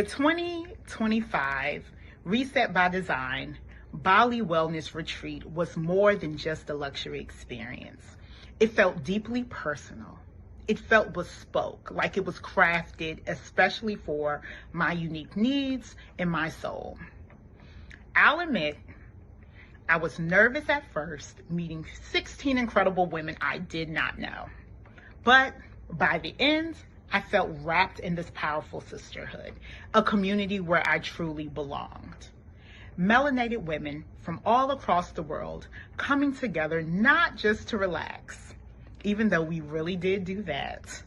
The 2025 Reset by Design Bali Wellness Retreat was more than just a luxury experience. It felt deeply personal. It felt bespoke, like it was crafted especially for my unique needs and my soul. I'll admit, I was nervous at first, meeting 16 incredible women I did not know. But by the end, I felt wrapped in this powerful sisterhood, a community where I truly belonged. Melanated women from all across the world coming together not just to relax, even though we really did do that,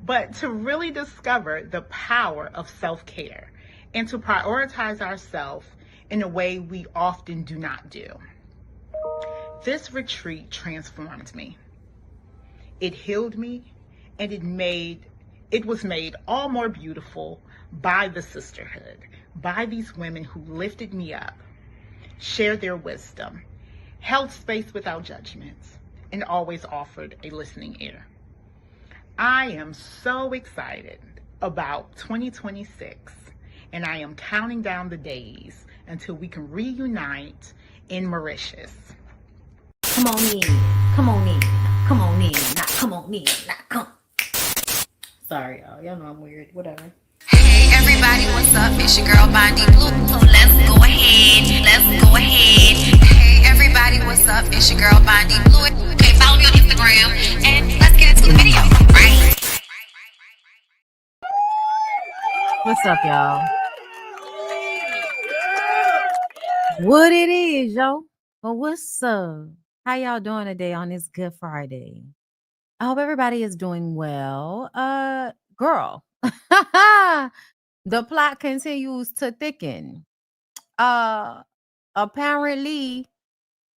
but to really discover the power of self-care and to prioritize ourselves in a way we often do not do. This retreat transformed me. It healed me, and it was made all more beautiful by the sisterhood, by these women who lifted me up, shared their wisdom, held space without judgments, and always offered a listening ear. I am so excited about 2026, and I am counting down the days until we can reunite in Mauritius. Come on in, come on in, come on in, not come on in, not come. Sorry, y'all know I'm weird, whatever. Hey everybody, what's up? It's your girl BondyBlue. So let's go ahead. Hey everybody, what's up? It's your girl BondyBlue. Okay, follow me on Instagram and let's get into the video, right? What's up, y'all? What it is, yo? Well, what's up? How y'all doing today on this Good Friday? I hope everybody is doing well. Girl, the plot continues to thicken. Apparently,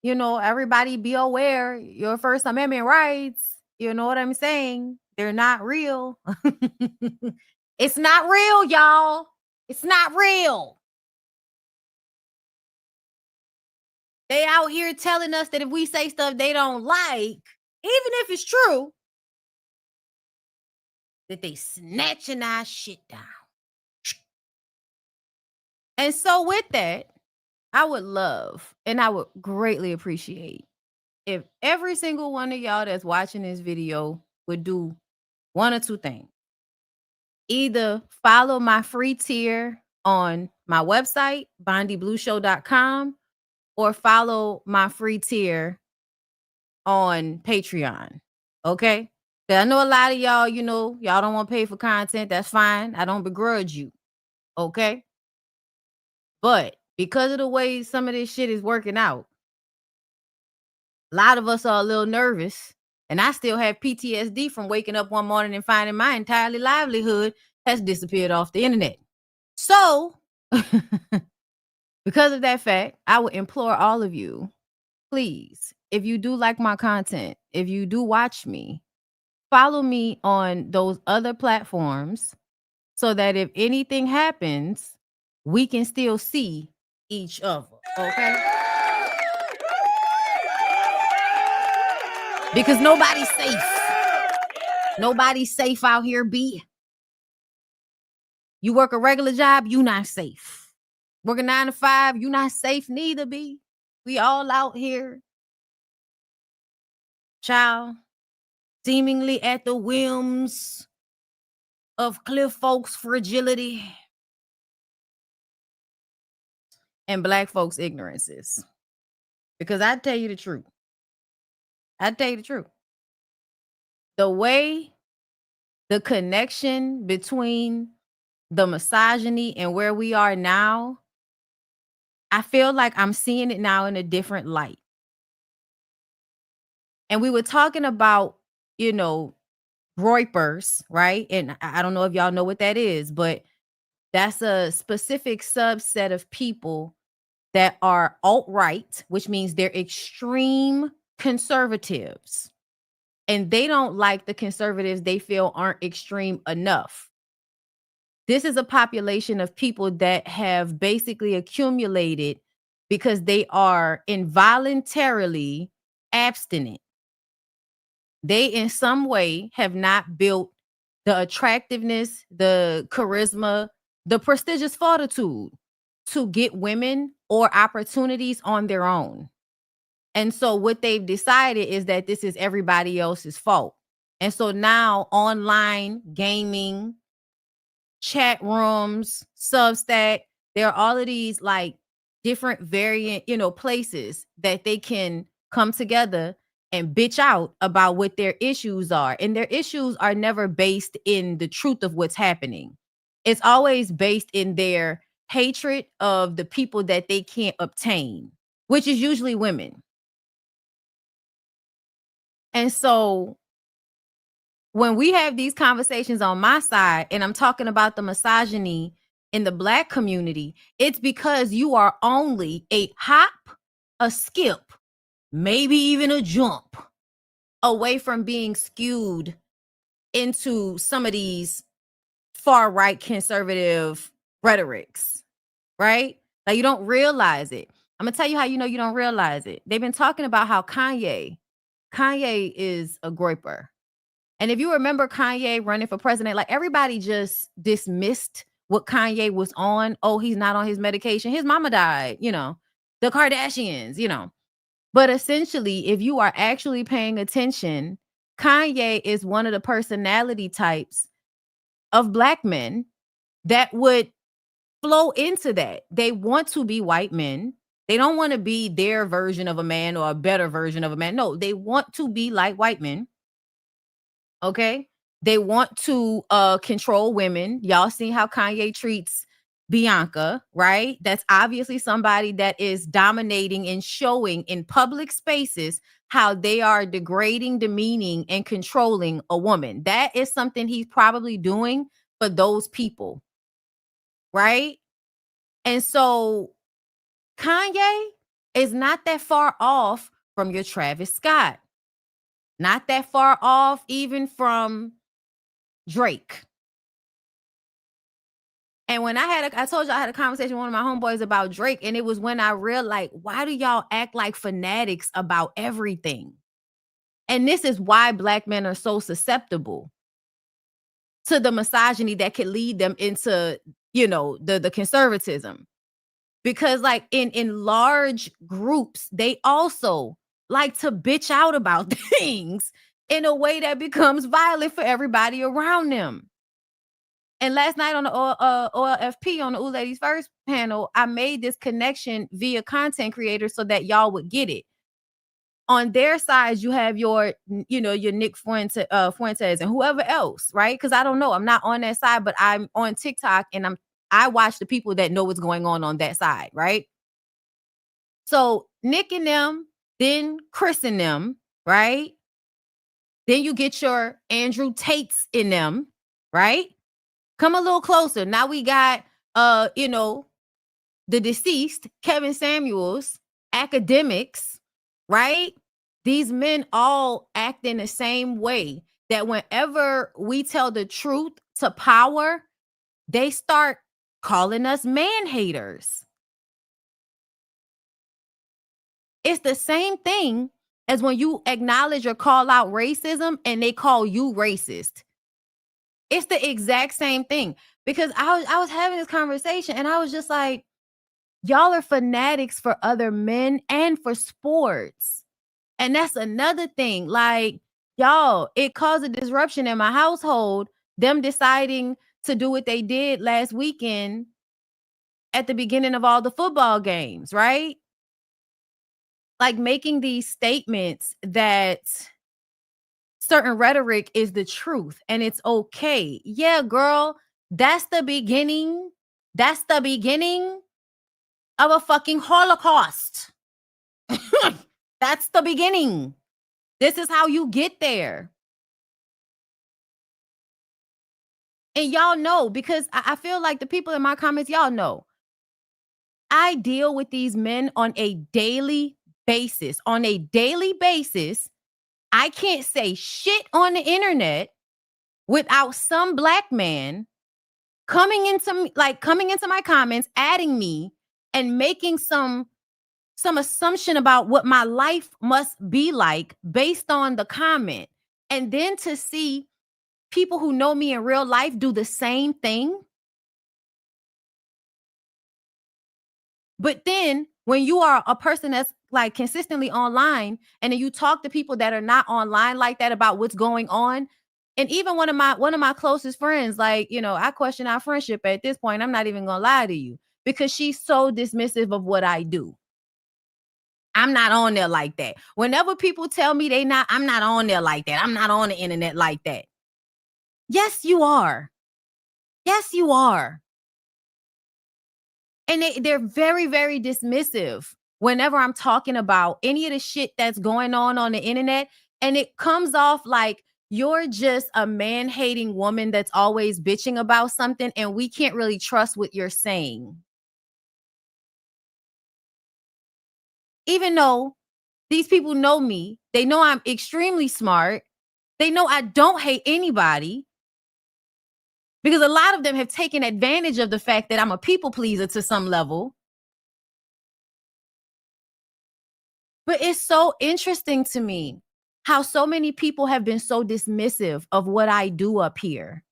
everybody be aware your First Amendment rights, you know what I'm saying? They're not real. It's not real, y'all. It's not real. They out here telling us that if we say stuff they don't like, even if it's true, that they snatching our shit down. And so with that, I would love and I would greatly appreciate if every single one of y'all that's watching this video would do one or two things. Either follow my free tier on my website, bondyblueshow.com, or follow my free tier on Patreon. Okay? I know a lot of y'all, y'all don't want to pay for content. That's fine. I don't begrudge you. Okay? But because of the way some of this shit is working out, a lot of us are a little nervous. And I still have PTSD from waking up one morning and finding my entire livelihood has disappeared off the internet. So, because of that fact, I would implore all of you, please, if you do like my content, if you do watch me, follow me on those other platforms so that if anything happens, we can still see each other, okay? Because nobody's safe. Nobody's safe out here, B. You work a regular job, you not safe. Working 9 to 5, you not safe neither, B. We all out here, child, seemingly at the whims of Cliff folks' fragility and Black folks' ignorances. Because I tell you the truth. The way the connection between the misogyny and where we are now, I feel like I'm seeing it now in a different light. And we were talking about, groypers, right? And I don't know if y'all know what that is, but that's a specific subset of people that are alt-right, which means they're extreme conservatives. And they don't like the conservatives they feel aren't extreme enough. This is a population of people that have basically accumulated because they are involuntarily abstinent. They in some way have not built the attractiveness, the charisma, the prestigious fortitude to get women or opportunities on their own. And so what they've decided is that this is everybody else's fault. And so now online gaming, chat rooms, Substack, there are all of these like different variant, places that they can come together and bitch out about what their issues are. And their issues are never based in the truth of what's happening. It's always based in their hatred of the people that they can't obtain, which is usually women. And so when we have these conversations on my side, and I'm talking about the misogyny in the Black community, it's because you are only a hop, a skip, maybe even a jump away from being skewed into some of these far-right conservative rhetorics, right? Like, you don't realize it. I'm gonna tell you how you know you don't realize it. They've been talking about how Kanye is a groiper. And if you remember Kanye running for president, like everybody just dismissed what Kanye was on. Oh, he's not on his medication. His mama died, the Kardashians. But essentially, if you are actually paying attention, Kanye is one of the personality types of Black men that would flow into that. They want to be white men. They don't want to be their version of a man or a better version of a man. No, they want to be like white men. Okay. They want to control women. Y'all see how Kanye treats Bianca, right? That's obviously somebody that is dominating and showing in public spaces how they are degrading, demeaning, and controlling a woman. That is something he's probably doing for those people, right? And so Kanye is not that far off from your Travis Scott. Not that far off even from Drake. And when I told you I had a conversation with one of my homeboys about Drake, and it was when I realized, like, why do y'all act like fanatics about everything? And this is why Black men are so susceptible to the misogyny that could lead them into, the conservatism. Because like in large groups, they also like to bitch out about things in a way that becomes violent for everybody around them. And last night on the OLFP, on the Ooh Ladies First panel, I made this connection via content creators so that y'all would get it. On their side, you have your Nick Fuentes and whoever else, right? Because I don't know. I'm not on that side, but I'm on TikTok and I watch the people that know what's going on that side, right? So Nick and them, then Chris and them, right? Then you get your Andrew Tates in them, right? Come a little closer. Now we got, the deceased, Kevin Samuels, academics, right? These men all act in the same way that whenever we tell the truth to power, they start calling us man haters. It's the same thing as when you acknowledge or call out racism and they call you racist. It's the exact same thing, because I was having this conversation and I was just like, y'all are fanatics for other men and for sports. And that's another thing. Like, y'all, it caused a disruption in my household, them deciding to do what they did last weekend at the beginning of all the football games, right? Like making these statements that certain rhetoric is the truth and it's okay. Yeah, girl, that's the beginning. That's the beginning of a fucking Holocaust. That's the beginning. This is how you get there. And y'all know, because I feel like the people in my comments, y'all know, I deal with these men on a daily basis. On a daily basis, I can't say shit on the internet without some Black man coming into my comments, adding me, and making some assumption about what my life must be like based on the comment. And then to see people who know me in real life do the same thing, But then when you are a person that's like consistently online, and then you talk to people that are not online like that about what's going on, and even one of my closest friends, like, you know, I question our friendship at this point. I'm not even gonna lie to you, because she's so dismissive of what I do. I'm not on there like that. Whenever people tell me I'm not on there like that. I'm not on the internet like that. Yes, you are. Yes, you are. And they're very, very dismissive whenever I'm talking about any of the shit that's going on the internet. And it comes off like you're just a man-hating woman that's always bitching about something, and we can't really trust what you're saying. Even though these people know me, they know I'm extremely smart, they know I don't hate anybody, because a lot of them have taken advantage of the fact that I'm a people pleaser to some level. But it's so interesting to me how so many people have been so dismissive of what I do up here.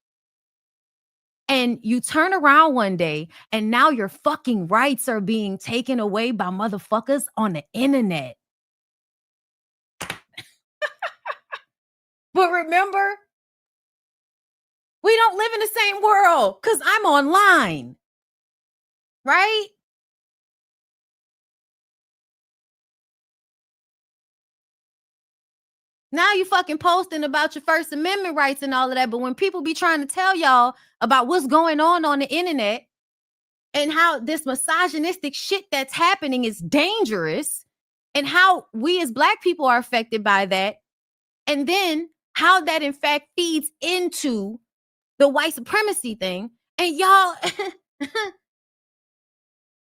And you turn around one day and now your fucking rights are being taken away by motherfuckers on the internet. But remember, we don't live in the same world because I'm online, right? Now you fucking posting about your First Amendment rights and all of that. But when people be trying to tell y'all about what's going on the internet and how this misogynistic shit that's happening is dangerous, and how we as Black people are affected by that, and then how that in fact feeds into the white supremacy thing, and y'all,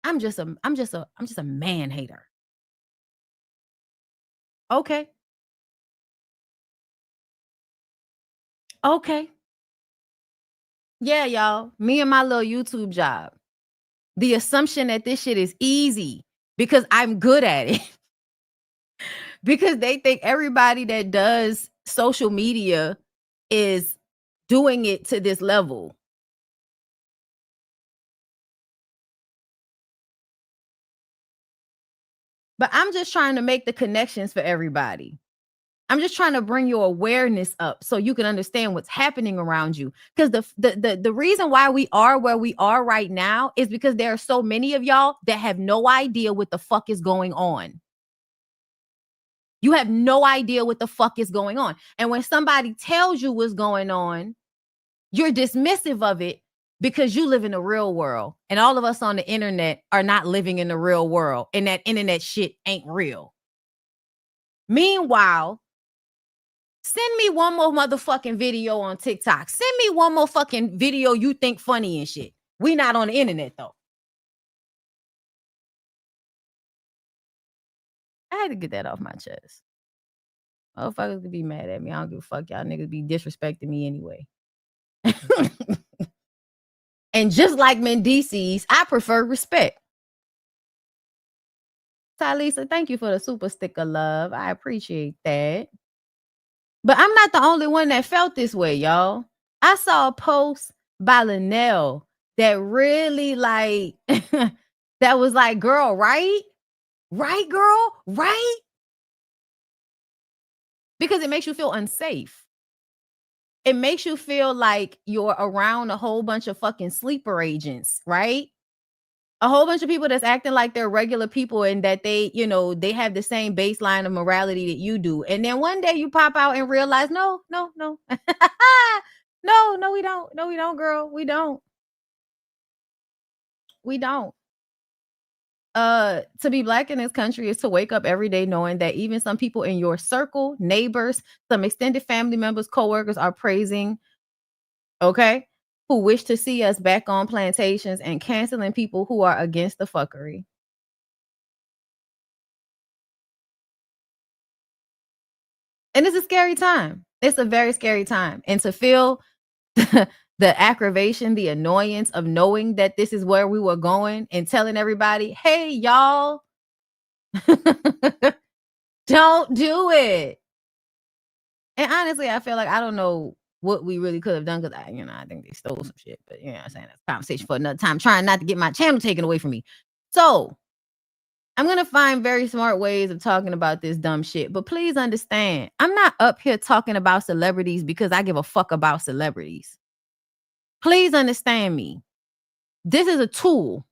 I'm just a man hater. Okay. Yeah, y'all. Me and my little YouTube job. The assumption that this shit is easy because I'm good at it. Because they think everybody that does social media is doing it to this level. But I'm just trying to make the connections for everybody. I'm just trying to bring your awareness up so you can understand what's happening around you. Because the reason why we are where we are right now is because there are so many of y'all that have no idea what the fuck is going on. You have no idea what the fuck is going on. And when somebody tells you what's going on, you're dismissive of it because you live in the real world. And all of us on the internet are not living in the real world. And that internet shit ain't real. Meanwhile, send me one more motherfucking video on TikTok. Send me one more fucking video you think funny and shit. We not on the internet though. I had to get that off my chest. Motherfuckers could be mad at me. I don't give a fuck. Y'all niggas be disrespecting me anyway. And just like Mendices, I prefer respect. Talisa, thank you for the super sticker love. I appreciate that. But I'm not the only one that felt this way, y'all. I saw a post by Linnell that really like, that was like, girl, right? Right, girl? Right? Because it makes you feel unsafe. It makes you feel like you're around a whole bunch of fucking sleeper agents, right? A whole bunch of people that's acting like they're regular people and that they, you know, they have the same baseline of morality that you do. And then one day you pop out and realize, no. no, we don't. No, we don't, girl. We don't. We don't. To be Black in this country is to wake up every day knowing that even some people in your circle, neighbors, some extended family members, coworkers are praising, okay, who wish to see us back on plantations, and canceling people who are against the fuckery. And it's a scary time. It's a very scary time. And to feel the aggravation, the annoyance of knowing that this is where we were going and telling everybody, hey, y'all, don't do it. And honestly, I feel like I don't know what we really could have done, because I think they stole some shit. But I'm saying that's a conversation for another time. Trying not to get my channel taken away from me. So I'm going to find very smart ways of talking about this dumb shit. But please understand, I'm not up here talking about celebrities because I give a fuck about celebrities. Please understand me. This is a tool.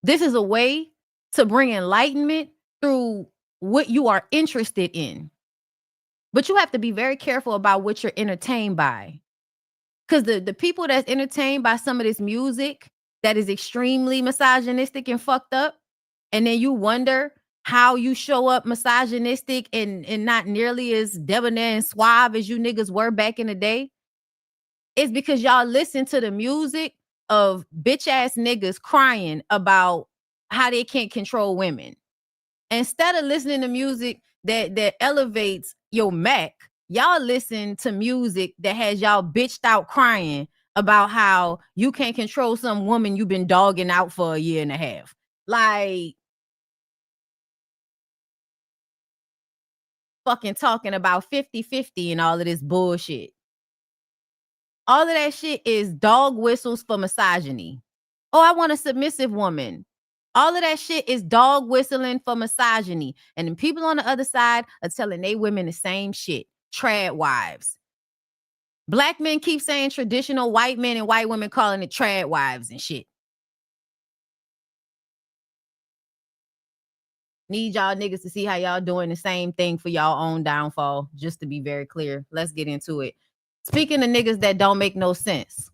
This is a way to bring enlightenment through what you are interested in. But you have to be very careful about what you're entertained by. Because the people that's entertained by some of this music that is extremely misogynistic and fucked up, and then you wonder how you show up misogynistic and not nearly as debonair and suave as you niggas were back in the day, it's because y'all listen to the music of bitch ass niggas crying about how they can't control women. Instead of listening to music that elevates your Mac, y'all listen to music that has y'all bitched out crying about how you can't control some woman you've been dogging out for a year and a half. Like, fucking talking about 50-50 and all of this bullshit. All of that shit is dog whistles for misogyny. Oh, I want a submissive woman. All of that shit is dog whistling for misogyny. And then people on the other side are telling they women the same shit. Trad wives. Black men keep saying traditional, white men and white women calling it trad wives and shit. Need y'all niggas to see how y'all doing the same thing for y'all own downfall. Just to be very clear. Let's get into it. Speaking of niggas that don't make no sense,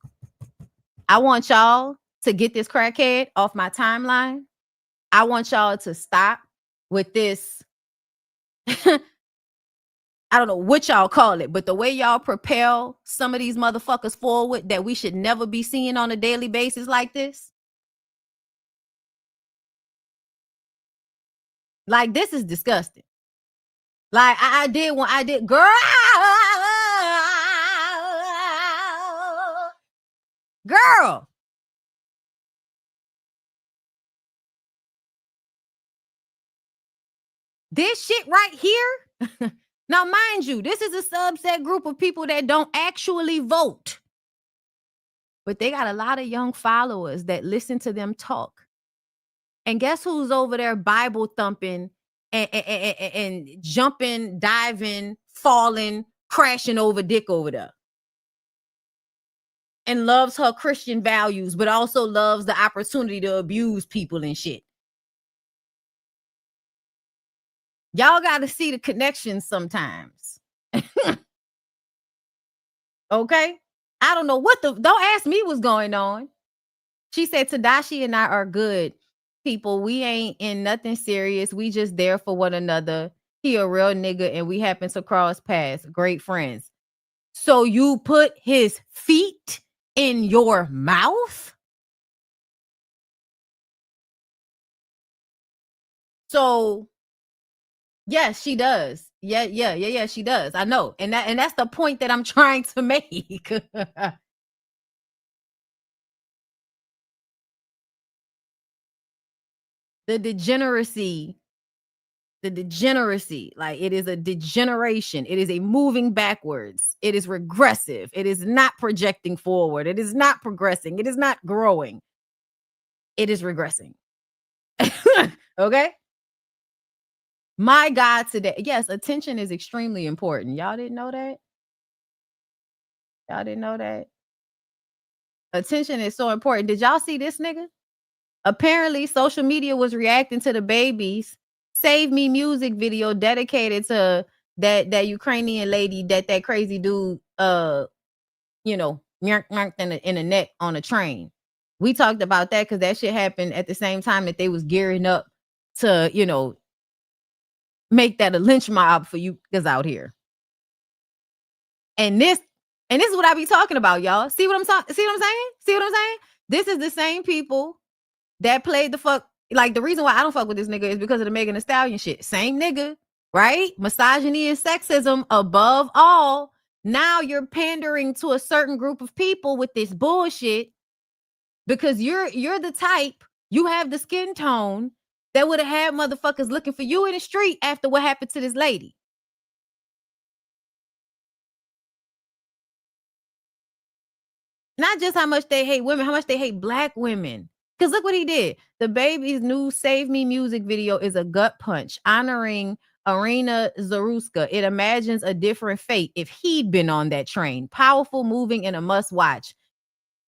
I want y'all to get this crackhead off my timeline. I want y'all to stop with this. I don't know what y'all call it, but the way y'all propel some of these motherfuckers forward that we should never be seeing on a daily basis like this. Like, this is disgusting. Like, I did, girl. Girl. This shit right here. Now, mind you, this is a subset group of people that don't actually vote. But they got a lot of young followers that listen to them talk. And guess who's over there Bible thumping and jumping, diving, falling, crashing over dick over there? And loves her Christian values, but also loves the opportunity to abuse people and shit. Y'all got to see the connections sometimes. Okay? I don't know what don't ask me what's going on. She said, Tadashi and I are good people. We ain't in nothing serious. We just there for one another. He a real nigga and we happen to cross paths. Great friends. So you put his feet in your mouth? So yes, she does. Yeah, she does. I know. And that's the point that I'm trying to make. The degeneracy, like, it is a degeneration. It is a moving backwards. It is regressive. It is not projecting forward. It is not progressing. It is not growing. It is regressing. Okay? My God, today. Yes, attention is extremely important. Y'all didn't know that? Y'all didn't know that? Attention is so important. Did y'all see this nigga? Apparently, social media was reacting to DaBaby's Save Me music video dedicated to that Ukrainian lady that crazy dude, in the neck on a train. We talked about that because that shit happened at the same time that they was gearing up to, make that a lynch mob for you guys out here. And this is what I be talking about, y'all. See what I'm saying? This is the same people that played the fuck. Like, the reason why I don't fuck with this nigga is because of the Megan Thee Stallion shit. Same nigga, right? Misogyny and sexism above all. Now you're pandering to a certain group of people with this bullshit because you're the type, you have the skin tone that would have had motherfuckers looking for you in the street after what happened to this lady. Not just how much they hate women, how much they hate Black women. Because look what he did. DaBaby's new Save Me music video is a gut punch honoring Arena Zaruska. It imagines a different fate if he'd been on that train. Powerful, moving, and a must watch.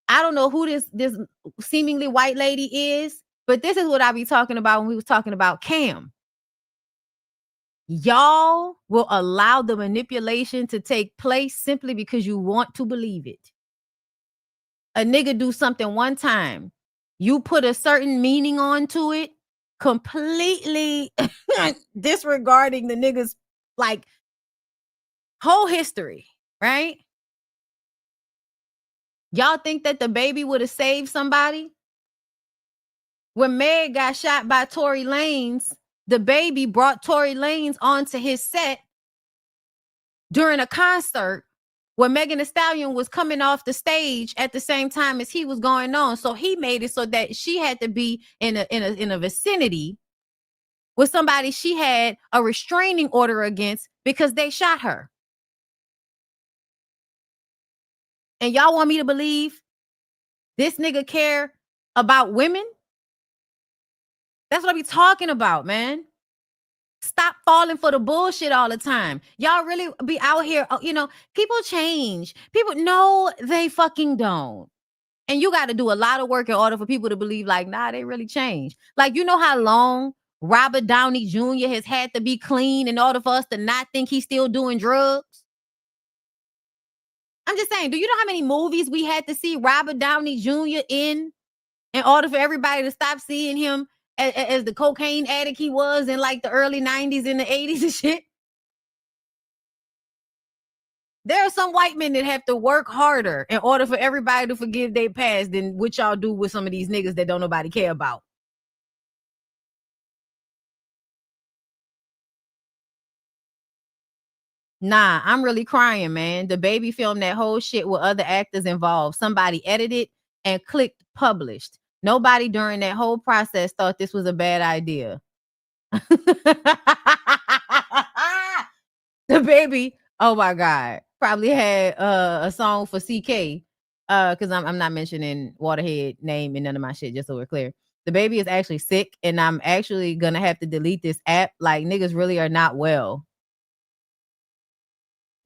I don't know who this seemingly white lady is, but this is what I be talking about when we was talking about Cam. Y'all will allow the manipulation to take place simply because you want to believe it. A nigga do something one time, you put a certain meaning onto it, completely disregarding the nigga's like whole history, right? Y'all think that DaBaby would have saved somebody? When Meg got shot by Tory Lanez, DaBaby brought Tory Lanez onto his set during a concert where Megan Thee Stallion was coming off the stage at the same time as he was going on. So he made it so that she had to be in a vicinity with somebody she had a restraining order against because they shot her. And y'all want me to believe this nigga care about women? That's what I be talking about, man. Stop falling for the bullshit all the time. Y'all really be out here, people change. People, no, they fucking don't. And you got to do a lot of work in order for people to believe like, nah, they really changed. Like, you know how long Robert Downey Jr. has had to be clean in order for us to not think he's still doing drugs? I'm just saying, do you know how many movies we had to see Robert Downey Jr. in order for everybody to stop seeing him as the cocaine addict he was in like the early 90s and the 80s and shit? There are some white men that have to work harder in order for everybody to forgive their past than what y'all do with some of these niggas that don't nobody care about. Nah, I'm really crying, man. DaBaby filmed that whole shit with other actors involved. Somebody edited and clicked published. Nobody during that whole process thought this was a bad idea. DaBaby, oh my God, probably had a song for CK. Because I'm not mentioning Waterhead name and none of my shit, just so we're clear. DaBaby is actually sick, and I'm actually gonna have to delete this app. Like, niggas really are not well.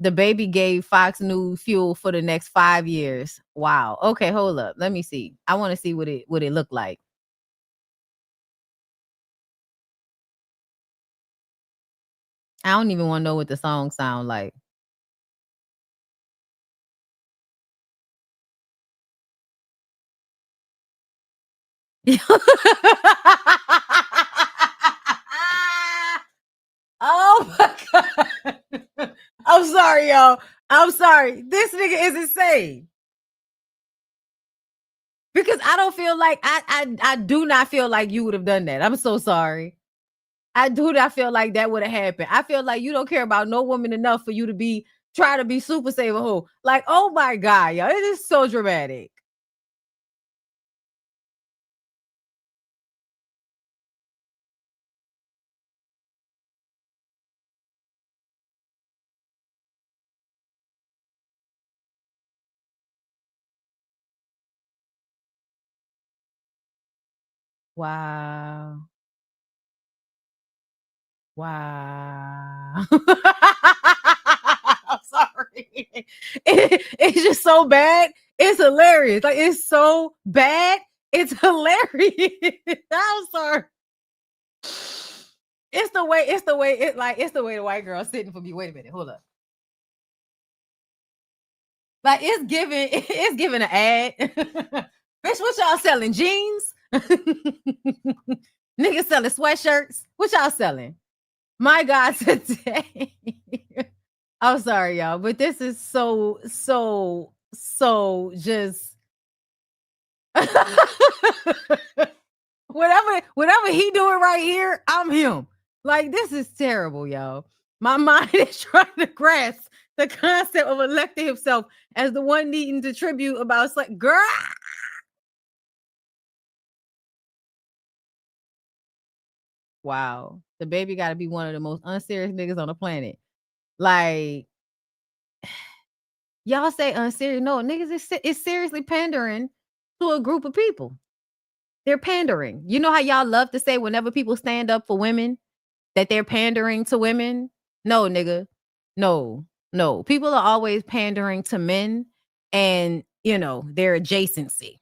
DaBaby gave Fox News fuel for the next 5 years. Wow. Okay, hold up. Let me see. I want to see what it looked like. I don't even want to know what the song sound like. Oh my God. I'm sorry, y'all. I'm sorry. This nigga is insane. Because I don't feel like I do not feel like you would have done that. I'm so sorry. I do not feel like that would have happened. I feel like you don't care about no woman enough for you to try to be super saver hoe. Like, oh my God, y'all. It is so dramatic. Wow. Wow. I'm sorry. It's just so bad. It's hilarious. Like, it's so bad. It's hilarious. I'm sorry. It's the way the white girl sitting for me. Wait a minute. Hold up. Like, it's giving an ad. Bitch, what y'all selling? Jeans? Niggas selling sweatshirts? What y'all selling? My God, today. I'm sorry, y'all, but this is so just whatever he doing right here, I'm him. Like, this is terrible, y'all. My mind is trying to grasp the concept of electing himself as the one needing to tribute about girl. Wow. DaBaby got to be one of the most unserious niggas on the planet. Like, y'all say unserious. No, niggas is seriously pandering to a group of people. They're pandering. You know how y'all love to say whenever people stand up for women that they're pandering to women? No, nigga. No. People are always pandering to men and, their adjacency.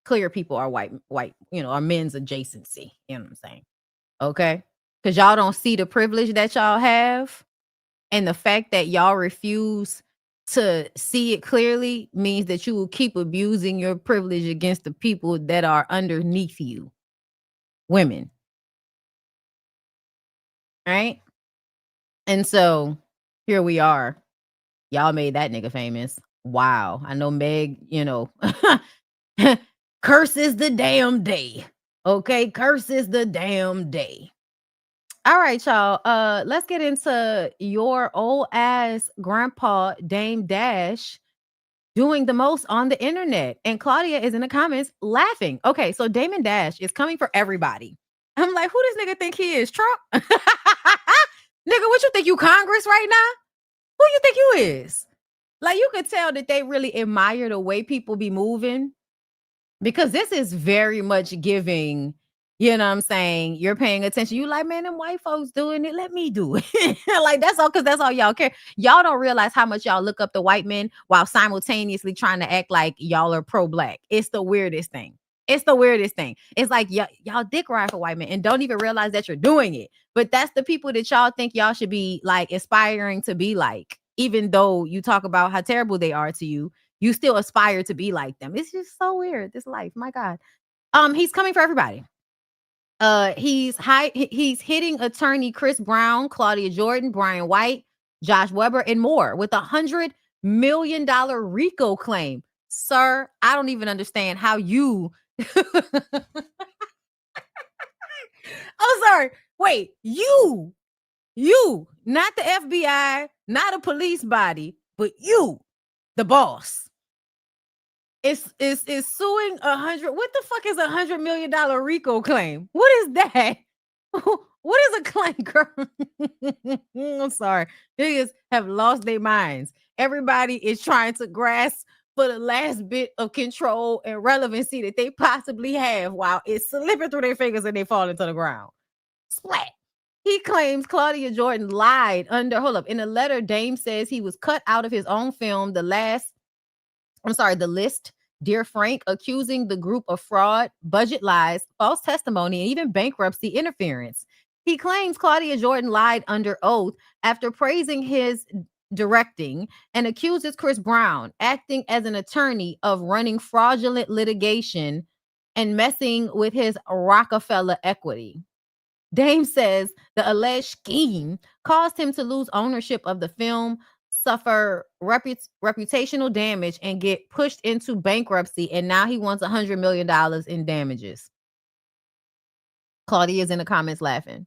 Clear people are white, are men's adjacency. You know what I'm saying? Okay? Because y'all don't see the privilege that y'all have. And the fact that y'all refuse to see it clearly means that you will keep abusing your privilege against the people that are underneath you. Women. Right? And so here we are. Y'all made that nigga famous. Wow. I know Meg, curses the damn day. Okay? Curses the damn day. All right, y'all. Let's get into your old ass grandpa Dame Dash doing the most on the internet. And Claudia is in the comments laughing. Okay, so Damon Dash is coming for everybody. I'm like, who this nigga think he is? Trump? Nigga, what you think, you Congress right now? Who you think you is? Like, you could tell that they really admire the way people be moving, because this is very much giving, you know what I'm saying, you're paying attention. You like, man, them white folks doing it, let me do it. Like, that's all, because that's all y'all care. Y'all don't realize how much y'all look up the white men while simultaneously trying to act like y'all are pro-black. It's the weirdest thing. It's the weirdest thing. It's like y'all dick ride for white men and don't even realize that you're doing it. But that's the people that y'all think y'all should be like aspiring to be like. Even though you talk about how terrible they are to you, you still aspire to be like them. It's just so weird, this life. My God. He's coming for everybody. He's hitting attorney Chris Brown, Claudia Jordan, Brian White, Josh Weber, and more with $100 million RICO claim. Sir, I don't even understand how you. Oh, sorry. Wait, you, not the FBI, not a police body, but you, the boss, is suing 100. What the fuck is $100 million RICO claim? What is that? What is a claim, girl? I'm sorry. Niggas have lost their minds. Everybody is trying to grasp for the last bit of control and relevancy that they possibly have while it's slipping through their fingers and they fall into the ground. Splat. He claims Claudia Jordan lied under, in a letter, Dame says he was cut out of his own film, The List, Dear Frank, accusing the group of fraud, budget lies, false testimony, and even bankruptcy interference. He claims Claudia Jordan lied under oath after praising his directing and accuses Chris Brown, acting as an attorney, of running fraudulent litigation and messing with his Rockefeller equity. Dame says the alleged scheme caused him to lose ownership of the film, suffer reputational damage, and get pushed into bankruptcy. And now he wants $100 million in damages. Claudia's in the comments laughing.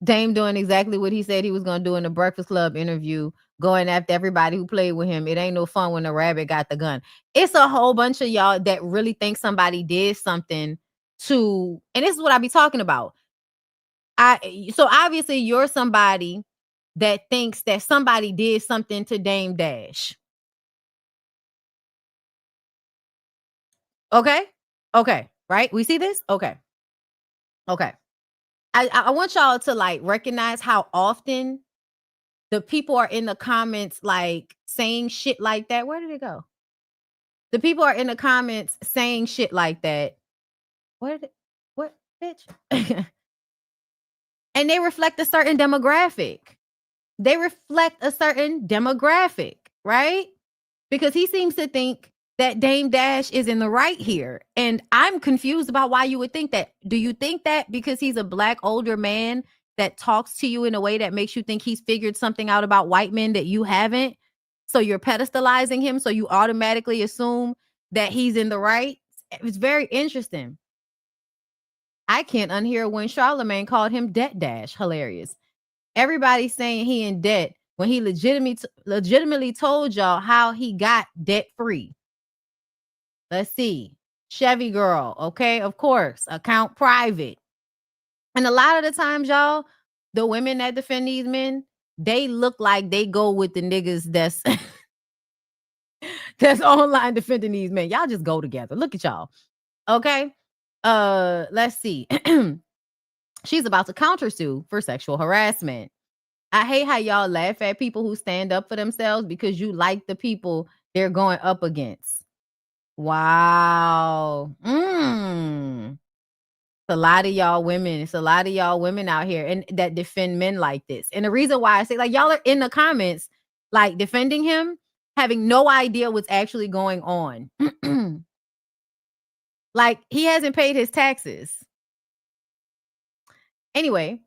Dame doing exactly what he said he was going to do in the Breakfast Club interview, going after everybody who played with him. It ain't no fun when the rabbit got the gun. It's a whole bunch of y'all that really think somebody did something to, and this is what I be talking about. So obviously you're somebody that thinks that somebody did something to Dame Dash. Okay? Right? We see this? Okay. I want y'all to like recognize how often the people are in the comments like saying shit like that. Where did it go? The people are in the comments saying shit like that. What, bitch? And they reflect a certain demographic. Right? Because he seems to think that Dame Dash is in the right here. And I'm confused about why you would think that. Do you think that because he's a black older man that talks to you in a way that makes you think he's figured something out about white men that you haven't? So you're pedestalizing him, so you automatically assume that he's in the right? It's very interesting. I can't unhear when Charlemagne called him Debt Dash. Hilarious. Everybody's saying he in debt when he legitimately told y'all how he got debt free. Let's see. Chevy girl. Okay, of course. Account private. And a lot of the times, y'all, the women that defend these men, they look like they go with the niggas that's that's online defending these men. Y'all just go together. Look at y'all. Okay. Let's see. She's about to countersue for sexual harassment. I hate how y'all laugh at people who stand up for themselves because you like the people they're going up against. Wow. It's a lot of y'all women. It's a lot of y'all women out here and that defend men like this. And the reason why I say, like, y'all are in the comments, like, defending him, having no idea what's actually going on. Like, he hasn't paid his taxes. Anyway,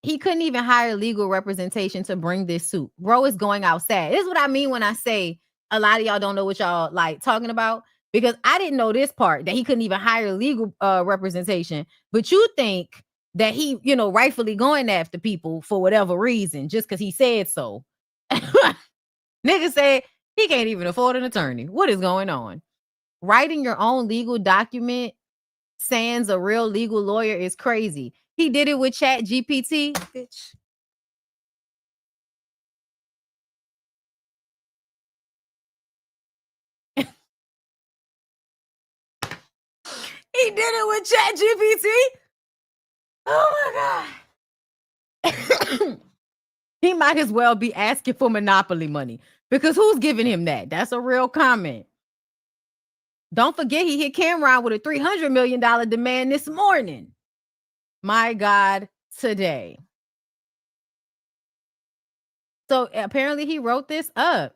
he couldn't even hire legal representation to bring this suit. Bro is going out sad. This is what I mean when I say a lot of y'all don't know what y'all like talking about, because I didn't know this part, that he couldn't even hire legal representation. But you think that he, you know, rightfully going after people for whatever reason, just because he said so. Nigga said he can't even afford an attorney. What is going on? Writing your own legal document sans a real legal lawyer is crazy. He did it with Chat GPT. Bitch. He did it with Chat GPT. Oh my God. He might as well be asking for Monopoly money, because who's giving him that? That's a real comment. Don't forget he hit Cameron with a $300 million demand this morning. My God, today. So apparently he wrote this up.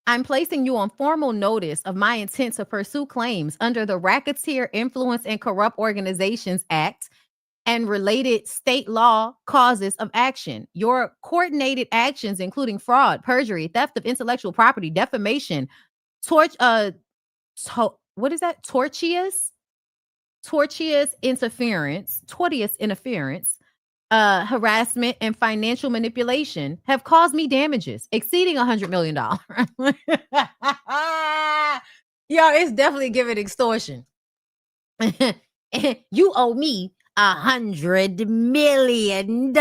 I'm placing you on formal notice of my intent to pursue claims under the Racketeer Influence and Corrupt Organizations Act and related state law causes of action. Your coordinated actions, including fraud, perjury, theft of intellectual property, defamation, tortious interference, harassment, and financial manipulation have caused me damages exceeding $100 million. Yo, it's definitely giving extortion. You owe me $100 million.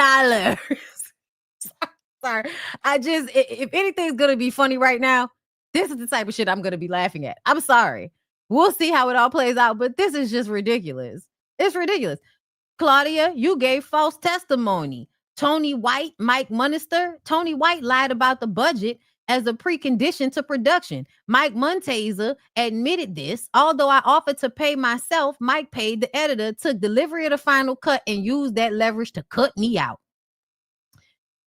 Sorry. If anything's gonna be funny right now, this is the type of shit I'm gonna be laughing at. I'm sorry. We'll see how it all plays out, but this is just ridiculous. It's ridiculous. Claudia, you gave false testimony. Tony White, Mike Munster. Tony White lied about the budget as a precondition to production. Mike Muntaser admitted this. Although I offered to pay myself, Mike paid the editor, took delivery of the final cut, and used that leverage to cut me out.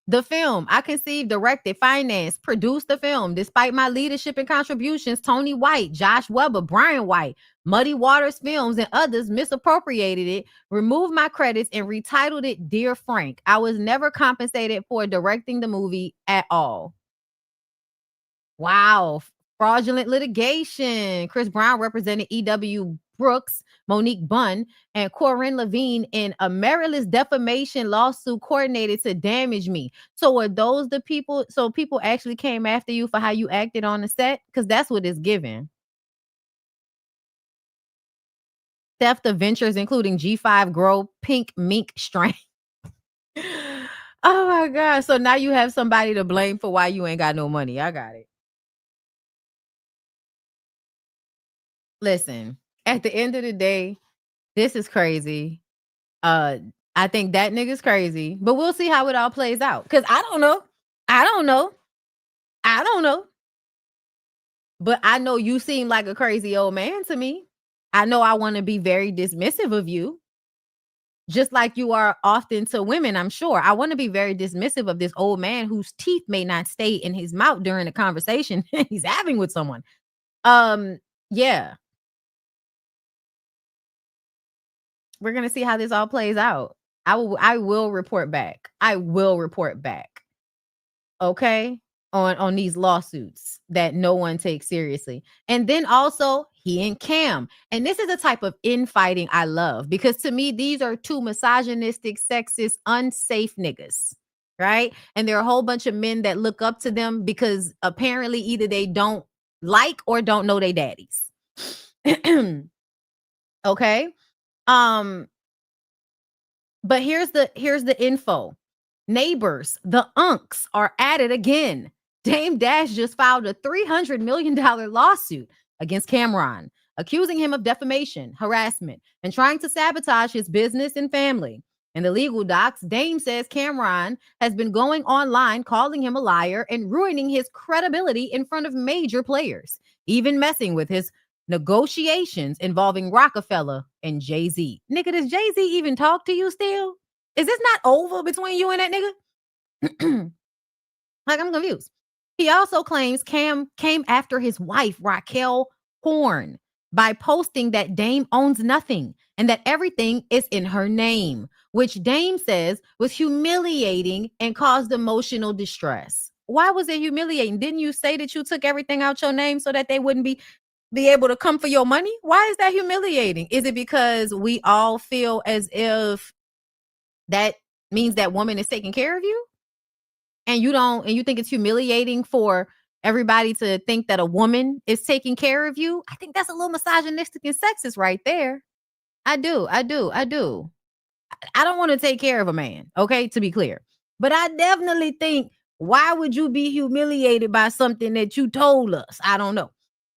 The film, I conceived, directed, financed, produced the film. Despite my leadership and contributions, Tony White, Josh Weber, Brian White, Muddy Waters Films, and others misappropriated it, removed my credits, and retitled it Dear Frank. I was never compensated for directing the movie at all. Wow. Fraudulent litigation. Chris Brown represented E.W. Brooks, Monique Bunn, and Corinne Levine in a meritless defamation lawsuit coordinated to damage me. So were those the people? So people actually came after you for how you acted on the set? Because that's what it's given. Theft of ventures, including G5 Grow, Pink Mink Strain. Oh my God. So now you have somebody to blame for why you ain't got no money. I got it. Listen, at the end of the day, this is crazy. I think that nigga's crazy, but we'll see how it all plays out. Because I don't know. But I know you seem like a crazy old man to me. I know I want to be very dismissive of you, just like you are often to women, I'm sure. I want to be very dismissive of this old man whose teeth may not stay in his mouth during the conversation he's having with someone. Yeah. We're going to see how this all plays out. I will report back. Okay? On these lawsuits that no one takes seriously. And then also he and Cam. And this is a type of infighting I love, because to me, these are two misogynistic, sexist, unsafe niggas. Right? And there are a whole bunch of men that look up to them because apparently either they don't like or don't know they daddies. Okay? But here's the info. Neighbors, the unks are at it again. Dame Dash just filed a $300 million lawsuit against Cameron, accusing him of defamation, harassment, and trying to sabotage his business and family. In the legal docs, Dame says Cameron has been going online calling him a liar and ruining his credibility in front of major players, even messing with his negotiations involving Rockefeller and Jay-Z. Nigga, does Jay-Z even talk to you still? Is this not over between you and that nigga? Like, I'm confused. He also claims Cam came after his wife, Raquel Horn, by posting that Dame owns nothing and that everything is in her name, which Dame says was humiliating and caused emotional distress. Why was it humiliating? Didn't you say that you took everything out your name so that they wouldn't be able to come for your money? Why is that humiliating? Is it because we all feel as if that means that woman is taking care of you? And you think it's humiliating for everybody to think that a woman is taking care of you? I think that's a little misogynistic and sexist right there. I do. I don't want to take care of a man, okay, to be clear. But I definitely think, why would you be humiliated by something that you told us? I don't know.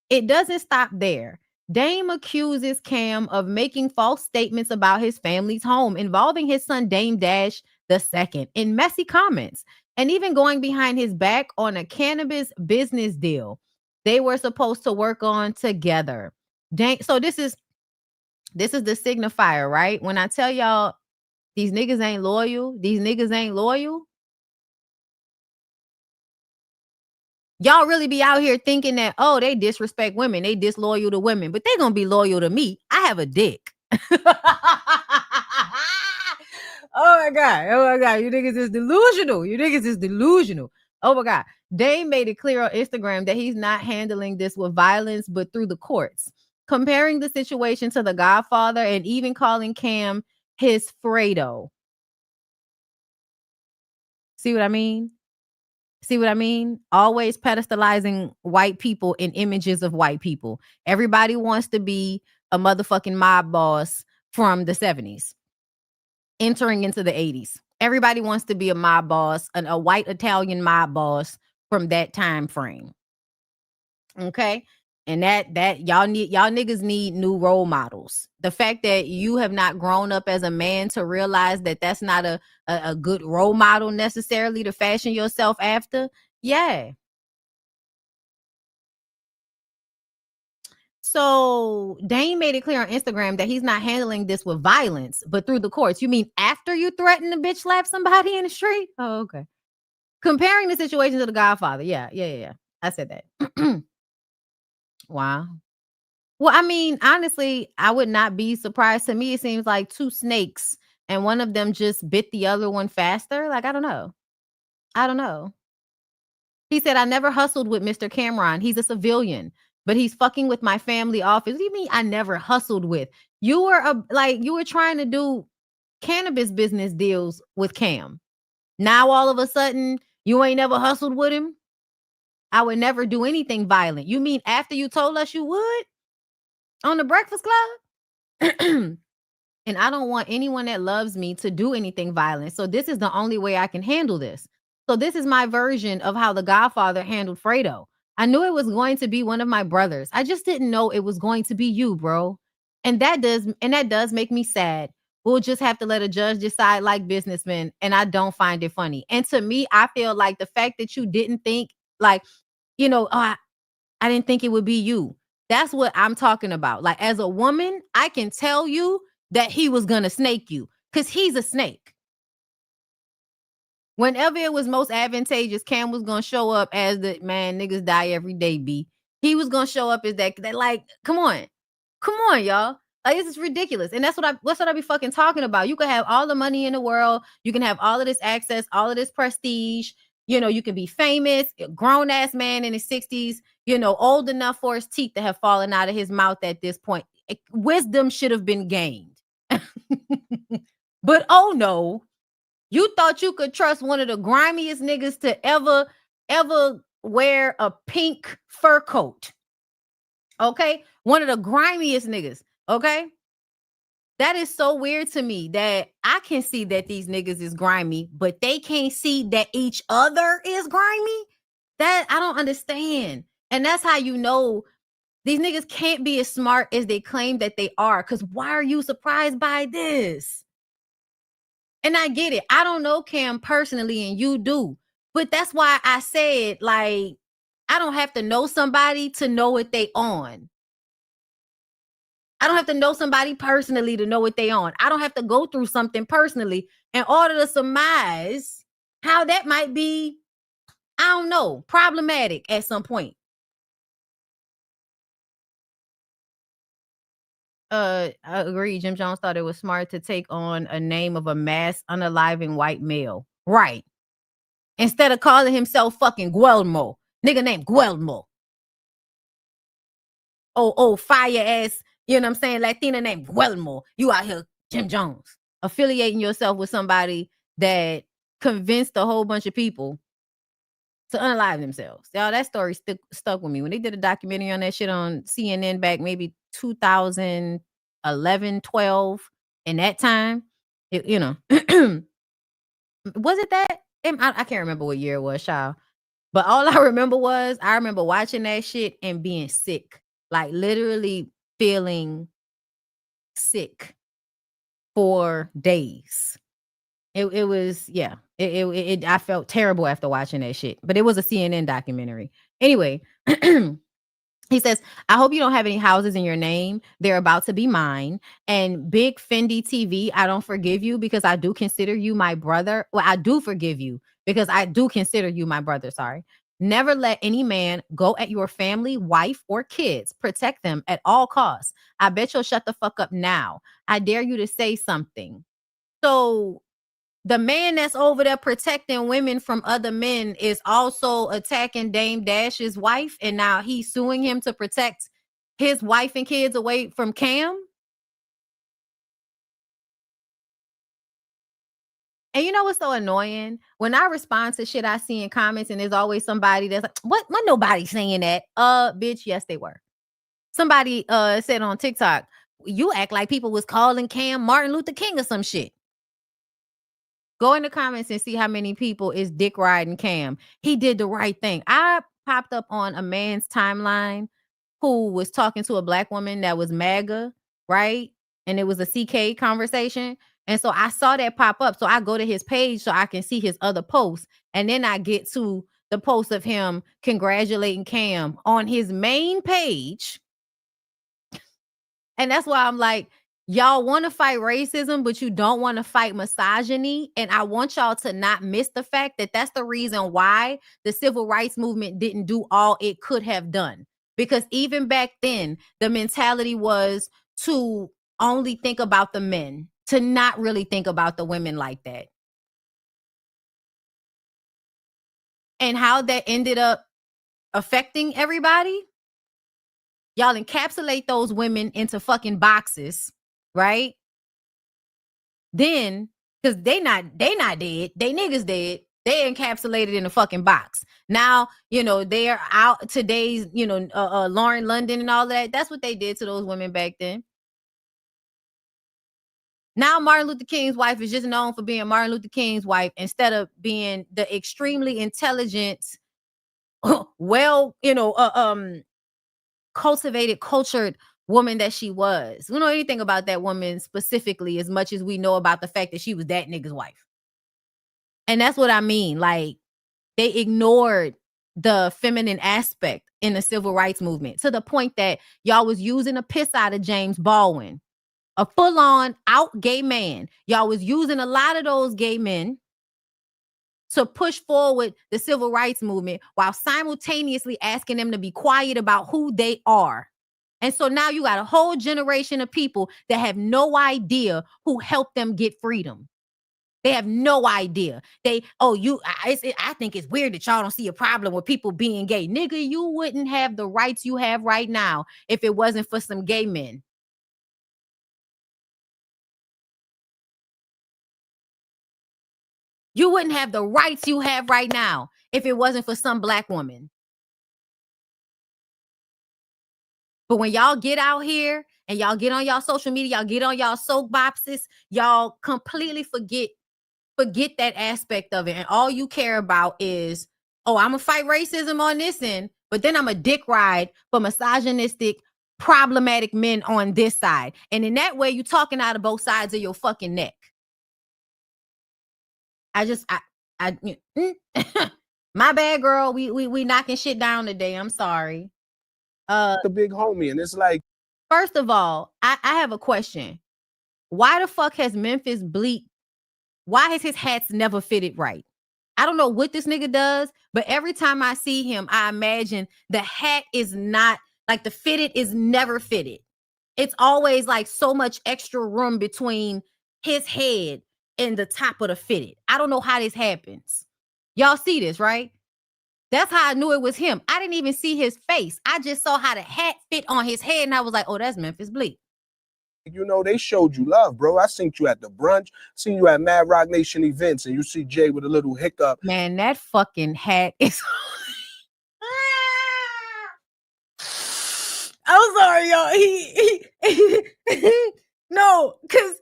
It doesn't stop there. Dame accuses Cam of making false statements about his family's home involving his son Dame Dash II in messy comments, and even going behind his back on a cannabis business deal they were supposed to work on together. So this is the signifier, right? When I tell y'all these niggas ain't loyal, y'all really be out here thinking that, oh, they disrespect women, they disloyal to women, but they gonna be loyal to me. I have a dick. Oh my God. You niggas is delusional. Oh my God. Dame made it clear on Instagram that he's not handling this with violence, but through the courts, comparing the situation to The Godfather and even calling Cam his Fredo. See what I mean? Always pedestalizing white people in images of white people. Everybody wants to be a motherfucking mob boss from the 70s, entering into the 80s. Everybody wants to be a mob boss, a white Italian mob boss from that time frame. Okay? And that y'all niggas need new role models. The fact that you have not grown up as a man to realize that that's not a good role model necessarily to fashion yourself after. Yeah. So Dame made it clear on Instagram that he's not handling this with violence, but through the courts. You mean after you threaten to bitch slap somebody in the street? Oh, okay. Comparing the situation to The Godfather. Yeah. I said that. Wow. Well, I mean, honestly, I would not be surprised. To me, it seems like two snakes and one of them just bit the other one faster. Like, I don't know. He said, I never hustled with Mr. Cameron. He's a civilian, but he's fucking with my family office. What do you mean I never hustled with? You were trying to do cannabis business deals with Cam. Now all of a sudden, you ain't never hustled with him? I would never do anything violent. You mean after you told us you would? On the Breakfast Club? And I don't want anyone that loves me to do anything violent. So this is the only way I can handle this. So this is my version of how The Godfather handled Fredo. I knew it was going to be one of my brothers. I just didn't know it was going to be you, bro. And that does make me sad. We'll just have to let a judge decide like businessmen. And I don't find it funny. And to me, I feel like the fact that you didn't think I didn't think it would be you. That's what I'm talking about. Like, as a woman, I can tell you that he was going to snake you because he's a snake. Whenever it was most advantageous, Cam was going to show up as the man, niggas die every day, B. He was going to show up as that like, come on, y'all. Like, this is ridiculous. And that's what I be fucking talking about. You can have all the money in the world. You can have all of this access, all of this prestige. You can be famous, a grown ass man in his 60s, old enough for his teeth to have fallen out of his mouth at this point. Wisdom should have been gained. But oh no, you thought you could trust one of the grimiest niggas to ever wear a pink fur coat. Okay? One of the grimiest niggas. Okay? That is so weird to me that I can see that these niggas is grimy, but they can't see that each other is grimy. That I don't understand. And that's how you know these niggas can't be as smart as they claim that they are. Because why are you surprised by this? And I get it. I don't know Cam personally, and you do. But that's why I said, like, I don't have to know somebody to know what they on. I don't have to know somebody personally to know what they on. I don't have to go through something personally in order to surmise how that might be, I don't know, problematic at some point. I agree. Jim Jones thought it was smart to take on a name of a mass unaliving white male. Right. Instead of calling himself fucking Guillermo. Nigga named Guillermo. Oh, fire ass, you know what I'm saying? Latina named Guillermo. You out here, Jim Jones. Affiliating yourself with somebody that convinced a whole bunch of people to unalive themselves. Y'all, that story stuck with me. When they did a documentary on that shit on CNN back maybe 2011, 12, in that time, it, you know, was it that? I can't remember what year it was, child. But all I remember was I remember watching that shit and being sick. Like literally feeling sick for days. It was, yeah. I felt terrible after watching that shit. But it was a CNN documentary. Anyway, he says, I hope you don't have any houses in your name. They're about to be mine. And Big Fendi TV, I don't forgive you because I do consider you my brother. Well, I do forgive you because I do consider you my brother. Sorry. Never let any man go at your family, wife, or kids. Protect them at all costs. I bet you'll shut the fuck up now. I dare you to say something. So the man that's over there protecting women from other men is also attacking Dame Dash's wife, and now he's suing him to protect his wife and kids away from Cam. And you know what's so annoying? When I respond to shit I see in comments, and there's always somebody that's like, what nobody saying that? Bitch, yes, they were. Somebody said on TikTok, you act like people was calling Cam Martin Luther King or some shit. Go in the comments and see how many people is dick riding Cam. He did the right thing. I popped up on a man's timeline who was talking to a black woman that was MAGA, right? And it was a CK conversation. And so I saw that pop up. So I go to his page so I can see his other posts. And then I get to the post of him congratulating Cam on his main page. And that's why I'm like, y'all want to fight racism, but you don't want to fight misogyny. And I want y'all to not miss the fact that that's the reason why the civil rights movement didn't do all it could have done. Because even back then, the mentality was to only think about the men, to not really think about the women like that. And how that ended up affecting everybody. Y'all encapsulate those women into fucking boxes, right? Then, because they not dead, they niggas dead. They encapsulated in a fucking box. Now, you know, they're out today's, you know, Lauren London and all that. That's what they did to those women back then. Now Martin Luther King's wife is just known for being Martin Luther King's wife instead of being the extremely intelligent, well, you know, cultivated, cultured woman that she was. We don't know anything about that woman specifically as much as we know about the fact that she was that nigga's wife. And that's what I mean. Like, they ignored the feminine aspect in the civil rights movement to the point that y'all was using a piss out of James Baldwin, a full-on out gay man. Y'all was using a lot of those gay men to push forward the civil rights movement while simultaneously asking them to be quiet about who they are. And so now you got a whole generation of people that have no idea who helped them get freedom. They have no idea. I think it's weird that y'all don't see a problem with people being gay. Nigga, you wouldn't have the rights you have right now if it wasn't for some gay men. You wouldn't have the rights you have right now if it wasn't for some black woman. But when y'all get out here and y'all get on y'all social media, y'all get on y'all soapboxes, y'all completely forget that aspect of it. And all you care about is, oh, I'm gonna fight racism on this end, but then I'm a dick ride for misogynistic, problematic men on this side. And in that way, you talking out of both sides of your fucking neck. My bad, girl. We knocking shit down today. I'm sorry. The big homie, and it's like, first of all, I have a question. Why the fuck has Memphis Bleak? Why has his hats never fitted right? I don't know what this nigga does, but every time I see him, I imagine the hat is not like the fitted is never fitted. It's always like so much extra room between his head and the top of the fitted. I don't know how this happens. Y'all see this, right? That's how I knew it was him. I didn't even see his face. I just saw how the hat fit on his head, and I was like, oh, that's Memphis Bleak. You know, they showed you love, bro. I seen you at the brunch, seen you at Mad Rock Nation events, and you see Jay with a little hiccup. Man, that fucking hat is... I'm sorry, y'all. No, because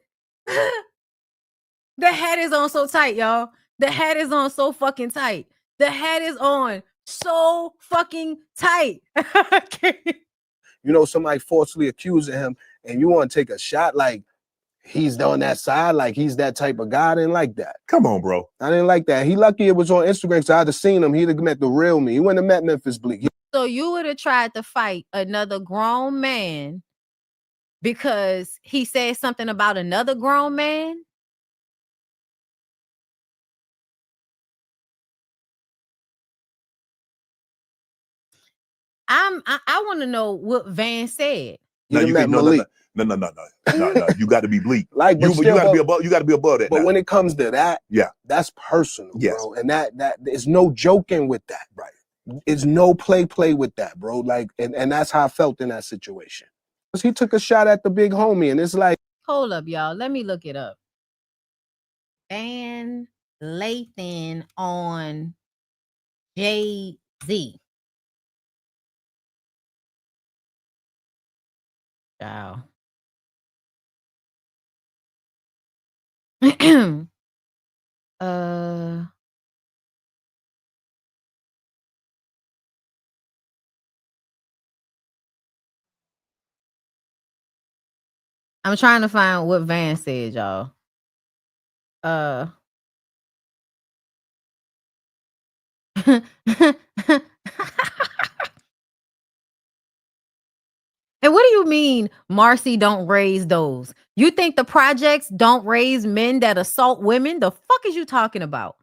the hat is on so tight, y'all. The hat is on so fucking tight. The hat is on so fucking tight. You know, somebody falsely accusing him, and you want to take a shot like he's on that side, like he's that type of guy. I didn't like that. Come on, bro. I didn't like that. He lucky it was on Instagram, so I'd have seen him. He'd have met the real me. He wouldn't have met Memphis Bleak. So you would have tried to fight another grown man because he said something about another grown man? I want to know what Van said. No, you can't. No. You got to be Bleak. Like you got to be above. You got to be above that. But when it comes to that, yeah, that's personal, bro. And that is no joking with that, right? It's no play with that, bro. Like, and that's how I felt in that situation. Cause he took a shot at the big homie, and it's like, hold up, y'all. Let me look it up. Van Lathan on Jay-Z. Wow. I'm trying to find what Van said, y'all. And what do you mean, Marcy don't raise those? You think the projects don't raise men that assault women? The fuck is you talking about?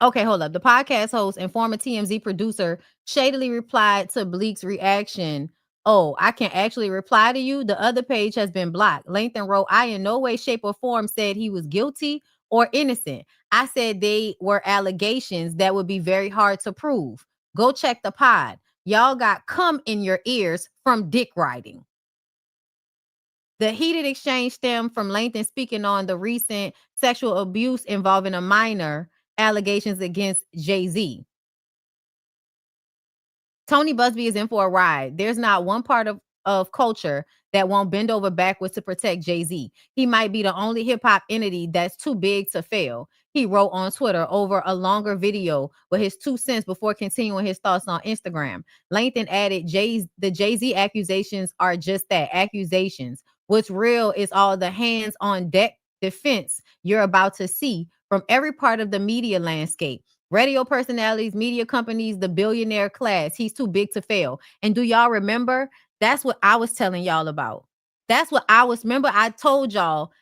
Okay, hold up. The podcast host and former TMZ producer shadily replied to Bleak's reaction. Oh, I can actually reply to you. The other page has been blocked. Lathan wrote, I in no way, shape, or form said he was guilty or innocent. I said they were allegations that would be very hard to prove. Go check the pod. Y'all got cum in your ears from dick riding. The heated exchange stemmed from Lathan speaking on the recent sexual abuse involving a minor allegations against Jay-Z. Tony Busby is in for a ride. There's not one part of culture that won't bend over backwards to protect Jay-Z. He might be the only hip-hop entity that's too big to fail. He wrote on Twitter over a longer video with his 2 cents before continuing his thoughts on Instagram. Lathan added, the Jay-Z accusations are just that, accusations. What's real is all the hands on deck defense you're about to see from every part of the media landscape. Radio personalities, media companies, the billionaire class. He's too big to fail. And do y'all remember? That's what I was telling y'all about. That's what remember I told y'all,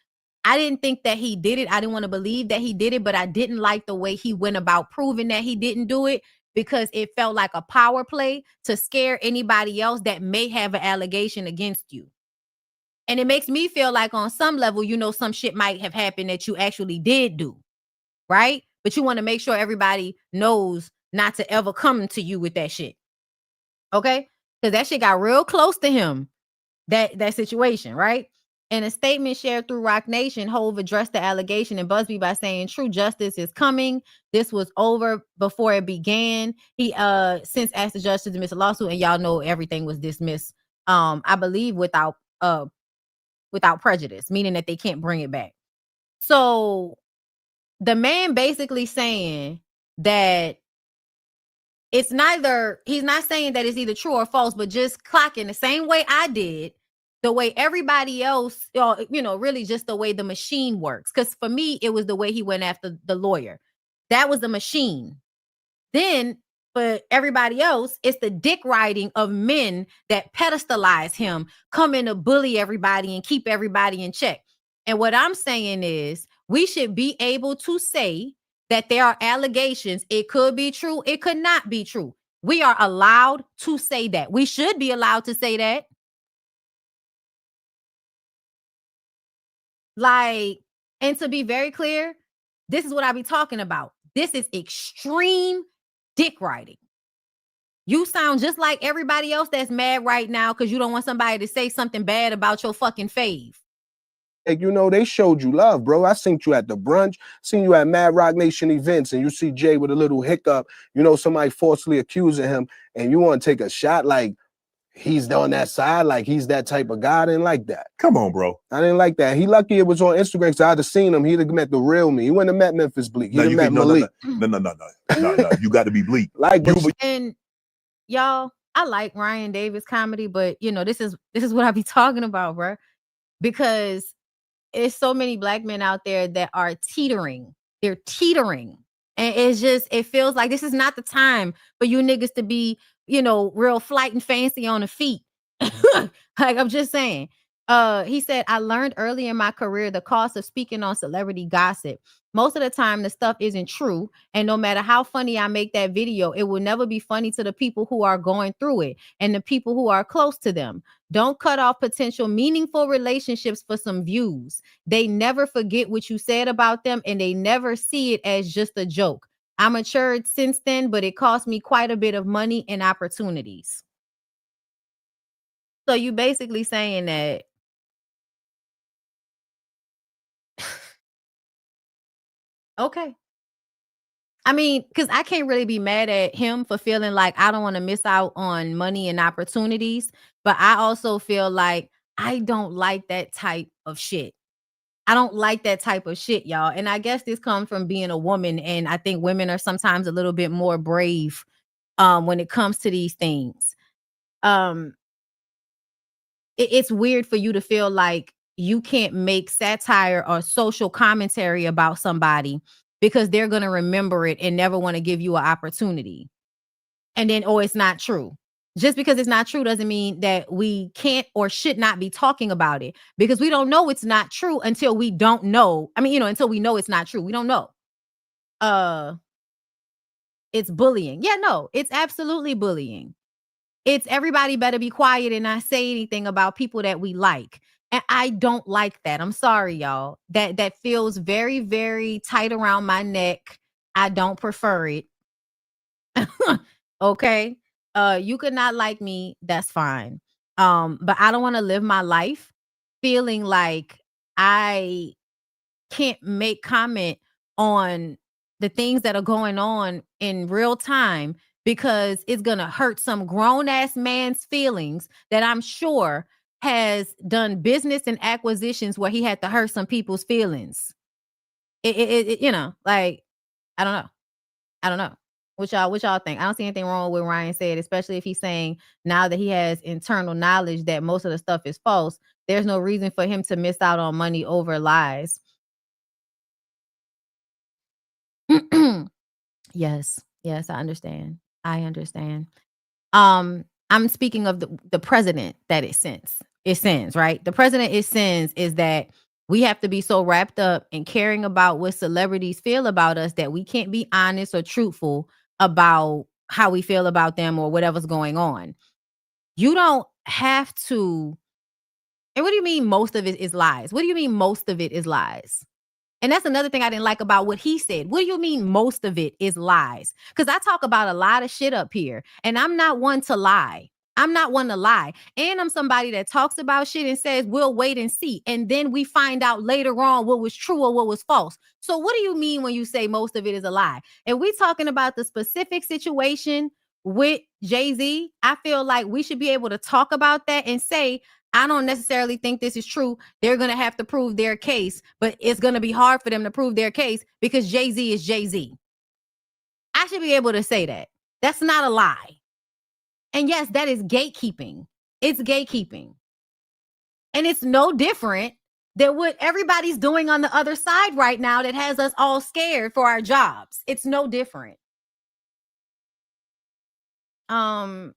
I didn't think that he did it. I didn't want to believe that he did it, but I didn't like the way he went about proving that he didn't do it because it felt like a power play to scare anybody else that may have an allegation against you. And it makes me feel like on some level, you know, some shit might have happened that you actually did do, right? But you want to make sure everybody knows not to ever come to you with that shit. Okay? Because that shit got real close to him, that situation, right? In a statement shared through Rock Nation, Hove addressed the allegation in Busby by saying true justice is coming. This was over before it began. He since asked the judge to dismiss the lawsuit, and y'all know everything was dismissed, I believe, without without prejudice, meaning that they can't bring it back. So the man basically saying that it's neither, he's not saying that it's either true or false, but just clocking the same way I did, the way everybody else, you know, really just the way the machine works. Because for me, it was the way he went after the lawyer. That was the machine. Then for everybody else, it's the dick riding of men that pedestalize him, come in to bully everybody and keep everybody in check. And what I'm saying is we should be able to say that there are allegations. It could be true. It could not be true. We are allowed to say that. We should be allowed to say that. Like, and to be very clear, this is what I be talking about. This is extreme dick riding. You sound just like everybody else that's mad right now because you don't want somebody to say something bad about your fucking fave. Like, you know, they showed you love, bro. I seen you at the brunch, seen you at Mad Rock Nation events, and you see Jay with a little hiccup, you know, somebody falsely accusing him, and you want to take a shot like he's on that side, like he's that type of guy. I didn't like that. Come on, bro. I didn't like that. He lucky it was on Instagram because I'd have seen him. He'd have met the real me. He wouldn't have met Memphis Bleak. He'd have met Malik. No. You got to be Bleak. Like, and y'all, I like Ryan Davis comedy, but you know, this is what I be talking about, bro. Because it's so many black men out there that are teetering. They're teetering. And it's just, it feels like this is not the time for you niggas to be, you know, real flight and fancy on the feet. Like, I'm just saying. He said, I learned early in my career the cost of speaking on celebrity gossip. Most of the time, the stuff isn't true. And no matter how funny I make that video, it will never be funny to the people who are going through it and the people who are close to them. Don't cut off potential meaningful relationships for some views. They never forget what you said about them, and they never see it as just a joke. I matured since then, but it cost me quite a bit of money and opportunities. So you basically saying that okay. I mean, because I can't really be mad at him for feeling like I don't want to miss out on money and opportunities. But I also feel like I don't like that type of shit. I don't like that type of shit, y'all. And I guess this comes from being a woman. And I think women are sometimes a little bit more brave when it comes to these things. It's weird for you to feel like you can't make satire or social commentary about somebody because they're going to remember it and never want to give you an opportunity. And then, oh, it's not true. Just because it's not true doesn't mean that we can't or should not be talking about it, because we don't know it's not true until we don't know. I mean, you know, until we know it's not true. We don't know. It's bullying. Yeah, no, it's absolutely bullying. It's everybody better be quiet and not say anything about people that we like. And I don't like that. I'm sorry, y'all. That feels very, very tight around my neck. I don't prefer it. Okay. You could not like me. That's fine. But I don't want to live my life feeling like I can't make comment on the things that are going on in real time because it's going to hurt some grown ass man's feelings that I'm sure has done business and acquisitions where he had to hurt some people's feelings. You know, like, I don't know. What y'all think? I don't see anything wrong with what Ryan said, especially if he's saying now that he has internal knowledge that most of the stuff is false, there's no reason for him to miss out on money over lies. Yes, I understand. I'm speaking of the president that it sends, right? The president it sends is that we have to be so wrapped up in caring about what celebrities feel about us that we can't be honest or truthful about how we feel about them or whatever's going on. You don't have to. And what do you mean most of it is lies? What do you mean most of it is lies? And that's another thing I didn't like about what he said. What do you mean most of it is lies? Because I talk about a lot of shit up here, and I'm not one to lie. And I'm somebody that talks about shit and says, we'll wait and see. And then we find out later on what was true or what was false. So what do you mean when you say most of it is a lie? And we talking about the specific situation with Jay-Z. I feel like we should be able to talk about that and say, I don't necessarily think this is true. They're going to have to prove their case, but it's going to be hard for them to prove their case because Jay-Z is Jay-Z. I should be able to say that. That's not a lie. And yes, that is gatekeeping. It's gatekeeping. And it's no different than what everybody's doing on the other side right now that has us all scared for our jobs. It's no different. And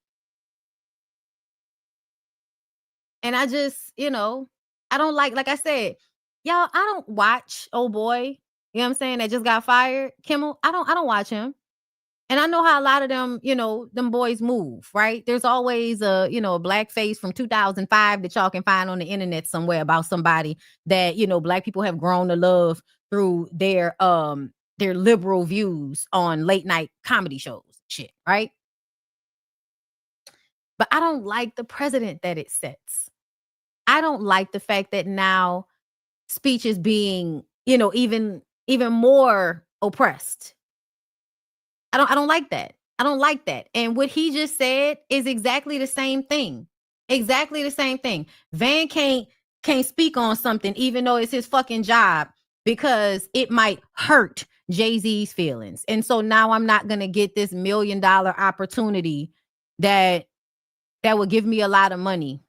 I just, I don't like I said, y'all, I don't watch old boy, you know what I'm saying, that just got fired, Kimmel. I don't watch him. And I know how a lot of them, them boys move, right? There's always a black face from 2005 that y'all can find on the internet somewhere about somebody that, black people have grown to love through their liberal views on late night comedy shows, shit, right? But I don't like the precedent that it sets. I don't like the fact that now speech is being, even more oppressed. I don't like that. I don't like that. And what he just said is exactly the same thing. Exactly the same thing. Van can't speak on something even though it's his fucking job because it might hurt Jay-Z's feelings. And so now I'm not going to get this $1 million opportunity that would give me a lot of money.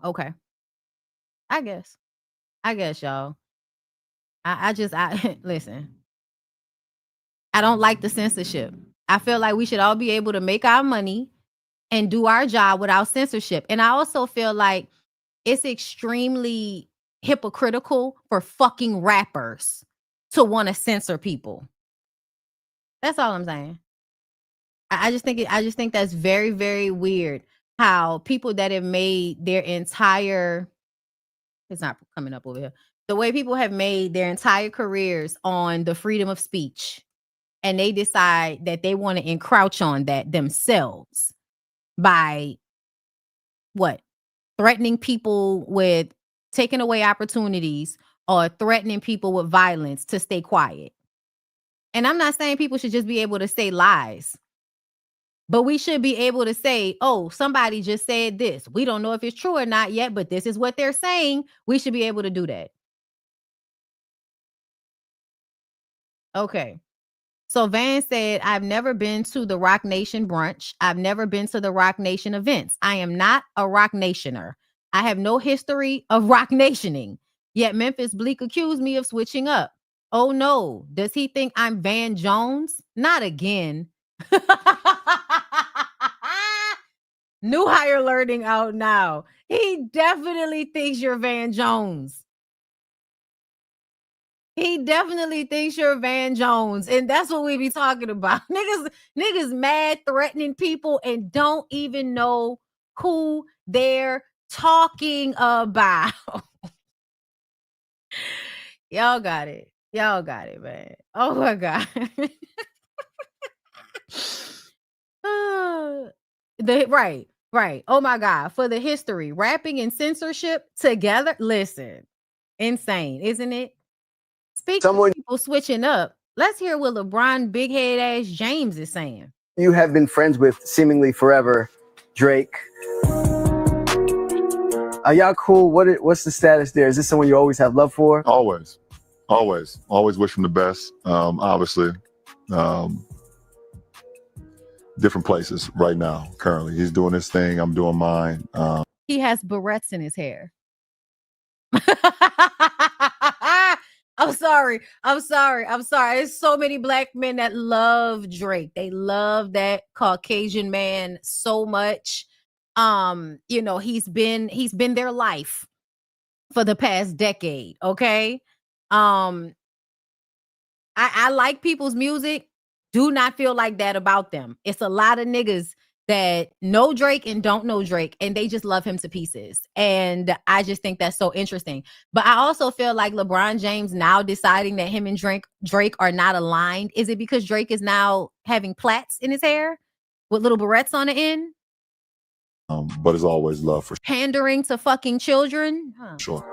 Okay. I guess y'all. I listen. I don't like the censorship. I feel like we should all be able to make our money and do our job without censorship. And I also feel like it's extremely hypocritical for fucking rappers to want to censor people. That's all I'm saying. I just think that's very, very weird how people that have made their entire, it's not coming up over here, the way people have made their entire careers on the freedom of speech, and they decide that they want to encroach on that themselves by threatening people with taking away opportunities or threatening people with violence to stay quiet. And I'm not saying people should just be able to say lies, but we should be able to say, oh, somebody just said this. We don't know if it's true or not yet, but this is what they're saying. We should be able to do that. Okay. So Van said, I've never been to the Rock Nation brunch. I've never been to the Rock Nation events. I am not a Rock Nationer. I have no history of Rock Nationing. Yet Memphis Bleak accused me of switching up. Oh no. Does he think I'm Van Jones? Not again. New hire learning out now. He definitely thinks you're Van Jones. He definitely thinks you're Van Jones. And that's what we be talking about. Niggas mad, threatening people, and don't even know who they're talking about. Y'all got it. Y'all got it, man. Oh my God. Right. Oh my God. For the history, rapping and censorship together. Listen, insane, isn't it? Speaking of people switching up, let's hear what LeBron big head ass James is saying. You have been friends with seemingly forever, Drake. Are y'all cool? What's the status there? Is this someone you always have love for? Always wish him the best. Obviously, different places right now. Currently, he's doing his thing. I'm doing mine. He has barrettes in his hair. I'm sorry. There's so many black men that love Drake. They love that Caucasian man so much. He's been their life for the past decade. Okay. I like people's music. Do not feel like that about them. It's a lot of niggas that know Drake and don't know Drake, and they just love him to pieces. And I just think that's so interesting. But I also feel like LeBron James now deciding that him and Drake are not aligned. Is it because Drake is now having plaits in his hair with little barrettes on the end? But it's always love for pandering to fucking children. Sure.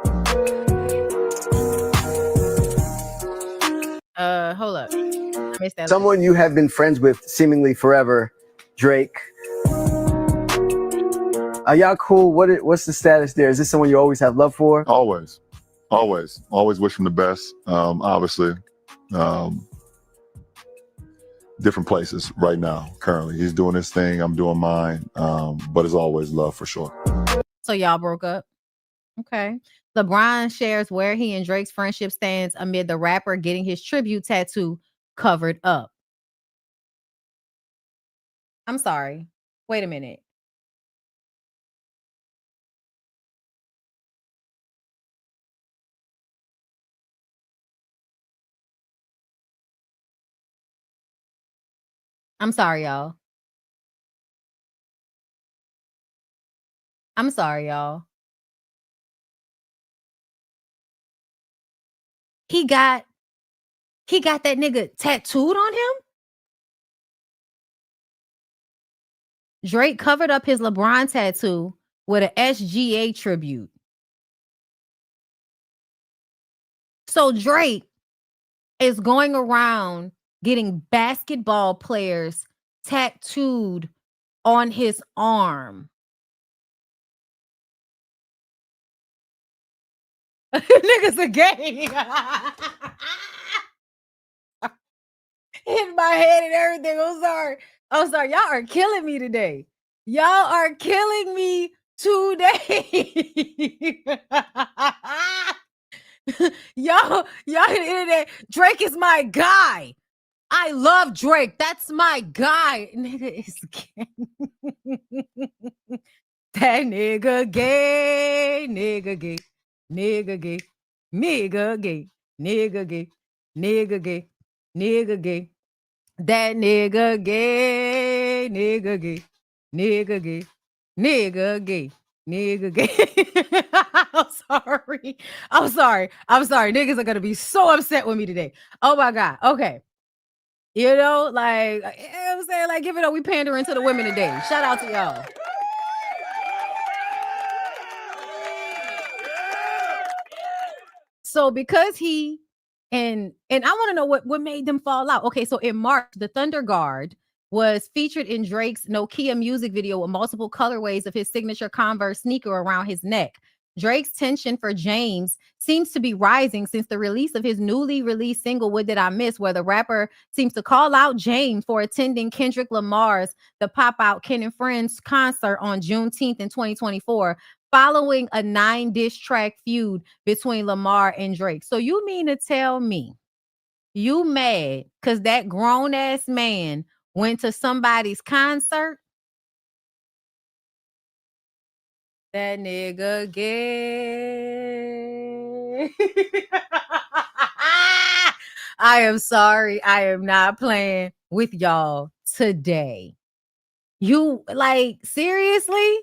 Hold up. I missed that. Someone you have been friends with seemingly forever, Drake. Are y'all cool? What's the status there? Is this someone you always have love for? Always wish him the best. Obviously, different places right now. Currently, he's doing his thing. I'm doing mine. But it's always love for sure. So y'all broke up. Okay. LeBron shares where he and Drake's friendship stands amid the rapper getting his tribute tattoo covered up. I'm sorry. Wait a minute. I'm sorry, y'all. I'm sorry, y'all. He got that nigga tattooed on him? Drake covered up his LeBron tattoo with an SGA tribute. So Drake is going around getting basketball players tattooed on his arm. Niggas are gay. Hit my head and everything. I'm sorry. Y'all are killing me today. Y'all are killing me today. y'all hit the internet. Drake is my guy. I love Drake. That's my guy. Nigga is gay. That nigga gay. Nigga gay. Nigga gay. Nigga gay. Nigga gay. Nigga gay. Nigga gay. That nigga gay. Nigga gay. Nigga gay. Nigga gay. Nigga gay. I'm sorry. Niggas are gonna be so upset with me today. Oh my God. Okay. You know, like, you know what I'm saying? Like, give it up. We pandering to the women today. Shout out to y'all. So because he and I want to know what made them fall out. Okay, so in March, the Thunder Guard was featured in Drake's Nokia music video with multiple colorways of his signature Converse sneaker around his neck. Drake's tension for James seems to be rising since the release of his newly released single, What Did I Miss?, where the rapper seems to call out James for attending Kendrick Lamar's The Pop Out Ken and Friends concert on Juneteenth in 2024, following a 9-diss track feud between Lamar and Drake. So you mean to tell me you mad because that grown-ass man went to somebody's concert? That nigga gay. I am sorry. I am not playing with y'all today. You, like, seriously?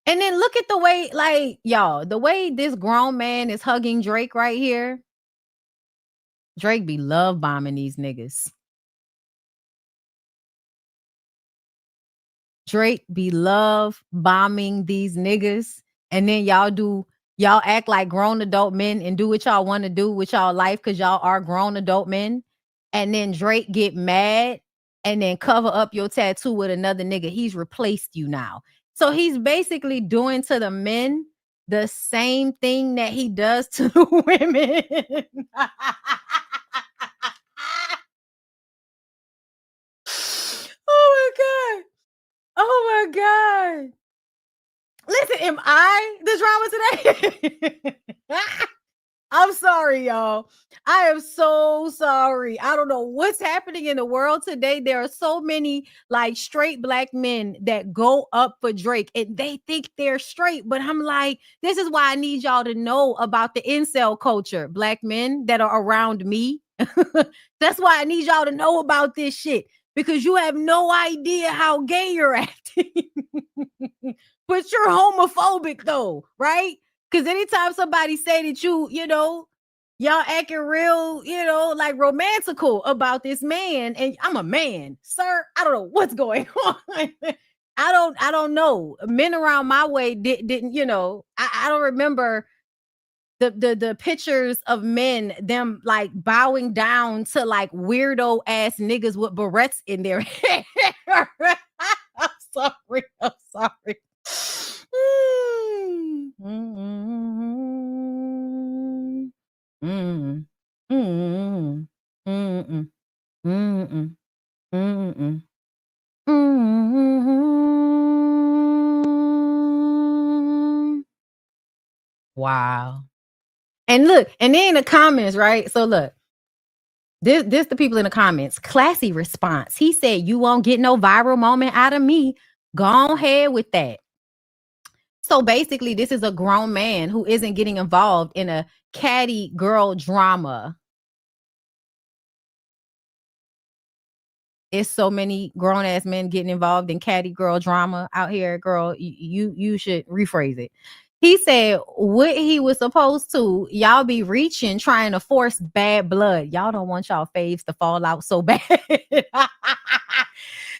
And then look at the way, like, y'all, the way this grown man is hugging Drake right here. Drake be love bombing these niggas. Drake be love bombing these niggas. And then y'all act like grown adult men and do what y'all want to do with y'all life because y'all are grown adult men. And then Drake get mad and then cover up your tattoo with another nigga. He's replaced you now. So he's basically doing to the men the same thing that he does to the women. Oh my God. Listen, am I the drama today? I'm sorry, y'all. I am so sorry. I don't know what's happening in the world today. There are so many like straight black men that go up for Drake and they think they're straight. But I'm like, this is why I need y'all to know about the incel culture, black men that are around me. That's why I need y'all to know about this shit. Because you have no idea how gay you're acting. But you're homophobic though, right? Because anytime somebody say that you know, y'all acting real, you know, like romantical about this man, and I'm a man, sir. I don't know what's going on. I don't know. Men around my way didn't, you know, I don't remember the pictures of men, them like bowing down to like weirdo ass niggas with barrettes in their hair. I'm sorry. Wow. And look, and then in the comments, right? So look, this the people in the comments. Classy response. He said, "You won't get no viral moment out of me. Go ahead with that." So basically, this is a grown man who isn't getting involved in a catty girl drama. It's so many grown ass men getting involved in catty girl drama out here, girl. You should rephrase it. He said what he was supposed to. Y'all be reaching, trying to force bad blood. Y'all don't want y'all faves to fall out so bad.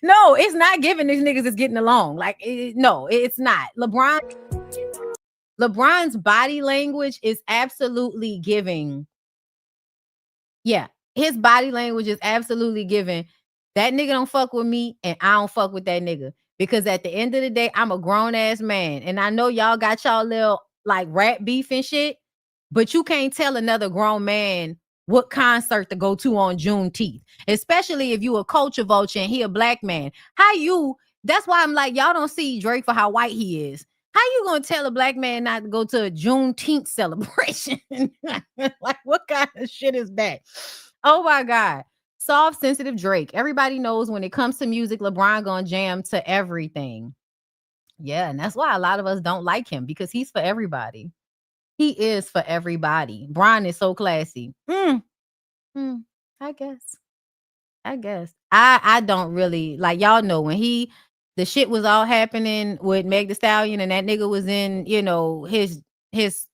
No, it's not giving these niggas is getting along. Like, no, it's not. LeBron's body language is absolutely giving. Yeah, his body language is absolutely giving. That nigga don't fuck with me, and I don't fuck with that nigga. Because at the end of the day, I'm a grown-ass man. And I know y'all got y'all little, like, rap beef and shit, but you can't tell another grown man what concert to go to on Juneteenth. Especially if you a culture vulture and he a black man. That's why I'm like, y'all don't see Drake for how white he is. How you gonna tell a black man not to go to a Juneteenth celebration? Like, what kind of shit is that? Oh my God. Soft, sensitive Drake. Everybody knows when it comes to music, LeBron gonna jam to everything. Yeah, and that's why a lot of us don't like him, because he's for everybody. He is for everybody. Bron is so classy. I guess. I don't really, like, y'all know when the shit was all happening with Meg Thee Stallion and that nigga was in, his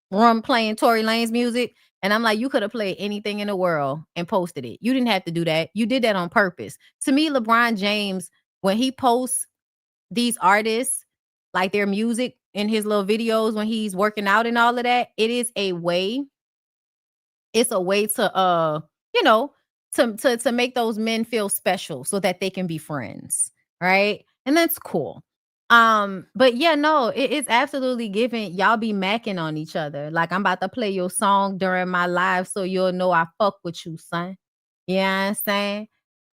room playing Tory Lanez music. And I'm like, you could have played anything in the world and posted it. You didn't have to do that. You did that on purpose. To me, LeBron James, when he posts these artists, like their music in his little videos when he's working out and all of that, it is a way. It's a way to to make those men feel special so that they can be friends, right? And that's cool. But yeah, no, it's absolutely giving. Y'all be macking on each other. Like, I'm about to play your song during my live so you'll know I fuck with you, son. You know what I'm saying?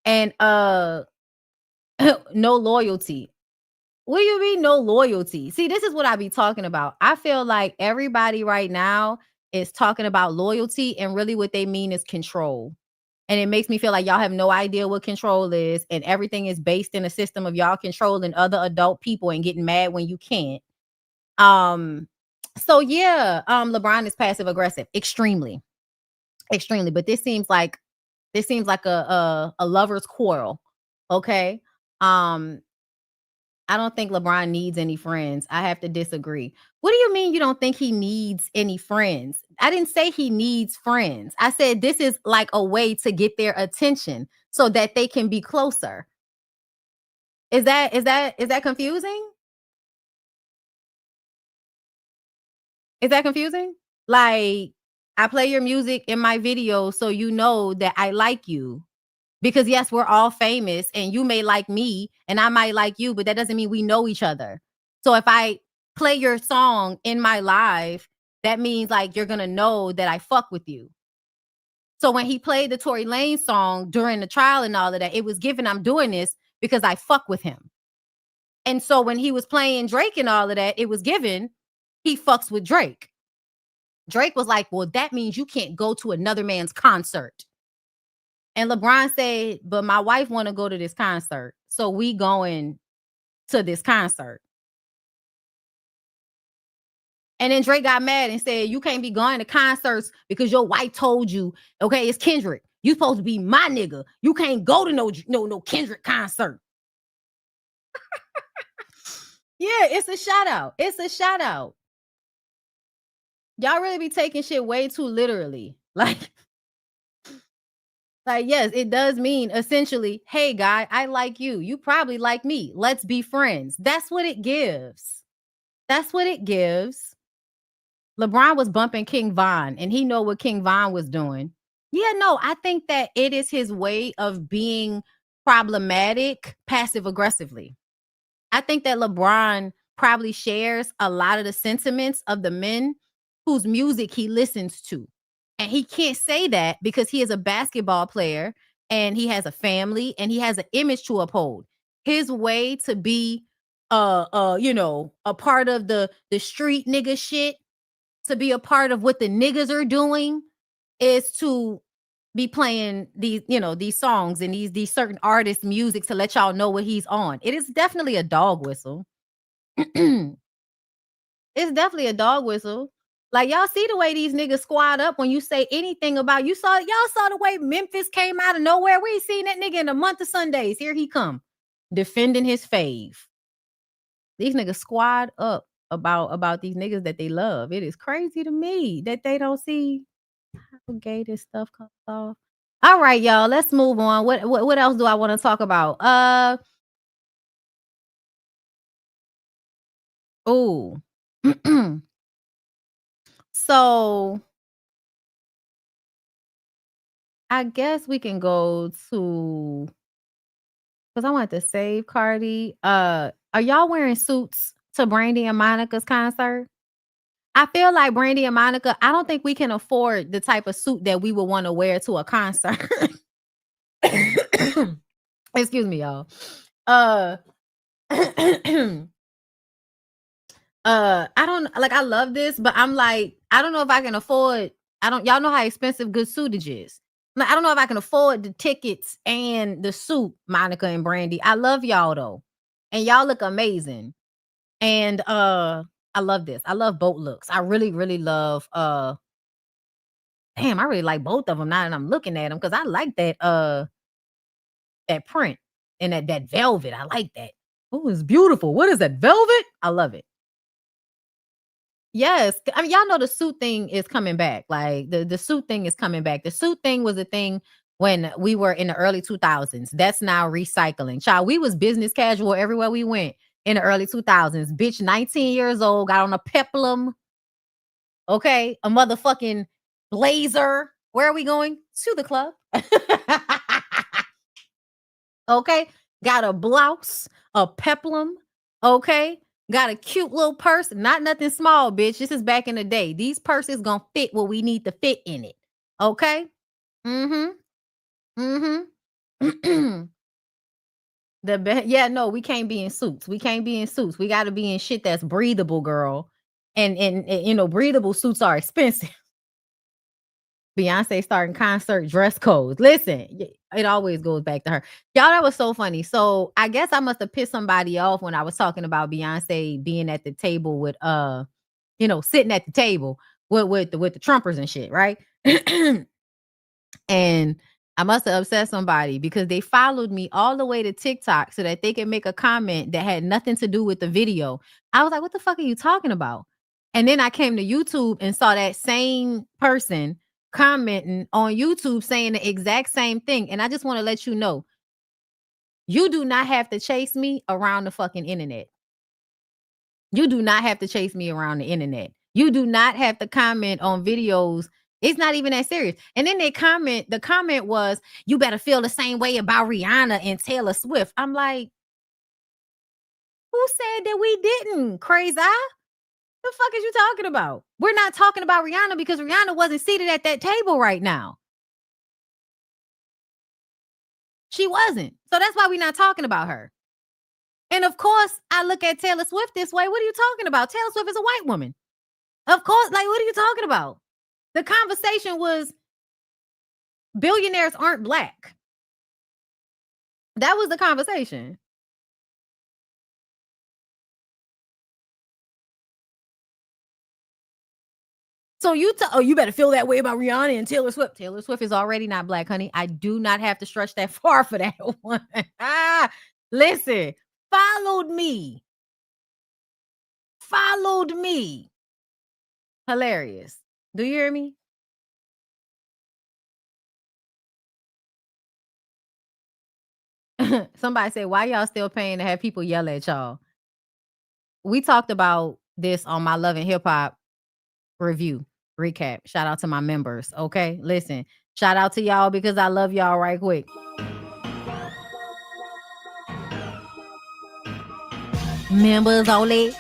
And no loyalty. What do you mean no loyalty? See, this is what I be talking about. I feel like everybody right now is talking about loyalty, and really what they mean is control. And it makes me feel like y'all have no idea what control is, and everything is based in a system of y'all controlling other adult people and getting mad when you can't. So yeah, LeBron is passive aggressive, extremely. But this seems like a lover's quarrel. Okay. I don't think LeBron needs any friends. I have to disagree. What do you mean you don't think he needs any friends? I didn't say he needs friends. I said this is like a way to get their attention so that they can be closer. Is that confusing? Is that confusing? Like, I play your music in my video so you know that I like you. Because yes, we're all famous and you may like me and I might like you, but that doesn't mean we know each other. So if I play your song in my live, that means like you're going to know that I fuck with you. So when he played the Tory Lanez song during the trial and all of that, it was given I'm doing this because I fuck with him. And so when he was playing Drake and all of that, it was given he fucks with Drake. Drake was like, well, that means you can't go to another man's concert. And LeBron said, but my wife want to go to this concert. So we going to this concert. And then Drake got mad and said, you can't be going to concerts because your wife told you, okay, it's Kendrick. You supposed to be my nigga. You can't go to no Kendrick concert. Yeah, it's a shout out. It's a shout out. Y'all really be taking shit way too literally. Like, yes, it does mean essentially, hey, guy, I like you. You probably like me. Let's be friends. That's what it gives. That's what it gives. LeBron was bumping King Von, and he know what King Von was doing. Yeah, no, I think that it is his way of being problematic passive aggressively. I think that LeBron probably shares a lot of the sentiments of the men whose music he listens to. And he can't say that because he is a basketball player and he has a family and he has an image to uphold. His way to be a part of the street nigga shit to be a part of what the niggas are doing is to be playing these, you know, these songs and these certain artists' music to let y'all know what he's on. It is definitely a dog whistle. It's definitely a dog whistle. Like, y'all see the way these niggas squad up when you say anything about, y'all saw the way Memphis came out of nowhere. We ain't seen that nigga in a month of Sundays. Here he come, defending his fave. These niggas squad up about these niggas that they love. It is crazy to me that they don't see how gay this stuff comes off. All right, y'all, let's move on. What else do I want to talk about? Oh. So I guess we can go to, because I want to save Cardi. Are y'all wearing suits to Brandy and Monica's concert? I feel like Brandy and Monica, I don't think we can afford the type of suit that we would want to wear to a concert. Excuse me, y'all. I don't like, I love this, but I'm like, I don't know if I can afford, y'all know how expensive good suitage is. Like, I don't know if I can afford the tickets and the suit, Monica and Brandy. I love y'all though. And y'all look amazing. And I love this. I love both looks. I really, really love damn, I really like both of them now that I'm looking at them, because I like that print and that velvet. I like that. Oh, it's beautiful. What is that? Velvet? I love it. Yes. I mean, y'all know the suit thing is coming back. Like the suit thing is coming back. The suit thing was a thing when we were in the early 2000s. That's now recycling. Child, we was business casual everywhere we went in the early 2000s. Bitch, 19 years old, got on a peplum. Okay. A motherfucking blazer. Where are we going? To the club. Okay. Got a blouse, a peplum. Okay. Got a cute little purse. Not nothing small, bitch. This is back in the day. These purses gonna fit what we need to fit in it. Okay? Yeah, no, we can't be in suits. We can't be in suits. We gotta be in shit that's breathable, girl. And you know, breathable suits are expensive. Beyonce starting concert dress codes. Listen, it always goes back to her. Y'all, that was so funny. So I guess I must have pissed somebody off when I was talking about Beyonce being at the table with you know, sitting at the table with the Trumpers and shit, right? And I must have upset somebody because they followed me all the way to TikTok so that they could make a comment that had nothing to do with the video. I was like, what the fuck are you talking about? And then I came to YouTube and saw that same person commenting on YouTube saying the exact same thing. And I just want to let you know, you do not have to chase me around the fucking internet. You do not have to chase me around the internet. You do not have to comment on videos. It's not even that serious. And then the comment was, you better feel the same way about Rihanna and Taylor Swift. I'm like, who said that we didn't, crazy eye? The fuck is you talking about? We're not talking about Rihanna because Rihanna wasn't seated at that table right now. She wasn't. So that's why we're not talking about her. And of course, I look at Taylor Swift this way. What are you talking about? Taylor Swift is a white woman. Of course, like, what are you talking about? The conversation was billionaires aren't black. That was the conversation. So you better feel that way about Rihanna and Taylor Swift. Taylor Swift is already not black, honey. I do not have to stretch that far for that one. Listen, followed me. Hilarious. Do you hear me? Somebody said, why y'all still paying to have people yell at y'all? We talked about this on my Love and Hip Hop review recap. Shout out to my members. Okay, listen, shout out to y'all because I love y'all right quick. Members only.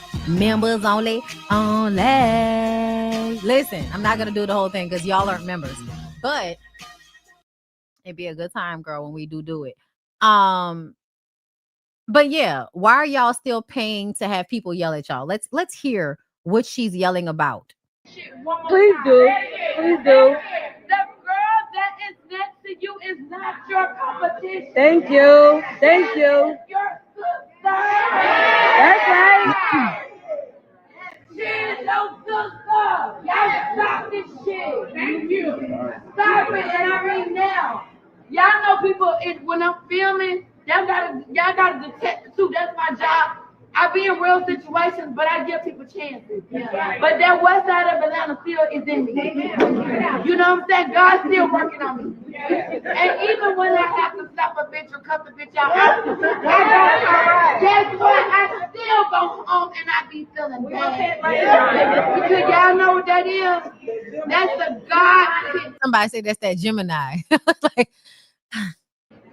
Listen, I'm not gonna do the whole thing because y'all aren't members, but it'd be a good time, girl, when we do it. But yeah, why are y'all still paying to have people yell at y'all? Let's hear what she's yelling about. Please do. Please do. The girl that is next to you is not your competition. Thank you. Thank you. Your sister. That's right. She is your sister. Y'all stop this shit. Thank you. Stop it, and I mean now. Y'all know people, when I'm filming, y'all gotta detect too. That's my job. I be in real situations, but I give people chances. Yeah. But that west side of Atlanta still is in me. You know what I'm saying? God's still working on me. And even when I have to slap a bitch or cut the bitch out, guess what? I still go home and I be feeling bad. Because y'all know what that is? That's the God. Somebody say that's that Gemini. Like,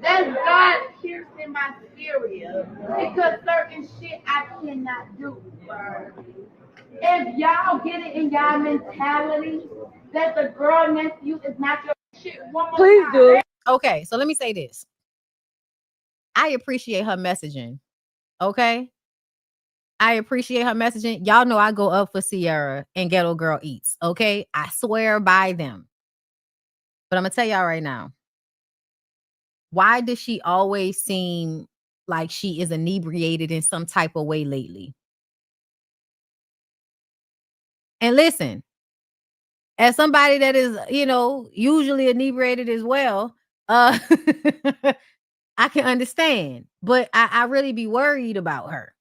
that's God piercing my spirit because certain shit I cannot do. If y'all get it in y'all mentality that the girl next to you is not your shit, please do. Okay, so let me say this. I appreciate her messaging. Okay? I appreciate her messaging. Y'all know I go up for Sierra and Ghetto Girl Eats. Okay? I swear by them. But I'm going to tell y'all right now. Why does she always seem like she is inebriated in some type of way lately? And listen, as somebody that is, usually inebriated as well, I can understand. But I really be worried about her.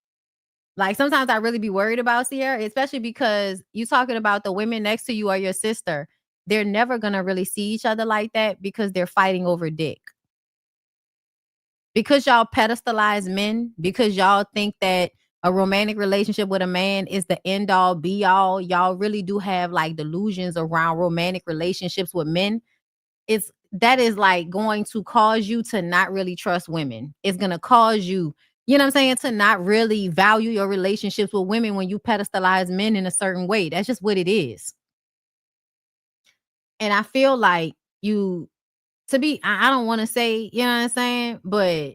Like sometimes I really be worried about Sierra, especially because you talking about the women next to you or your sister. They're never going to really see each other like that because they're fighting over dick. Because y'all pedestalize men, because y'all think that a romantic relationship with a man is the end all be all, y'all really do have like delusions around romantic relationships with men. That is like going to cause you to not really trust women. It's going to cause you, you know what I'm saying, to not really value your relationships with women when you pedestalize men in a certain way. That's just what it is. And I feel like I don't want to say, you know what I'm saying, but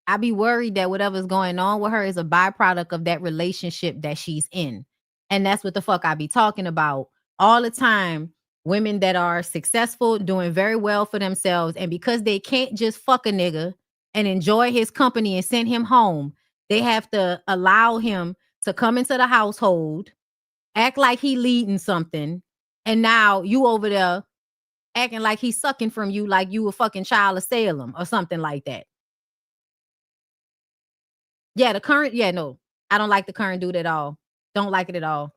I be worried that whatever's going on with her is a byproduct of that relationship that she's in. And that's what the fuck I be talking about all the time. Women that are successful, doing very well for themselves. And because they can't just fuck a nigga and enjoy his company and send him home, they have to allow him to come into the household, act like he leading something. And now you over there acting like he's sucking from you like you a fucking child of Salem or something like that. Yeah, no, I don't like the current dude at all. Don't like it at all.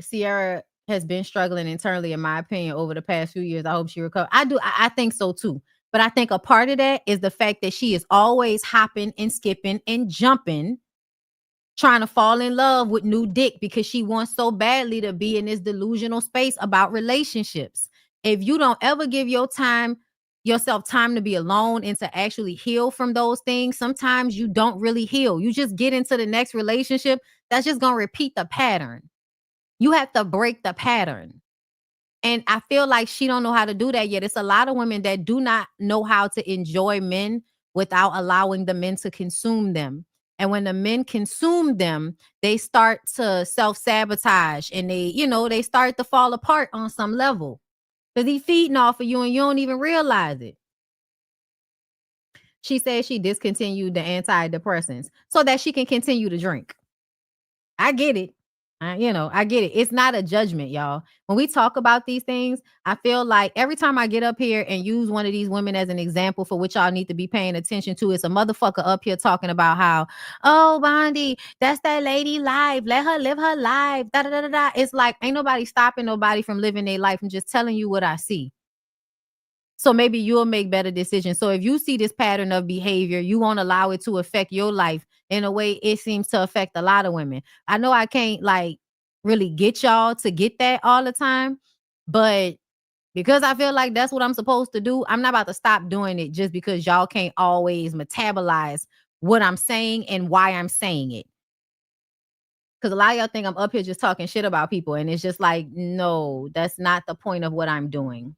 Sierra has been struggling internally, in my opinion, over the past few years. I hope she recovers. I think so too. But I think a part of that is the fact that she is always hopping and skipping and jumping, trying to fall in love with new dick because she wants so badly to be in this delusional space about relationships. If you don't ever give yourself time to be alone and to actually heal from those things, sometimes you don't really heal. You just get into the next relationship that's just going to repeat the pattern. You have to break the pattern. And I feel like she don't know how to do that yet. It's a lot of women that do not know how to enjoy men without allowing the men to consume them. And when the men consume them, they start to self-sabotage and they start to fall apart on some level. Because he's feeding off of you and you don't even realize it. She says she discontinued the antidepressants so that she can continue to drink. I get it. I get it. It's not a judgment, y'all. When we talk about these things, I feel like every time I get up here and use one of these women as an example for which y'all need to be paying attention to, it's a motherfucker up here talking about how, oh, Bondi, that's that lady life. Let her live her life. Da, da, da, da, da. It's like, ain't nobody stopping nobody from living their life. I'm just telling you what I see. So maybe you'll make better decisions. So if you see this pattern of behavior, you won't allow it to affect your life in a way it seems to affect a lot of women. I know I can't like really get y'all to get that all the time, but because I feel like that's what I'm supposed to do, I'm not about to stop doing it just because y'all can't always metabolize what I'm saying and why I'm saying it. Because a lot of y'all think I'm up here just talking shit about people. And it's just like, no, that's not the point of what I'm doing.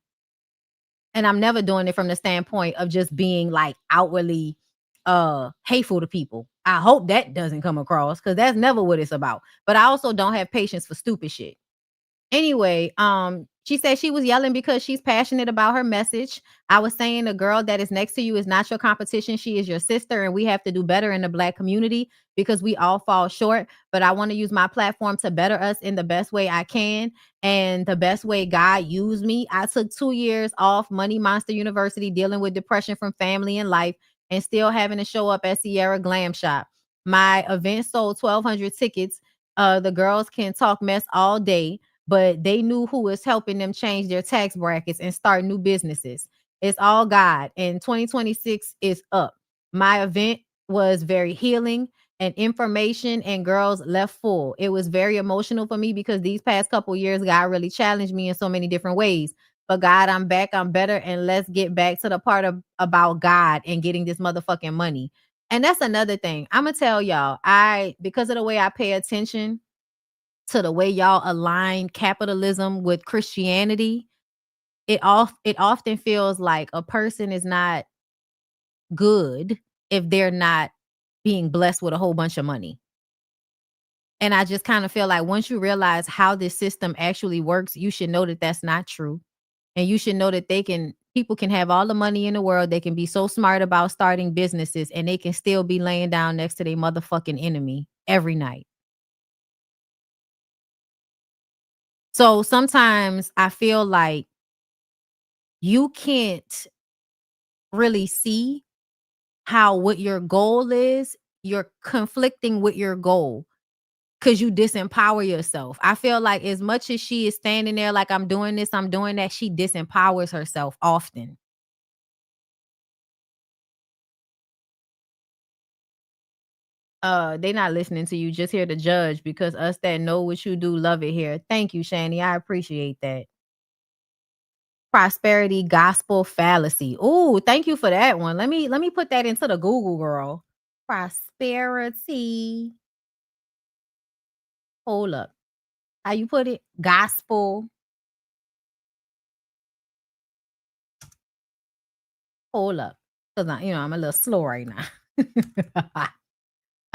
And I'm never doing it from the standpoint of just being like outwardly hateful to people. I hope that doesn't come across, because that's never what it's about. But I also don't have patience for stupid shit. Anyway, she said she was yelling because she's passionate about her message. I was saying the girl that is next to you is not your competition. She is your sister, and we have to do better in the Black community because we all fall short. But I want to use my platform to better us in the best way I can and the best way God used me. I took 2 years off Money Monster University dealing with depression from family and life and still having to show up at Sierra Glam Shop. My event sold 1,200 tickets. The girls can talk mess all day, but they knew who was helping them change their tax brackets and start new businesses. It's all God, and 2026 is up. My event was very healing and information, and girls left full. It was very emotional for me because these past couple years, God really challenged me in so many different ways. But God, I'm back, I'm better, and let's get back to the part about God and getting this motherfucking money. And that's another thing. I'm gonna tell y'all, because of the way I pay attention to the way y'all align capitalism with Christianity, it often feels like a person is not good if they're not being blessed with a whole bunch of money. And I just kind of feel like once you realize how this system actually works, you should know that that's not true. And you should know that people can have all the money in the world. They can be so smart about starting businesses, and they can still be laying down next to their motherfucking enemy every night. So sometimes I feel like you can't really see how what your goal is. You're conflicting with your goal because you disempower yourself. I feel like as much as she is standing there like, I'm doing this, I'm doing that, she disempowers herself often. They not listening to you, just here to judge, because us that know what you do love it here. Thank you, Shani. I appreciate that. Prosperity gospel fallacy. Ooh, thank you for that one. Let me put that into the Google, girl. Prosperity. Hold up. How you put it? Gospel. Hold up. Because I'm a little slow right now.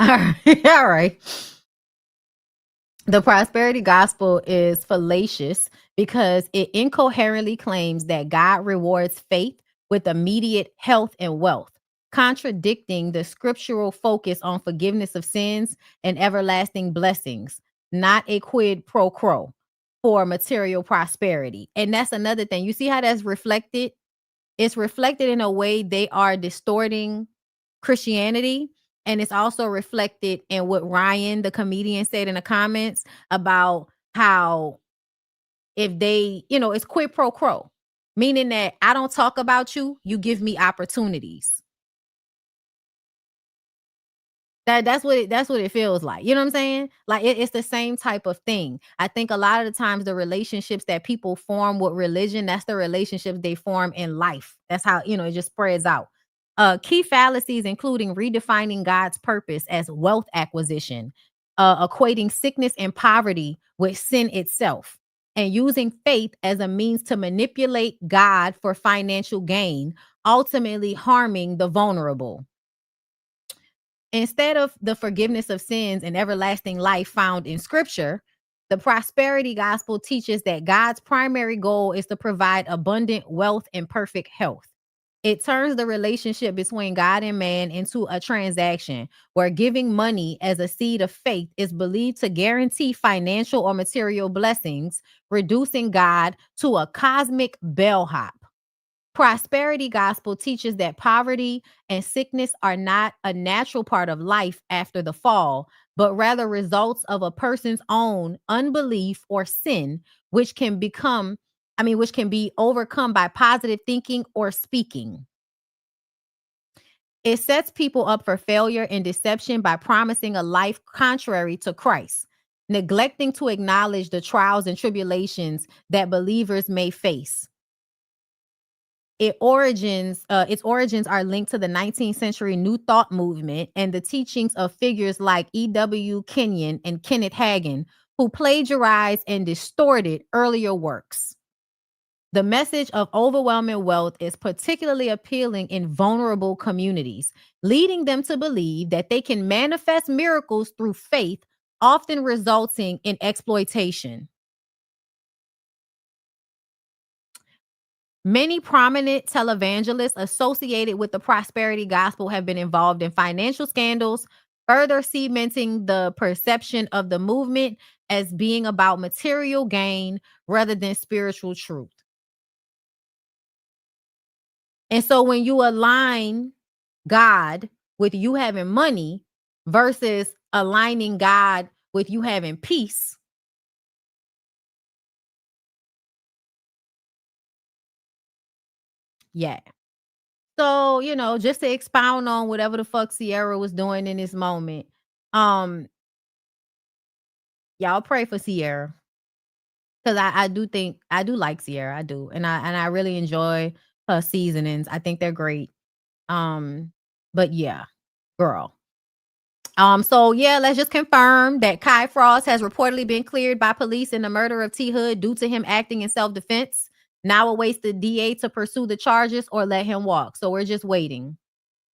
All right. All right. The prosperity gospel is fallacious because it incoherently claims that God rewards faith with immediate health and wealth, contradicting the scriptural focus on forgiveness of sins and everlasting blessings, not a quid pro quo for material prosperity. And that's another thing. You see how that's reflected? It's reflected in a way they are distorting Christianity. And it's also reflected in what Ryan, the comedian, said in the comments about how if they, it's quid pro quo, meaning that I don't talk about you, you give me opportunities. That's what it feels like. You know what I'm saying? Like it's the same type of thing. I think a lot of the times the relationships that people form with religion, that's the relationships they form in life. That's how, it just spreads out. Key fallacies, including redefining God's purpose as wealth acquisition, equating sickness and poverty with sin itself, and using faith as a means to manipulate God for financial gain, ultimately harming the vulnerable. Instead of the forgiveness of sins and everlasting life found in scripture, the prosperity gospel teaches that God's primary goal is to provide abundant wealth and perfect health. It turns the relationship between God and man into a transaction where giving money as a seed of faith is believed to guarantee financial or material blessings, reducing God to a cosmic bellhop. Prosperity gospel teaches that poverty and sickness are not a natural part of life after the fall, but rather results of a person's own unbelief or sin, which can be overcome by positive thinking or speaking. It sets people up for failure and deception by promising a life contrary to Christ, neglecting to acknowledge the trials and tribulations that believers may face. Its origins are linked to the 19th century New Thought movement and the teachings of figures like E.W. Kenyon and Kenneth Hagin, who plagiarized and distorted earlier works. The message of overwhelming wealth is particularly appealing in vulnerable communities, leading them to believe that they can manifest miracles through faith, often resulting in exploitation. Many prominent televangelists associated with the prosperity gospel have been involved in financial scandals, further cementing the perception of the movement as being about material gain rather than spiritual truth. And so when you align God with you having money versus aligning God with you having peace, yeah. So, you know, just to expound on whatever the fuck Sierra was doing in this moment, y'all pray for Sierra. Because I do think I do like Sierra. I do. And I really enjoy her seasonings. I think they're great. But yeah, girl. So yeah, let's just confirm that Kai Frost has reportedly been cleared by police in the murder of T Hood due to him acting in self-defense. Now awaits the DA to pursue the charges or let him walk. So we're just waiting.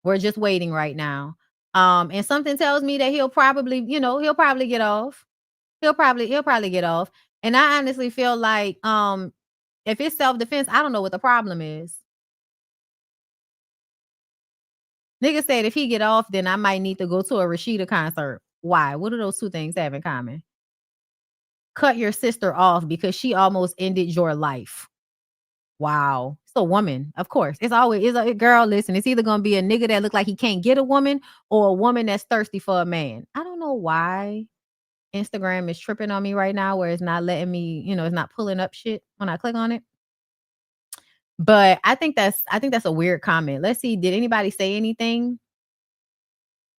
We're just waiting right now. And something tells me that he'll probably get off. He'll probably get off. And I honestly feel like if it's self-defense, I don't know what the problem is. Nigga said if he get off, then I might need to go to a Rashida concert. Why? What do those two things have in common? Cut your sister off because she almost ended your life. Wow. It's a woman. Of course. It's a girl. Listen, it's either going to be a nigga that look like he can't get a woman or a woman that's thirsty for a man. I don't know why Instagram is tripping on me right now where it's not letting me, it's not pulling up shit when I click on it. But I think that's a weird comment. Let's see. Did anybody say anything?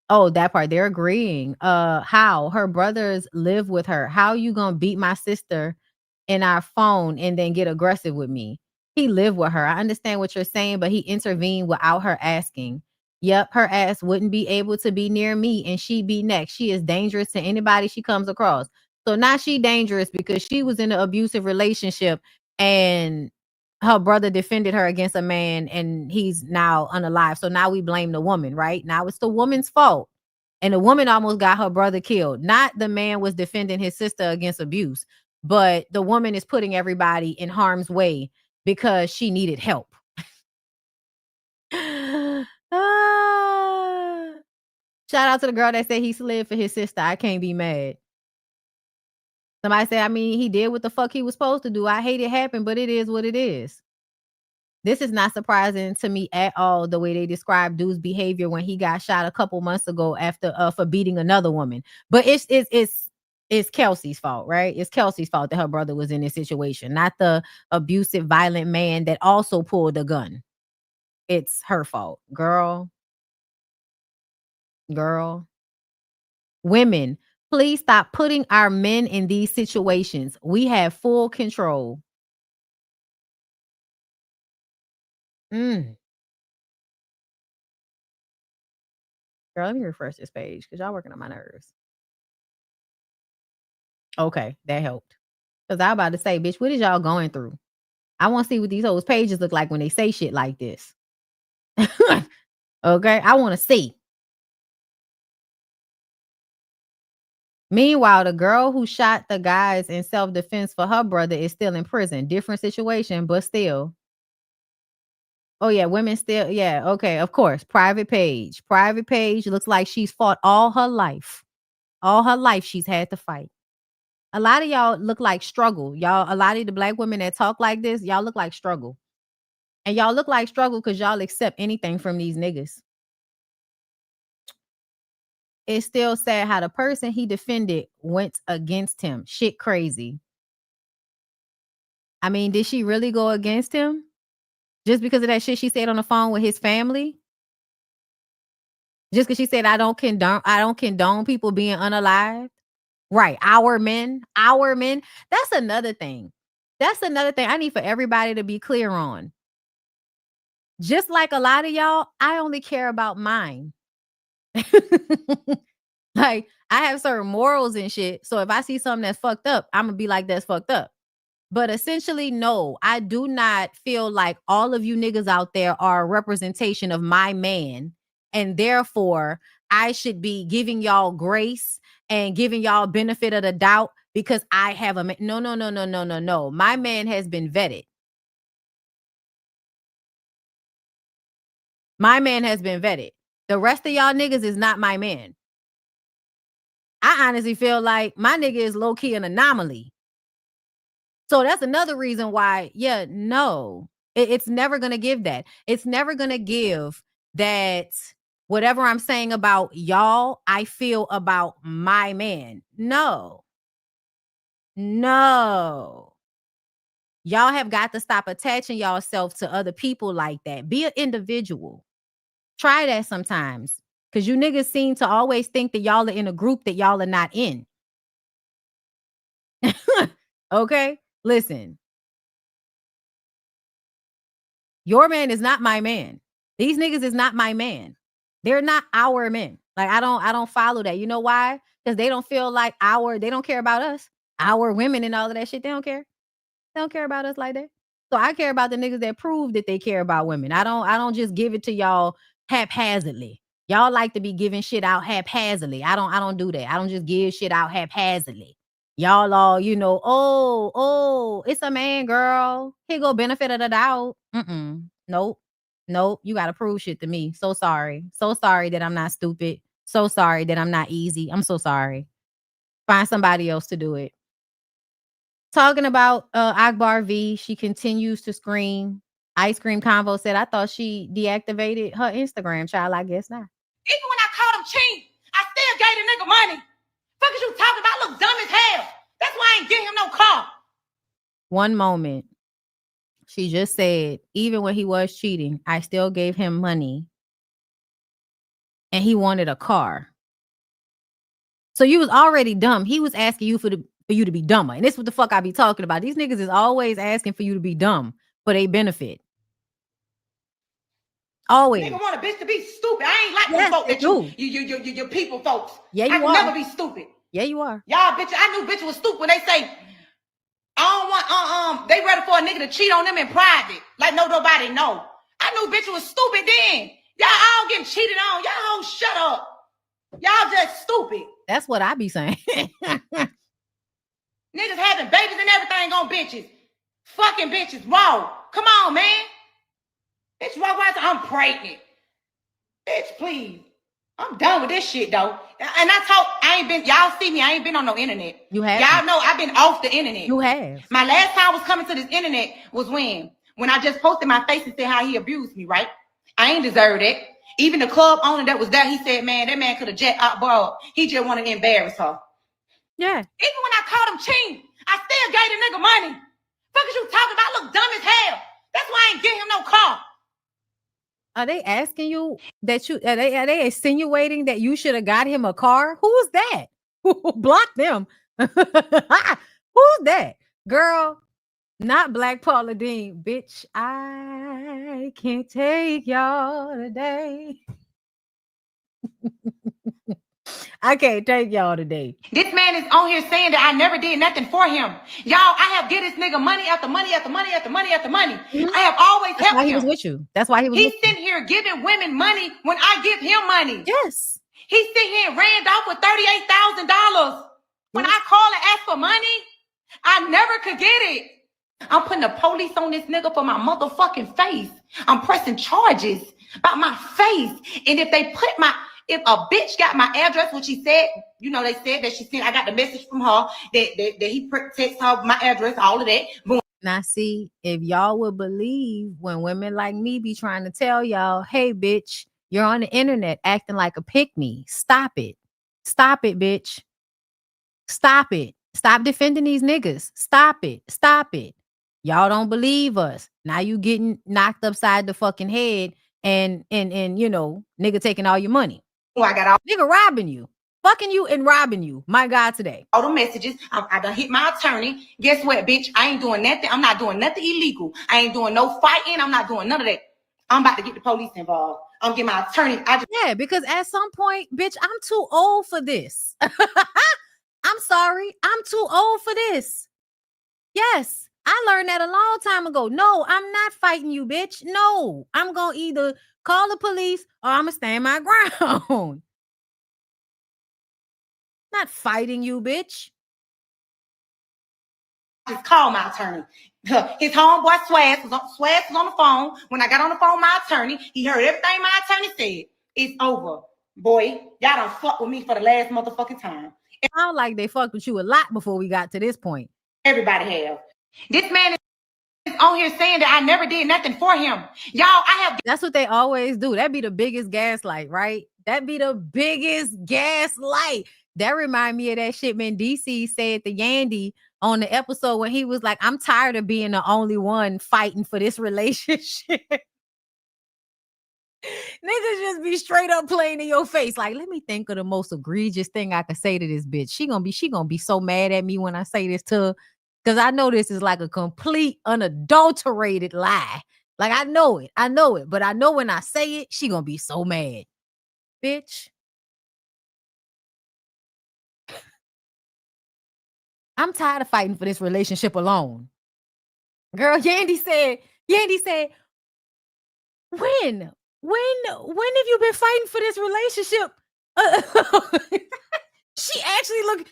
Oh, that part. They're agreeing. How? Her brothers live with her. How you gonna beat my sister in our phone and then get aggressive with me? He lived with her. I understand what you're saying, but he intervened without her asking. Yep, her ass wouldn't be able to be near me and she'd be next. She is dangerous to anybody she comes across. So now she dangerous because she was in an abusive relationship and her brother defended her against a man and he's now unalive. So now we blame the woman, right? Now it's the woman's fault. And the woman almost got her brother killed. Not the man was defending his sister against abuse, but the woman is putting everybody in harm's way because she needed help. Shout out to the girl that said he slid for his sister. I can't be mad. Somebody said, he did what the fuck he was supposed to do. I hate it happened, but it is what it is. This is not surprising to me at all, the way they describe dude's behavior when he got shot a couple months ago after for beating another woman. But it's Kelsey's fault, right? It's Kelsey's fault that her brother was in this situation, not the abusive, violent man that also pulled a gun. It's her fault. Girl. Women, please stop putting our men in these situations. We have full control. Girl, let me refresh this page because y'all working on my nerves. Okay, that helped. Because I was about to say, bitch, what is y'all going through? I want to see what these hoes pages look like when they say shit like this. Okay, I want to see. Meanwhile, the girl who shot the guys in self-defense for her brother is still in prison. Different situation, but still. Oh, yeah, women still. Yeah, okay, of course. Private page. Private page looks like she's fought all her life. All her life she's had to fight. A lot of y'all look like struggle. Y'all, a lot of the black women that talk like this, y'all look like struggle. And y'all look like struggle because y'all accept anything from these niggas. It's still sad how the person he defended went against him. Shit crazy. Did she really go against him? Just because of that shit she said on the phone with his family? Just because she said, I don't condone people being unalived? Right. Our men. That's another thing. I need for everybody to be clear on. Just like a lot of y'all, I only care about mine. Like, I have certain morals and shit. So if I see something that's fucked up, I'm going to be like, that's fucked up. But essentially, no, I do not feel like all of you niggas out there are a representation of my man. And therefore, I should be giving y'all grace and giving y'all benefit of the doubt because I have a man. No, no, no, no, no, no, no. My man has been vetted. My man has been vetted. The rest of y'all niggas is not my man. I honestly feel like my nigga is low-key an anomaly. So that's another reason why, yeah, no, it's never going to give that. It's never going to give that whatever I'm saying about y'all, I feel about my man. No. No. Y'all have got to stop attaching yourself to other people like that. Be an individual. Try that sometimes. Because you niggas seem to always think that y'all are in a group that y'all are not in. Okay? Listen. Your man is not my man. These niggas is not my man. They're not our men. Like, I don't follow that. You know why? Because they don't feel like they don't care about us. Our women and all of that shit. They don't care. They don't care about us like that. So I care about the niggas that prove that they care about women. I don't just give it to y'all haphazardly. Y'all like to be giving shit out haphazardly. I don't do that. I don't just give shit out haphazardly. Y'all all, oh, it's a man, girl. Here go benefit of the doubt. Nope. You got to prove shit to me. So sorry. So sorry that I'm not stupid. So sorry that I'm not easy. I'm so sorry. Find somebody else to do it. Talking about Akbar V, she continues to scream. Ice Cream Convo said, I thought she deactivated her Instagram, child. I guess not. Even when I called him cheap, I still gave the nigga money. Fuck is you talking about? I look dumb as hell. That's why I ain't getting him no car. One moment. She just said, even when he was cheating, I still gave him money. And he wanted a car. So you was already dumb. He was asking you for you to be dumber. And this is what the fuck I be talking about. These niggas is always asking for you to be dumb for their benefit. Always. Nigga want a bitch to be stupid. I ain't like them folk that you people folks. Yeah, you I can are. never be stupid. Yeah, you are. Y'all bitch, I knew bitch was stupid when they say, I don't want, they ready for a nigga to cheat on them in private. Like nobody know. I knew bitch was stupid then. Y'all all getting cheated on. Y'all hoes shut up. Y'all just stupid. That's what I be saying. Niggas having babies and everything on bitches. Fucking bitches. Whoa. Come on, man. Bitch, why I'm pregnant? Bitch, please. I'm done with this shit, though. And y'all see me, I ain't been on no internet. You have. Y'all know I've been off the internet. You have. My last time I was coming to this internet was when I just posted my face and said how he abused me, right? I ain't deserved it. Even the club owner that was there, he said, man, that man could have jet out, bro. He just wanted to embarrass her. Yeah. Even when I called him cheating, I still gave the nigga money. Fuck is you talking about? I look dumb as hell. That's why I ain't getting him no car. Are they asking you that are they insinuating that you should have got him a car? Who's that? Block them. Who's that? Girl, not Black Paula Dean. Bitch, I can't take y'all today. I can't take y'all today. This man is on here saying that I never did nothing for him. Y'all, I have given this nigga money after money after money after money after money. Mm-hmm. I have always helped him. That's why he was with you. That's why he was. He's sitting here giving women money when I give him money. Yes. He's sitting here and ran off with $38,000. When I call and ask for money, I never could get it. I'm putting the police on this nigga for my motherfucking face. I'm pressing charges about my face. And if a bitch got my address, which she said, they said that she sent, I got the message from her that he texted her my address, all of that. Boom. Now, see, if y'all would believe when women like me be trying to tell y'all, hey, bitch, you're on the internet acting like a pick-me. Stop it. Stop it, bitch. Stop it. Stop defending these niggas. Stop it. Stop it. Y'all don't believe us. Now you getting knocked upside the fucking head and nigga taking all your money. I got all nigga robbing you, fucking you and robbing you. My God, today. All the messages. I done hit my attorney. Guess what, bitch? I ain't doing nothing. I'm not doing nothing illegal. I ain't doing no fighting. I'm not doing none of that. I'm about to get the police involved. I'm getting my attorney. Yeah, because at some point, bitch, I'm too old for this. I'm sorry. I'm too old for this. Yes, I learned that a long time ago. No, I'm not fighting you, bitch. No, I'm going to either call the police or I'm going to stand my ground. Not fighting you, bitch. Just call my attorney. His homeboy Swaz was on the phone. When I got on the phone with my attorney, he heard everything my attorney said. It's over. Boy, y'all done fucked with me for the last motherfucking time. I don't like they fucked with you a lot before we got to this point. Everybody have. This man is on here saying that I never did nothing for him. Y'all, I have. That's what they always do. That'd be the biggest gaslight, right? That'd be the biggest gaslight. That remind me of that shit man DC said to Yandy on the episode when he was like, I'm tired of being the only one fighting for this relationship. Niggas just be straight up playing in your face. Like, let me think of the most egregious thing I could say to this bitch. She gonna be so mad at me when I say this to her. Because I know this is like a complete unadulterated lie. Like, I know it. But I know when I say it, she gonna be so mad. Bitch. I'm tired of fighting for this relationship alone. Girl, Yandy said, when have you been fighting for this relationship? She actually looked.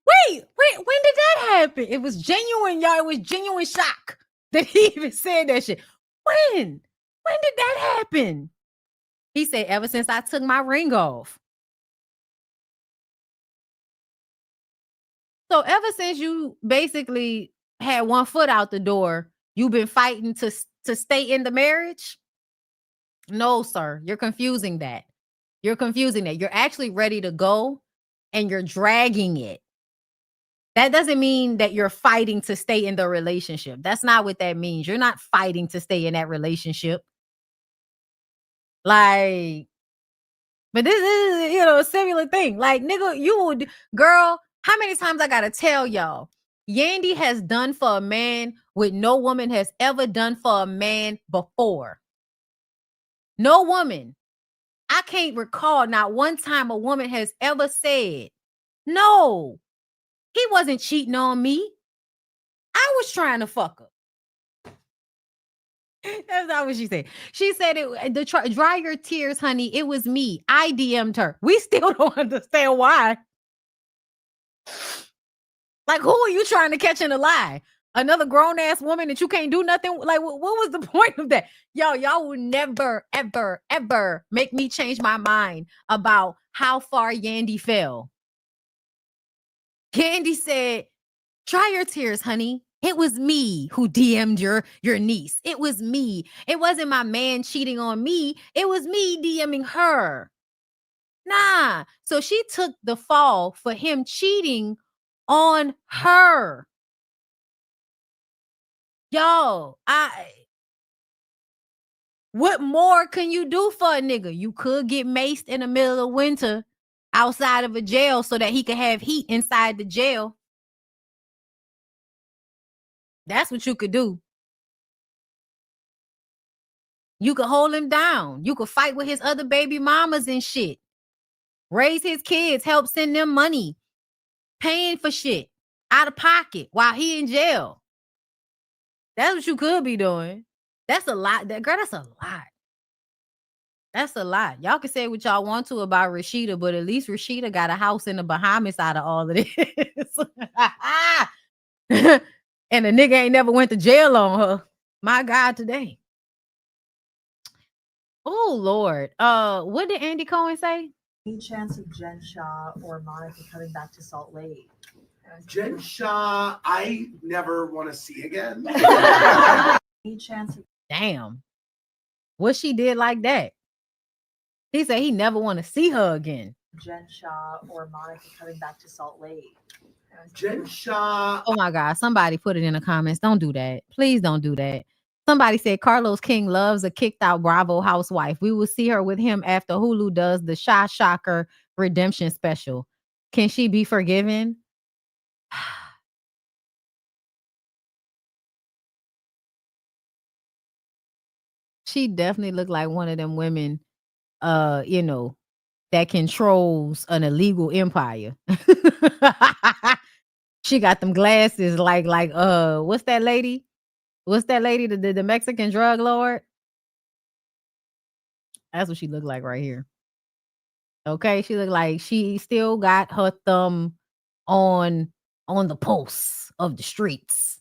Wait, when did that happen? It was genuine, y'all. It was genuine shock that he even said that shit. When did that happen? He said, ever since I took my ring off. So ever since you basically had one foot out the door, you've been fighting to stay in the marriage? No, sir. You're confusing that. You're actually ready to go and you're dragging it. That doesn't mean that you're fighting to stay in the relationship. That's not what that means. You're not fighting to stay in that relationship. Like, but this is, a similar thing. Like, nigga, girl, how many times I gotta tell y'all? Yandy has done for a man what no woman has ever done for a man before. No woman. I can't recall not one time a woman has ever said, no, he wasn't cheating on me. I was trying to fuck her. That's not what she said. She said, dry your tears, honey. It was me. I DM'd her. We still don't understand why. Like, who are you trying to catch in a lie? Another grown-ass woman that you can't do nothing? Like, what was the point of that? Y'all will never, ever, ever make me change my mind about how far Yandy fell. Yandy said, dry your tears, honey. It was me who DM'd your niece. It was me. It wasn't my man cheating on me. It was me DMing her. Nah. So she took the fall for him cheating on her. Yo, what more can you do for a nigga? You could get maced in the middle of winter outside of a jail so that he could have heat inside the jail. That's what you could do. You could hold him down. You could fight with his other baby mamas and shit. Raise his kids, help send them money. Paying for shit out of pocket while he in jail. That's what you could be doing. That's a lot. Girl, that's a lot. That's a lot. Y'all can say what y'all want to about Rashida, but at least Rashida got a house in the Bahamas out of all of this. And the nigga ain't never went to jail on her. My God, today. Oh, Lord. What did Andy Cohen say? Any chance of Jen Shah or Monica coming back to Salt Lake? Jen Shah, I never want to see again. Any chance of Damn. What she did like that? He said he never want to see her again. Jen Shah or Monica coming back to Salt Lake? Jen Shah. Oh my God. Somebody put it in the comments. Don't do that. Please don't do that. Somebody said Carlos King loves a kicked out Bravo housewife. We will see her with him after Hulu does the Shy Shocker redemption special. Can she be forgiven? She definitely looked like one of them women, that controls an illegal empire. She got them glasses like what's that lady? What's that lady? The Mexican drug lord? That's what she looked like right here. Okay, she looked like she still got her thumb on the pulse of the streets.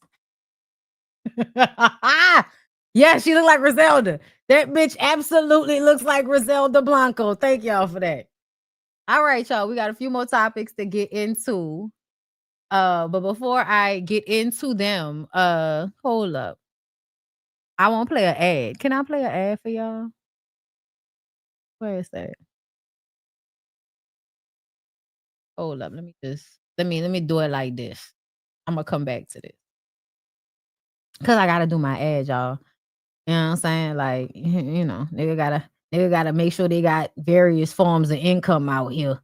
Yeah, she looked like Griselda. That bitch absolutely looks like Griselda Blanco. Thank y'all for that. All right, y'all. We got a few more topics to get into. But before I get into them, hold up. I won't play an ad. Can I play an ad for y'all? Where is that? Hold up. Let me do it like this. I'm gonna come back to this. Cause I gotta do my ad, y'all. You know what I'm saying? Like, you know, nigga gotta make sure they got various forms of income out here.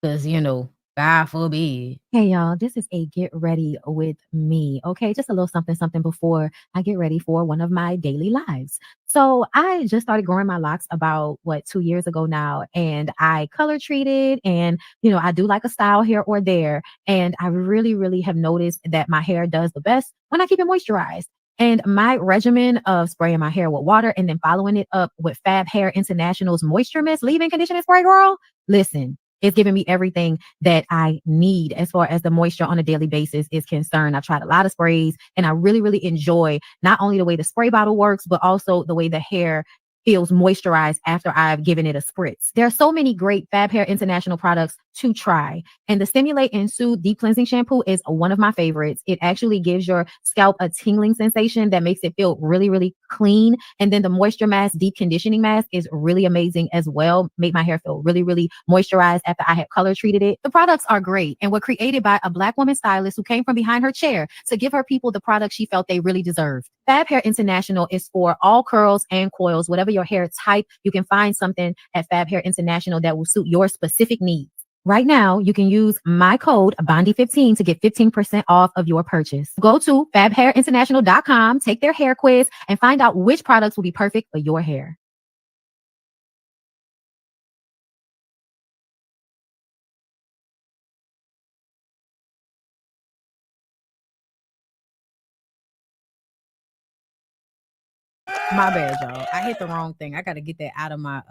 Cause, you know, God forbid. Hey, y'all, this is a get ready with me. Okay, just a little something before I get ready for one of my daily lives. So I just started growing my locks about 2 years ago now, and I color treated, and you know, I do like a style here or there, and I really, really have noticed that my hair does the best when I keep it moisturized. And my regimen of spraying my hair with water and then following it up with Fab Hair International's Moisture Mist leave-in conditioning spray, girl. Listen, it's giving me everything that I need as far as the moisture on a daily basis is concerned. I've tried a lot of sprays, and I really, really enjoy not only the way the spray bottle works, but also the way the hair feels moisturized after I've given it a spritz. There are so many great Fab Hair International products to try. And the Stimulate and Soothe Deep Cleansing Shampoo is one of my favorites. It actually gives your scalp a tingling sensation that makes it feel really, really clean. And then the Moisture Mask Deep Conditioning Mask is really amazing as well. Make my hair feel really, really moisturized after I had color treated it. The products are great and were created by a Black woman stylist who came from behind her chair to give her people the products she felt they really deserved. Fab Hair International is for all curls and coils. Whatever your hair type, you can find something at Fab Hair International that will suit your specific needs. Right now, you can use my code BONDY15 to get 15% off of your purchase. Go to fabhairinternational.com, take their hair quiz, and find out which products will be perfect for your hair. My bad, y'all. I hit the wrong thing. I got to get that out of my,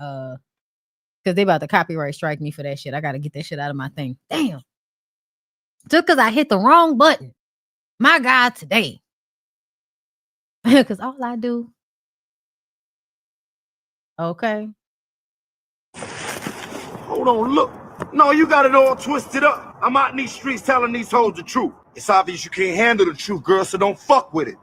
because they about to copyright strike me for that shit. I got to get that shit out of my thing. Damn. Just because I hit the wrong button. My God, today. Because all I do. Okay. Hold on, look. No, you got it all twisted up. I'm out in these streets telling these hoes the truth. It's obvious you can't handle the truth, girl, so don't fuck with it.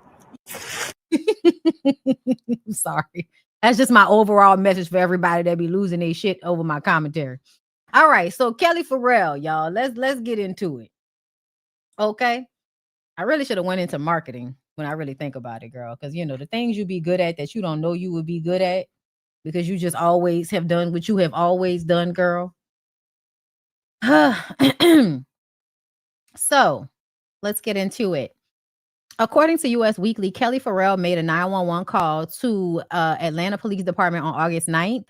I'm sorry. That's just my overall message for everybody that be losing their shit over my commentary. All right, so Kelly Farrell, y'all, let's get into it. Okay. I really should have went into marketing when I really think about it, girl, because you know the things you be good at that you don't know you would be good at because you just always have done what you have always done, girl. So let's get into it. According to US Weekly, Kelly Farrell made a 911 call to Atlanta Police Department on August 9th.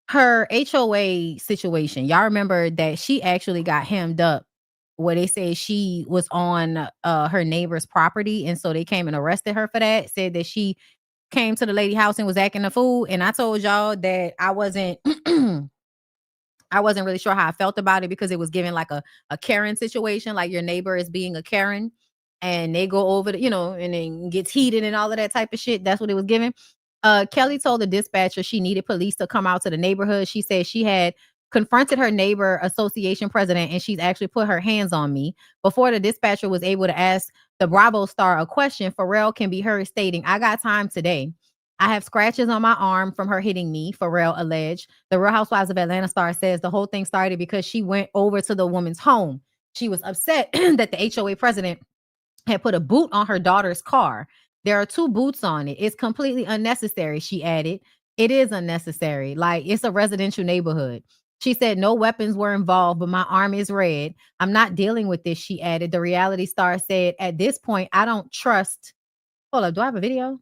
Her HOA situation, y'all remember that she actually got hemmed up where they said she was on her neighbor's property. And so they came and arrested her for that, said that she came to the lady house and was acting a fool. And I told y'all that I wasn't really sure how I felt about it because it was giving like a Karen situation, like your neighbor is being a Karen and they go over the, you know, and then gets heated and all of that type of shit. That's what it was giving. Kelly told the dispatcher she needed police to come out to the neighborhood. She said she had confronted her neighbor association president and she's actually put her hands on me. Before the dispatcher was able to ask the Bravo star a question, Farrell can be heard stating, "I got time today. I have scratches on my arm from her hitting me," Farrell alleged. The Real Housewives of Atlanta star says the whole thing started because she went over to the woman's home. She was upset that the HOA president had put a boot on her daughter's car. "There are 2 boots on it. It's completely unnecessary," she added. "It is unnecessary. Like, it's a residential neighborhood." She said no weapons were involved, but my arm is red. "I'm not dealing with this," she added. The reality star said, "At this point, I don't trust." Hold up, do I have a video?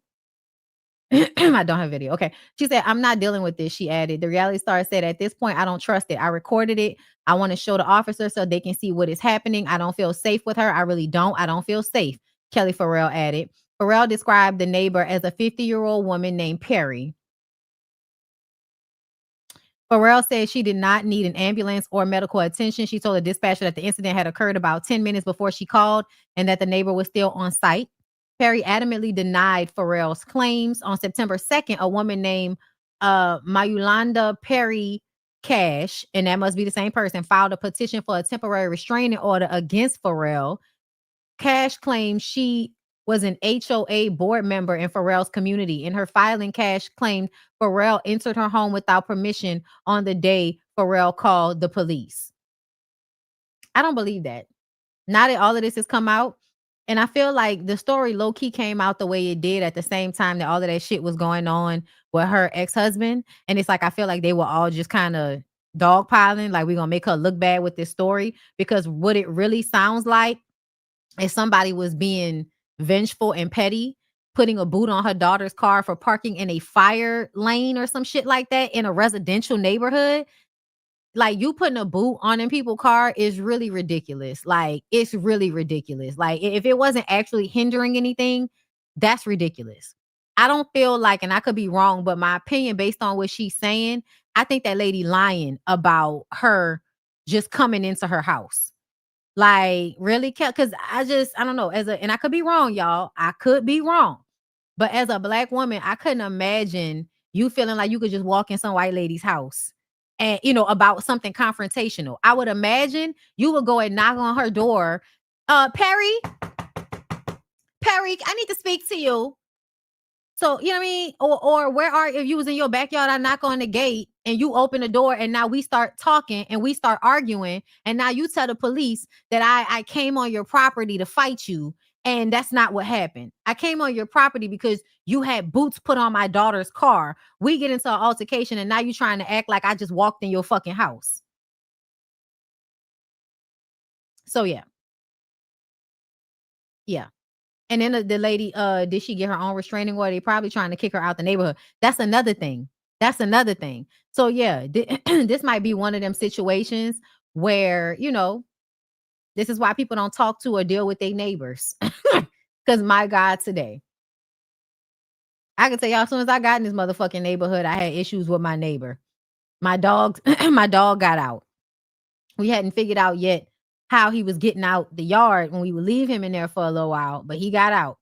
I don't have video. Okay. She said, I'm not dealing with this. She added, the reality star said, at this point, I don't trust it. I recorded it. I want to show the officer so they can see what is happening. I don't feel safe with her. I really don't. I don't feel safe. Kelly Farrell added. Farrell described the neighbor as a 50-year-old woman named Perry. Farrell said she did not need an ambulance or medical attention. She told a dispatcher that the incident had occurred about 10 minutes before she called and that the neighbor was still on site. Perry adamantly denied Farrell's claims. On September 2nd, a woman named Mayulanda Perry Cash, and that must be the same person, filed a petition for a temporary restraining order against Farrell. Cash claimed she was an HOA board member in Farrell's community. In her filing, Cash claimed Farrell entered her home without permission on the day Farrell called the police. I don't believe that. Now that all of this has come out, and I feel like the story low-key came out the way it did at the same time that all of that shit was going on with her ex-husband. And it's like, I feel like they were all just kind of dogpiling, like, we're going to make her look bad with this story. Because what it really sounds like is somebody was being vengeful and petty, putting a boot on her daughter's car for parking in a fire lane or some shit like that in a residential neighborhood. Like, you putting a boot on them people's car is really ridiculous. Like, it's really ridiculous. Like, if it wasn't actually hindering anything, that's ridiculous. I don't feel like, and I could be wrong, but my opinion based on what she's saying, I think that lady lying about her just coming into her house. Like, really? Because I don't know. And I could be wrong, y'all. I could be wrong. But as a Black woman, I couldn't imagine you feeling like you could just walk in some white lady's house and, about something confrontational. I would imagine you would go and knock on her door. Perry, I need to speak to you. So, you know what I mean? Or if you was in your backyard, I knock on the gate and you open the door and now we start talking and we start arguing. And now you tell the police that I came on your property to fight you. And that's not what happened. I came on your property because you had boots put on my daughter's car. We get into an altercation and now you're trying to act like I just walked in your fucking house. So, yeah. Yeah. And then the lady, did she get her own restraining order? They probably trying to kick her out the neighborhood. That's another thing. So, yeah, this might be one of them situations where, this is why people don't talk to or deal with their neighbors. Because my God, today, I can tell y'all, as soon as I got in this motherfucking neighborhood, I had issues with my neighbor. My dog got out. We hadn't figured out yet how he was getting out the yard when we would leave him in there for a little while, but he got out.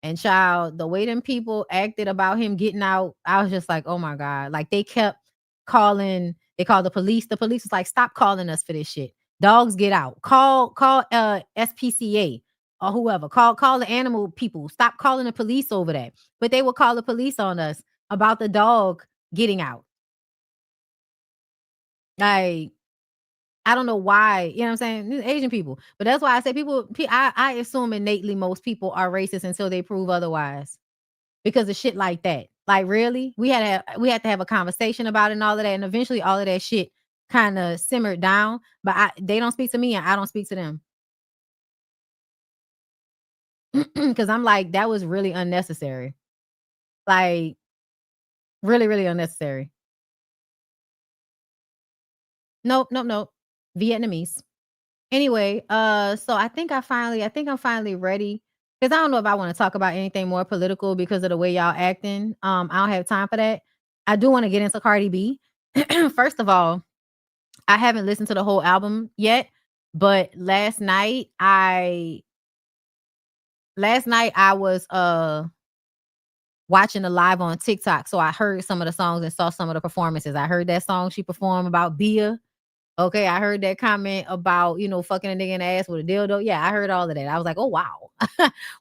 And child, the way them people acted about him getting out, I was just like, oh my God. Like, they kept calling, they called the police. The police was like, stop calling us for this shit. Dogs, get out. Call SPCA or whoever. Call the animal people. Stop calling the police over that. But they would call the police on us about the dog getting out. Like, I don't know why, you know what I'm saying? Asian people. But that's why I say I assume innately most people are racist until they prove otherwise. Because of shit like that. Like, really? We had to have a conversation about it and all of that. And eventually all of that shit kind of simmered down. But they don't speak to me and I don't speak to them. Because I'm like, that was really unnecessary. Like, really, really unnecessary. Nope. Vietnamese. Anyway, so I think I'm finally ready. Because I don't know if I want to talk about anything more political because of the way y'all acting. I don't have time for that. I do want to get into Cardi B. First of all, I haven't listened to the whole album yet, but last night I was watching the live on TikTok. So I heard some of the songs and saw some of the performances. I heard that song she performed about Bia. Okay, I heard that comment about, fucking a nigga in the ass with a dildo. Yeah, I heard all of that. I was like, oh, wow.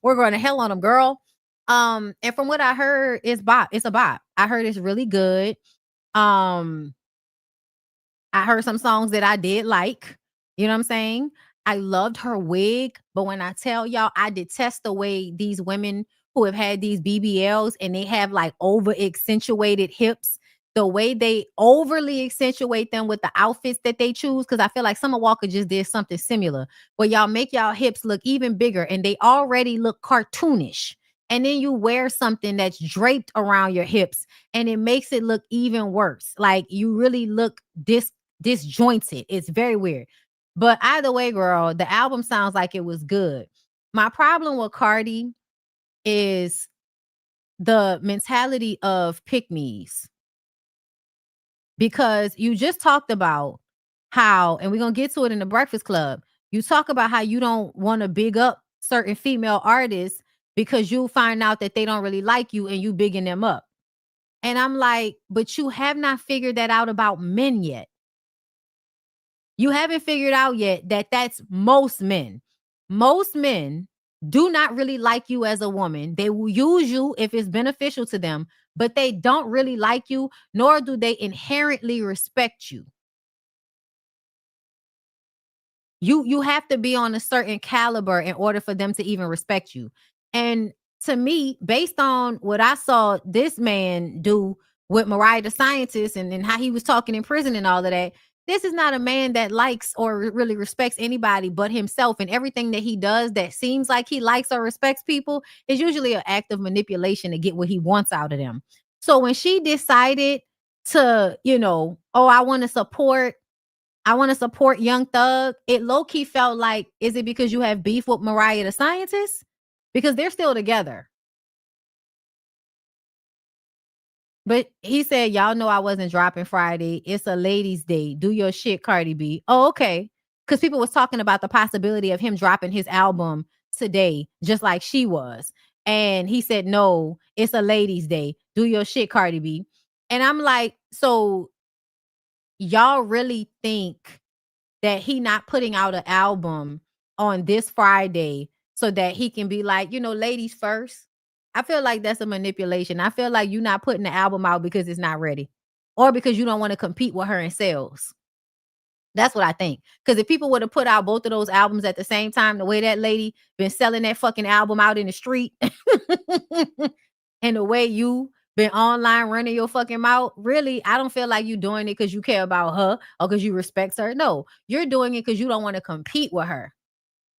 We're going to hell on them, girl. And from what I heard, it's a bop. I heard it's really good. I heard some songs that I did like. You know what I'm saying? I loved her wig. But when I tell y'all, I detest the way these women who have had these BBLs and they have like over accentuated hips, the way they overly accentuate them with the outfits that they choose. Because I feel like Summer Walker just did something similar where y'all make y'all hips look even bigger and they already look cartoonish. and then you wear something that's draped around your hips and it makes it look even worse. Like you really look disjointed. It's very weird. But either way, girl, the album sounds like it was good. My problem with Cardi is the mentality of pick-me's. Because you just talked about how, and we're going to get to it in the Breakfast Club, you talk about how you don't want to big up certain female artists because you'll find out that they don't really like you and you bigging them up. And I'm like, but you have not figured that out about men yet. You haven't figured out yet that that's most men. Most men do not really like you as a woman. They will use you if it's beneficial to them, but they don't really like you, nor do they inherently respect you. You have to be on a certain caliber in order for them to even respect you. And to me, based on what I saw this man do with Mariah the Scientist and how he was talking in prison and all of that, this is not a man that likes or really respects anybody but himself. And everything that he does that seems like he likes or respects people is usually an act of manipulation to get what he wants out of them. So when she decided to, I want to support Young Thug, it low-key felt like, is it because you have beef with Mariah the Scientist? Because they're still together. But he said, y'all know I wasn't dropping Friday. It's a ladies' day. Do your shit, Cardi B. Oh, okay. Because people was talking about the possibility of him dropping his album today, just like she was. And he said, no, it's a ladies' day. Do your shit, Cardi B. And I'm like, so y'all really think that he not putting out an album on this Friday so that he can be like, ladies first? I feel like that's a manipulation. I feel like you're not putting the album out because it's not ready or because you don't want to compete with her in sales. That's what I think. Because if people would have put out both of those albums at the same time, the way that lady been selling that fucking album out in the street and the way you been online running your fucking mouth, really, I don't feel like you doing it because you care about her or because you respect her. No, you're doing it because you don't want to compete with her.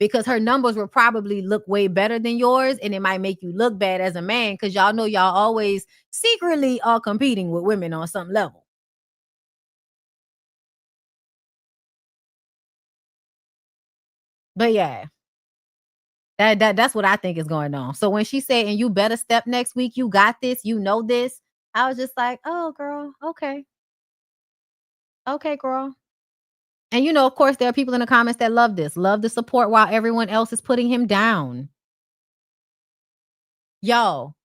Because her numbers will probably look way better than yours, and it might make you look bad as a man because y'all know y'all always secretly are competing with women on some level. But yeah, that's what I think is going on. So when she said, and you better step next week, you got this, you know this, I was just like, oh, girl, okay. Okay, girl. And, of course, there are people in the comments that love this, love the support while everyone else is putting him down. Yo.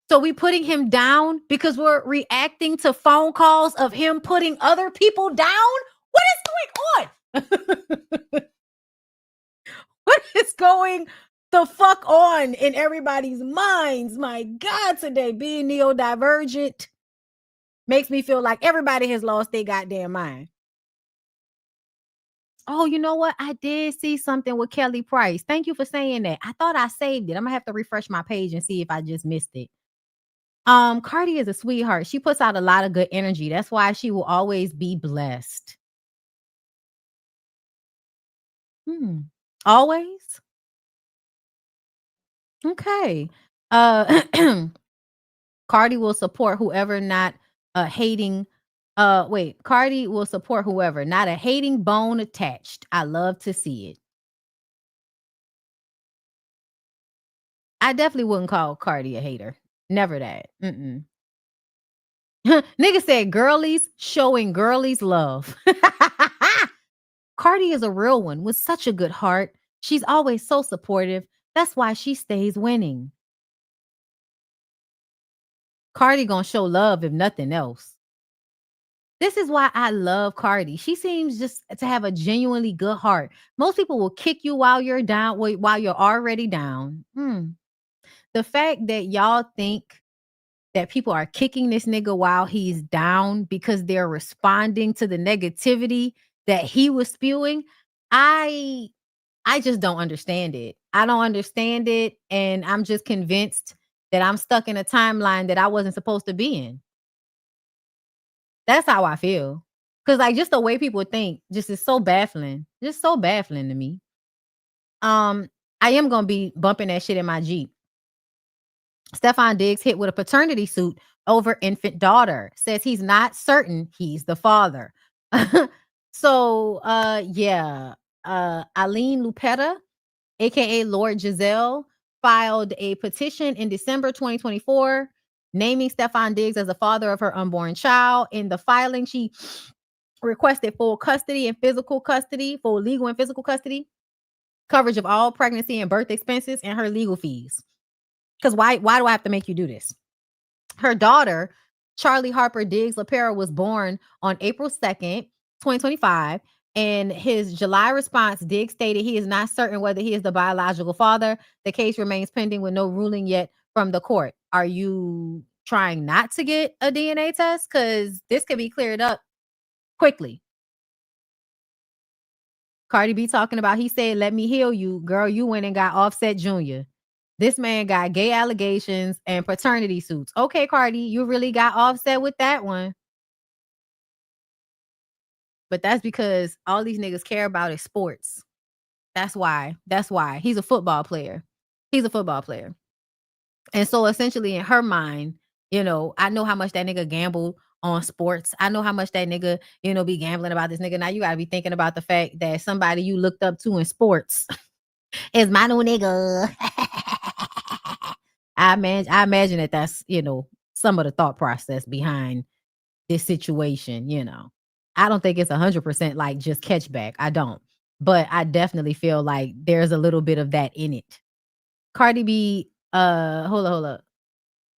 So we putting him down because we're reacting to phone calls of him putting other people down? What is going on? What is going the fuck on in everybody's minds? My God, today being neurodivergent makes me feel like everybody has lost their goddamn mind. Oh, you know what? I did see something with Kelly Price. Thank you for saying that. I thought I saved it. I'm gonna have to refresh my page and see if I just missed it. Cardi is a sweetheart. She puts out a lot of good energy. That's why she will always be blessed. Always? Okay. Cardi will support whoever not hating. Cardi will support whoever, not a hating bone attached. I love to see it. I definitely wouldn't call Cardi a hater. Never that. Nigga said girlies showing girlies love. Cardi is a real one with such a good heart. She's always so supportive. That's why she stays winning. Cardi gonna show love if nothing else. This is why I love Cardi. She seems just to have a genuinely good heart. Most people will kick you while you're down, while you're already down. The fact that y'all think that people are kicking this nigga while he's down because they're responding to the negativity that he was spewing, I just don't understand it. I don't understand it, and I'm just convinced that I'm stuck in a timeline that I wasn't supposed to be in. That's how I feel. Because just the way people think just is so baffling. Just so baffling to me. I am going to be bumping that shit in my Jeep. Stefon Diggs hit with a paternity suit over infant daughter. Says he's not certain he's the father. So, yeah. Aline Lupetta, aka Lord Giselle, filed a petition in December 2024 naming Stefon Diggs as the father of her unborn child. In the filing, she requested full custody and physical custody, full legal and physical custody, coverage of all pregnancy and birth expenses, and her legal fees. Because why do I have to make you do this? Her daughter, Charlie Harper Diggs LaPera, was born on April 2nd, 2025. In his July response, Diggs stated he is not certain whether he is the biological father. The case remains pending with no ruling yet from the court. Are you trying not to get a DNA test? Because this could be cleared up quickly. Cardi B talking about, he said, let me heal you. Girl, you went and got Offset Jr. This man got gay allegations and paternity suits. Okay, Cardi, you really got Offset with that one. But that's because all these niggas care about is sports. That's why. That's why. He's a football player. He's a football player. And so essentially in her mind, you know, I know how much that nigga gambled on sports. I know how much that nigga, you know, be gambling about this nigga. Now you got to be thinking about the fact that somebody you looked up to in sports is my new nigga. I imagine that that's, you know, some of the thought process behind this situation, you know. I don't think it's 100% like just catch back. I don't. But I definitely feel like there's a little bit of that in it. Cardi B, hold up.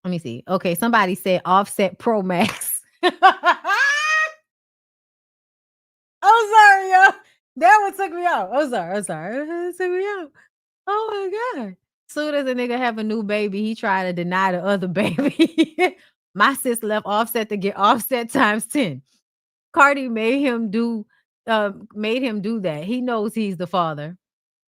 Let me see. Okay, somebody said Offset Pro Max. Oh, sorry, yo. That one took me out. I'm sorry. It took me out. Oh my God. Soon as a nigga have a new baby, he try to deny the other baby. My sis left Offset to get Offset times 10. Cardi made him do that. He knows he's the father.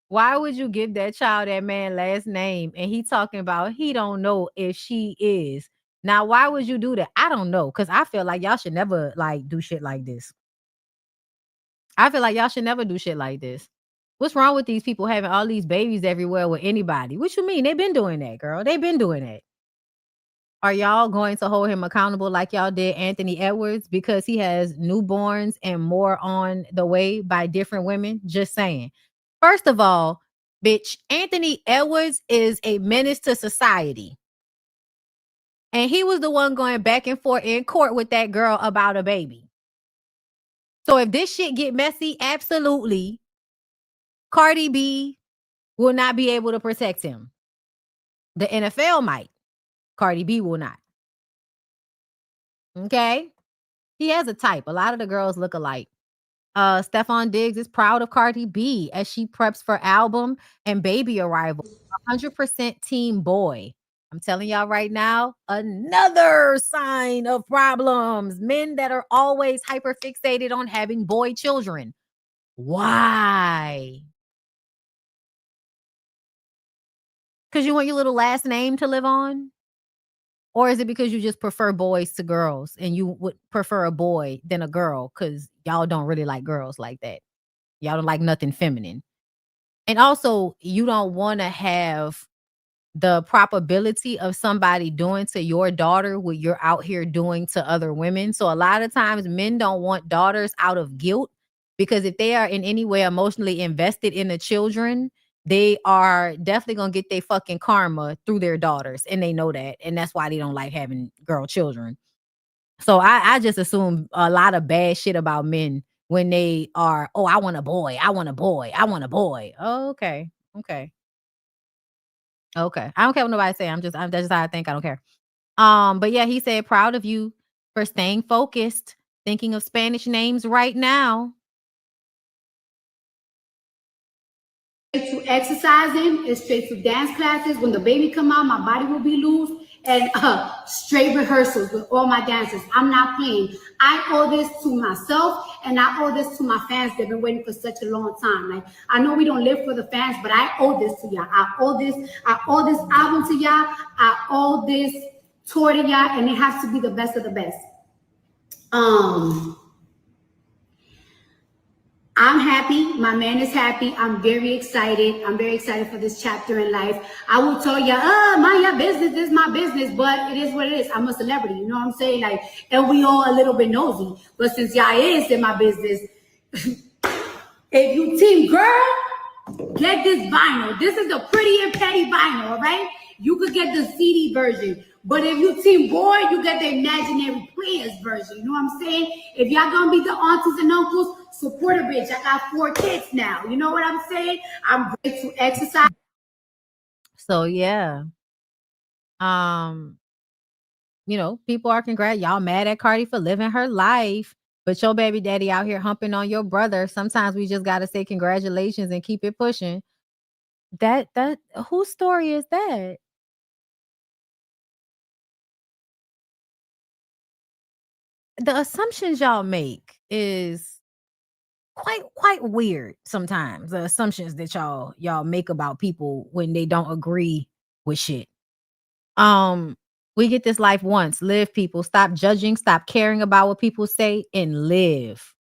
Why would you give that child that man last name? And he talking about he don't know if she is. Now, why would you do that? I don't know. Because I feel like y'all should never like do shit like this. I feel like y'all should never do shit like this. What's wrong with these people having all these babies everywhere with anybody? What you mean? They've been doing that, girl. They've been doing that. Are y'all going to hold him accountable like y'all did Anthony Edwards because he has newborns and more on the way by different women? Just saying. First of all, bitch, Anthony Edwards is a menace to society. And he was the one going back and forth in court with that girl about a baby. So if this shit get messy, absolutely, Cardi B will not be able to protect him. The NFL might. Cardi B will not. Okay? He has a type. A lot of the girls look alike. Stefon Diggs is proud of Cardi B as she preps for album and baby arrival. 100% team boy. I'm telling y'all right now, another sign of problems. Men that are always hyper fixated on having boy children. Why? Because you want your little last name to live on? Or is it because you just prefer boys to girls and you would prefer a boy than a girl because y'all don't really like girls like that? Y'all don't like nothing feminine. And also, you don't want to have the probability of somebody doing to your daughter what you're out here doing to other women. So a lot of times men don't want daughters out of guilt because if they are in any way emotionally invested in the children, they are definitely going to get their fucking karma through their daughters. And they know that. And that's why they don't like having girl children. So I just assume a lot of bad shit about men when they are, oh, I want a boy. I want a boy. I want a boy. Oh, okay. Okay. Okay. I don't care what nobody say. That's just how I think. I don't care. But yeah, he said, proud of you for staying focused, thinking of Spanish names right now. To exercising and straight to dance classes. When the baby come out, my body will be loose, and straight rehearsals with all my dancers. I'm not playing. I owe this to myself, and I owe this to my fans. They've been waiting for such a long time. Like, I know we don't live for the fans, but I owe this to y'all. I owe this album to y'all. I owe this tour to y'all, and it has to be the best of the best. I'm happy. My man is happy. I'm very excited. I'm very excited for this chapter in life. I will tell you, mind your business. This is my business, but it is what it is. I'm a celebrity. You know what I'm saying? Like, and we all a little bit nosy. But since y'all is in my business, if you team girl, get this vinyl. This is the Pretty and Petty vinyl, all right? You could get the CD version. But if you team boy, you get the Imaginary Players version. You know what I'm saying? If y'all gonna be the aunties and uncles, support a bitch. I got 4 kids now. You know what I'm saying? I'm great to exercise. So yeah. You know, people are y'all mad at Cardi for living her life, but your baby daddy out here humping on your brother. Sometimes we just gotta say congratulations and keep it pushing. That whose story is that? The assumptions y'all make is quite weird sometimes. The assumptions that y'all make about people when they don't agree with shit. We get this life once. Live, people. Stop judging, stop caring about what people say, and live.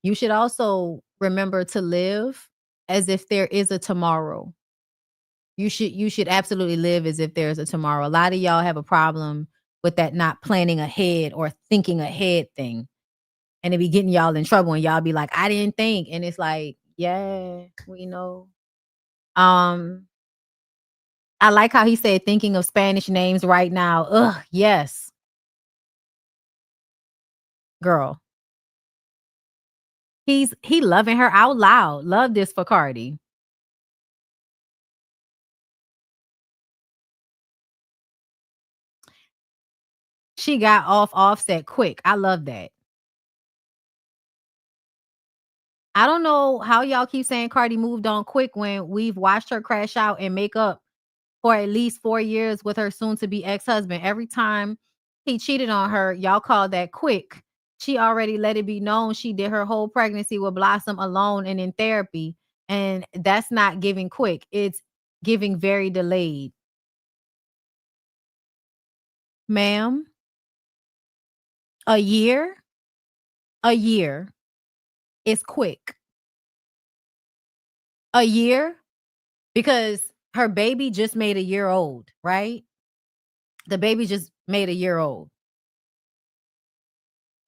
You should also remember to live as if there is a tomorrow. You should absolutely live as if there's a tomorrow. A lot of y'all have a problem with that not planning ahead or thinking ahead thing. And it be getting y'all in trouble and y'all be like, I didn't think. And it's like, yeah, we know. I like how he said thinking of Spanish names right now. Ugh, yes. Girl. He loving her out loud. Love this for Cardi. She got off Offset quick. I love that. I don't know how y'all keep saying Cardi moved on quick when we've watched her crash out and make up for at least 4 years with her soon-to-be ex-husband. Every time he cheated on her, y'all call that quick. She already let it be known she did her whole pregnancy with Blossom alone and in therapy. And that's not giving quick. It's giving very delayed. Ma'am, a year is quick. A year, because her baby just made a year old, right? The baby just made a year old.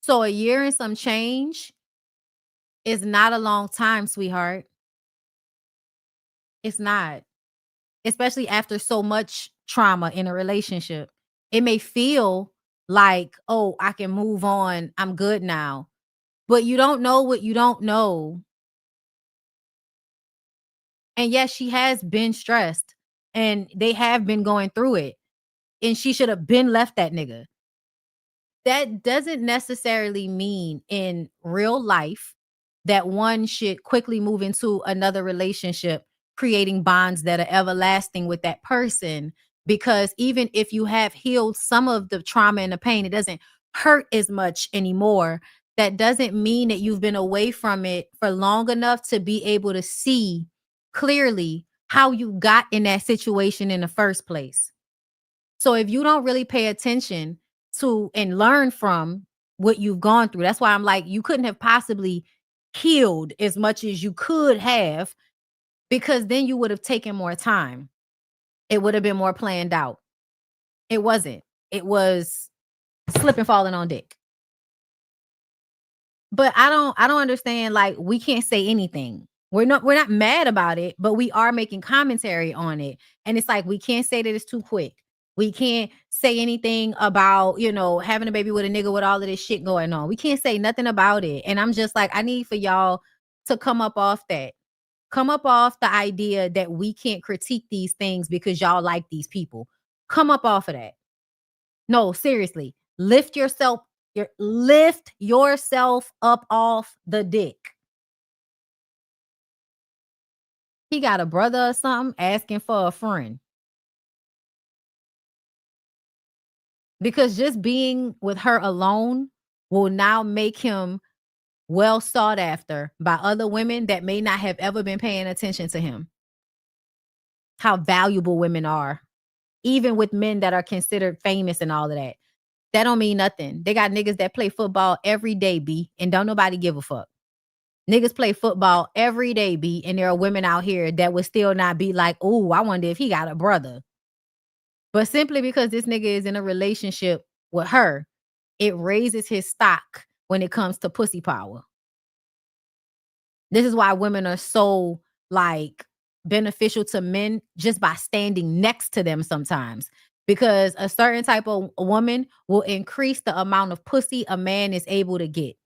So a year and some change is not a long time, sweetheart. It's not. Especially after so much trauma in a relationship. It may feel like, oh, I can move on. I'm good now. But you don't know what you don't know. And yes, she has been stressed. And they have been going through it. And she should have been left that nigga. That doesn't necessarily mean in real life that one should quickly move into another relationship, creating bonds that are everlasting with that person. Because even if you have healed some of the trauma and the pain, it doesn't hurt as much anymore. That doesn't mean that you've been away from it for long enough to be able to see clearly how you got in that situation in the first place. So if you don't really pay attention to and learn from what you've gone through, that's why I'm like, you couldn't have possibly healed as much as you could have, because then you would have taken more time. It would have been more planned out. It wasn't. It was slip and falling on dick. But I don't understand. Like, we can't say anything. We're not mad about it, but we are making commentary on it. And it's like, we can't say that it's too quick. We can't say anything about, having a baby with a nigga with all of this shit going on. We can't say nothing about it. And I'm just like, I need for y'all to come up off that. Come up off the idea that we can't critique these things because y'all like these people. Come up off of that. No, seriously. Lift yourself up off the dick. He got a brother or something asking for a friend. Because just being with her alone will now make him well sought after by other women that may not have ever been paying attention to him. How valuable women are, even with men that are considered famous and all of that. That don't mean nothing. They got niggas that play football every day, B, and don't nobody give a fuck. Niggas play football every day, B, and there are women out here that would still not be like, oh, I wonder if he got a brother. But simply because this nigga is in a relationship with her, it raises his stock when it comes to pussy power. This is why women are so, like, beneficial to men just by standing next to them sometimes. Because a certain type of woman will increase the amount of pussy a man is able to get.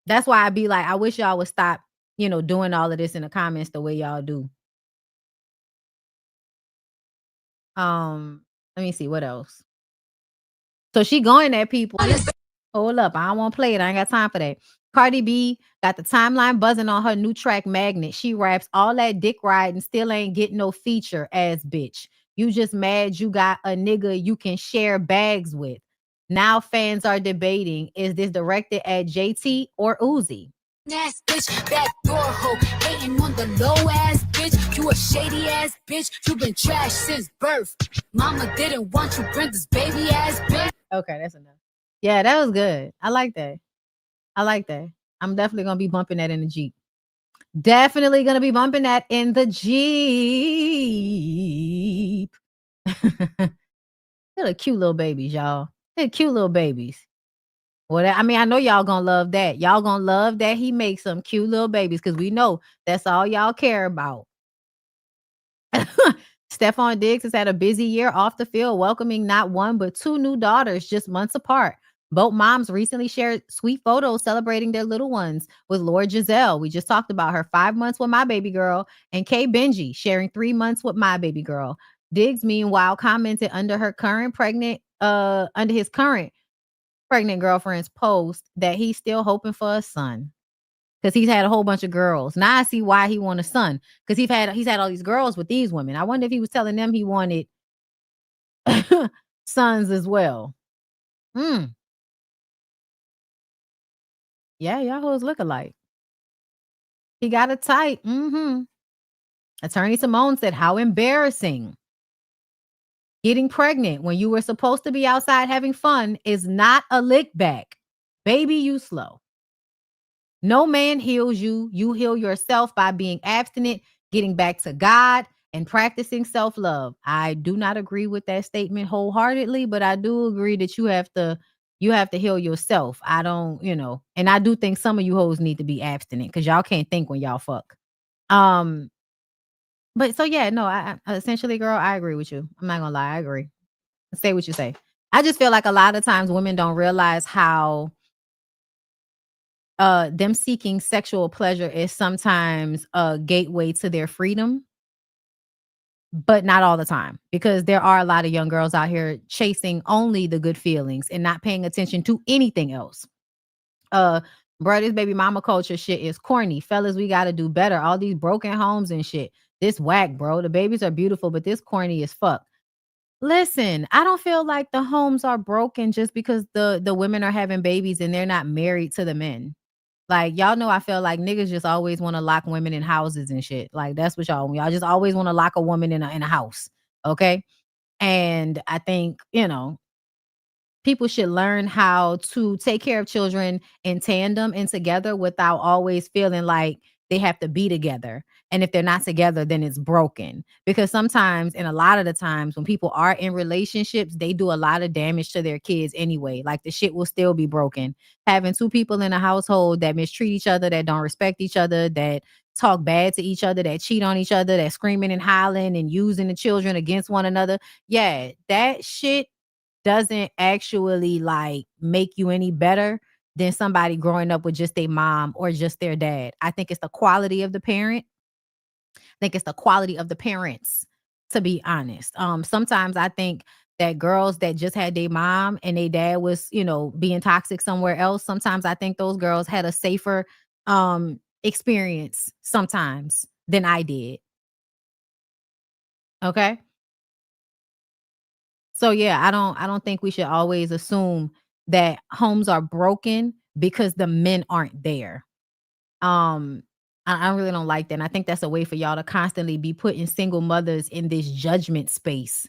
That's why I be like, I wish y'all would stop, doing all of this in the comments the way y'all do. Let me see what else. So she going at people. Hold up, I don't want to play it. I ain't got time for that. Cardi B got the timeline buzzing on her new track Magnet. She raps all that dick riding, still ain't getting no feature, ass bitch. You just mad you got a nigga you can share bags with. Now fans are debating, is this directed at JT or Uzi? Ass bitch, backdoor hoe, hating on the low ass bitch. You a shady ass bitch. You been trash since birth. Mama didn't want you, bring this baby ass bitch. Okay, that's enough. Yeah, that was good. I like that. I'm definitely gonna be bumping that in the Jeep. Definitely gonna be bumping that in the Jeep. They're cute little babies, y'all. They're cute little babies. Well, I mean, I know y'all gonna love that. Y'all gonna love that he makes some cute little babies because we know that's all y'all care about. Stefon Diggs has had a busy year off the field, welcoming not one but two new daughters just months apart. Both moms recently shared sweet photos celebrating their little ones with Lord Giselle. We just talked about her 5 months with my baby girl, and Kay Benji sharing 3 months with my baby girl. Diggs, meanwhile, commented under his current pregnant girlfriend's post that he's still hoping for a son. Because he's had a whole bunch of girls. Now I see why he wanted a son. Because he's had all these girls with these women. I wonder if he was telling them he wanted sons as well. Yeah, y'all hoes look alike. He got a type. Attorney Simone said, how embarrassing. Getting pregnant when you were supposed to be outside having fun is not a lick back. Baby, you slow. No man heals you. You heal yourself by being abstinent, getting back to God, and practicing self-love. I do not agree with that statement wholeheartedly, but I do agree that you have to heal yourself. I don't, and I do think some of you hoes need to be abstinent because y'all can't think when y'all fuck. But so yeah, no, I essentially, girl, I agree with you. I'm not gonna lie, I agree. Say what you say. I just feel like a lot of times women don't realize how them seeking sexual pleasure is sometimes a gateway to their freedom, but not all the time, because there are a lot of young girls out here chasing only the good feelings and not paying attention to anything else. Bro, this baby mama culture shit is corny. Fellas, we got to do better. All these broken homes and shit. This whack, bro. The babies are beautiful, but this corny as fuck. Listen, I don't feel like the homes are broken just because the women are having babies and they're not married to the men. Like, y'all know I feel like niggas just always want to lock women in houses and shit. Like, that's what y'all just always want to lock a woman in a house. Okay. And I think, people should learn how to take care of children in tandem and together without always feeling like they have to be together. And if they're not together, then it's broken. Because sometimes, and a lot of the times when people are in relationships, they do a lot of damage to their kids anyway. Like, the shit will still be broken. Having two people in a household that mistreat each other, that don't respect each other, that talk bad to each other, that cheat on each other, that screaming and hollering and using the children against one another. Yeah, that shit doesn't actually like make you any better than somebody growing up with just their mom or just their dad. I think it's the quality of the parent. I think it's the quality of the parents, to be honest. Sometimes I think that girls that just had their mom and their dad was, being toxic somewhere else, sometimes I think those girls had a safer experience sometimes than I did. Okay? So yeah, I don't think we should always assume that homes are broken because the men aren't there. I really don't like that. And I think that's a way for y'all to constantly be putting single mothers in this judgment space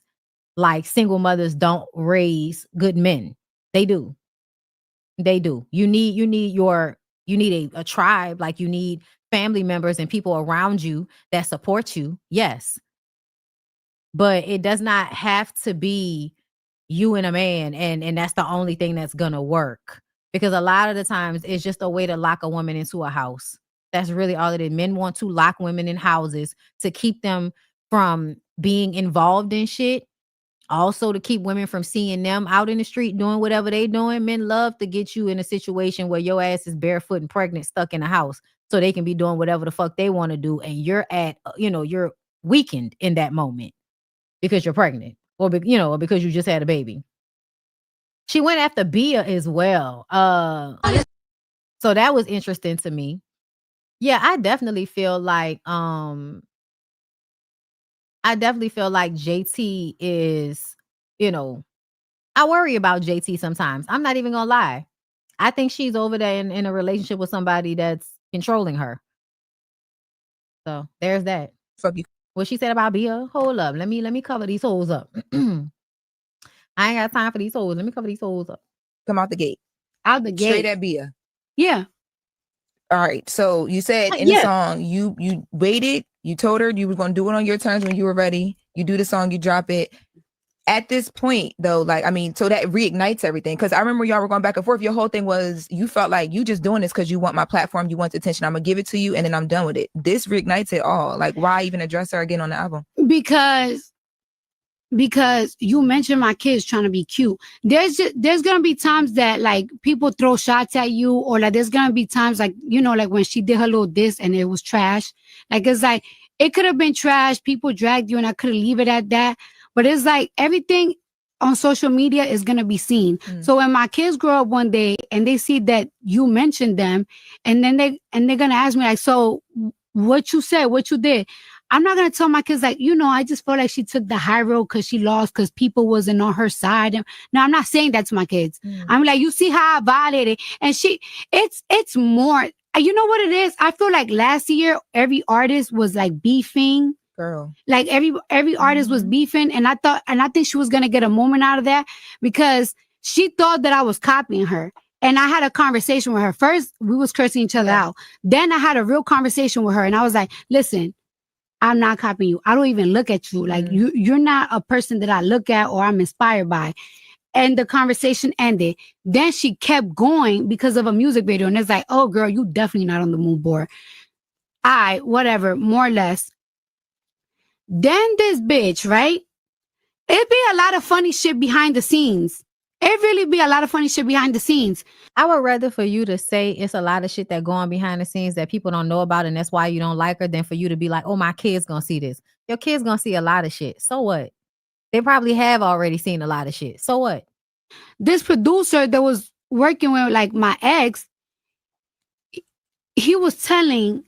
like single mothers don't raise good men. They do. They do. You need a tribe, like you need family members and people around you that support you. Yes. But it does not have to be you and a man and that's the only thing that's gonna work. Because a lot of the times it's just a way to lock a woman into a house. That's really all it is. Men want to lock women in houses to keep them from being involved in shit. Also to keep women from seeing them out in the street doing whatever they doing. Men love to get you in a situation where your ass is barefoot and pregnant, stuck in a house, so they can be doing whatever the fuck they want to do. And you're you're weakened in that moment because you're pregnant or because you just had a baby. She went after Bia as well. So that was interesting to me. Yeah, I definitely feel like JT is, I worry about JT sometimes. I'm not even gonna lie. I think she's over there in a relationship with somebody that's controlling her. So there's that. Fuck you. What she said about Bia, hold up. Let me cover these holes up. I ain't got time for these holes. Let me cover these holes up. Come out the gate. Out the gate. Straight at Bia. Yeah. All right. So you said in the song, you waited, you told her you were going to do it on your terms when you were ready. You do the song, you drop it. At this point, though, so that reignites everything. Because I remember y'all were going back and forth. Your whole thing was you felt like you just doing this because you want my platform, you want the attention. I'm going to give it to you and then I'm done with it. This reignites it all. Like, why even address her again on the album? Because you mentioned my kids trying to be cute. There's gonna be times that like people throw shots at you, or like there's gonna be times like like when she did her little diss and it was trash. Like it's like it could have been trash. People dragged you, and I could have leave it at that. But it's like everything on social media is gonna be seen. So when my kids grow up one day and they see that you mentioned them, and then they're gonna ask me like, so what you said, what you did. I'm not going to tell my kids like, I just felt like she took the high road because she lost because people wasn't on her side. No, I'm not saying that to my kids. I'm like, you see how I violated. And it's more, you know what it is? I feel like last year, every artist was like beefing. Girl. Like every artist was beefing. And I think she was going to get a moment out of that because she thought that I was copying her. And I had a conversation with her. First, we was cursing each other out. Then I had a real conversation with her. And I was like, listen, I'm not copying you. I don't even look at you. Like you're not a person that I look at or I'm inspired by. And the conversation ended. Then she kept going because of a music video. And it's like, oh girl, you definitely not on the mood board. Whatever, more or less. Then this bitch, right? It'd be a lot of funny shit behind the scenes. It really be a lot of funny shit behind the scenes. I would rather for you to say it's a lot of shit that go on behind the scenes that people don't know about and that's why you don't like her than for you to be like, oh, my kid's gonna see this. Your kid's gonna see a lot of shit. So what? They probably have already seen a lot of shit. So what? This producer that was working with like my ex, he was going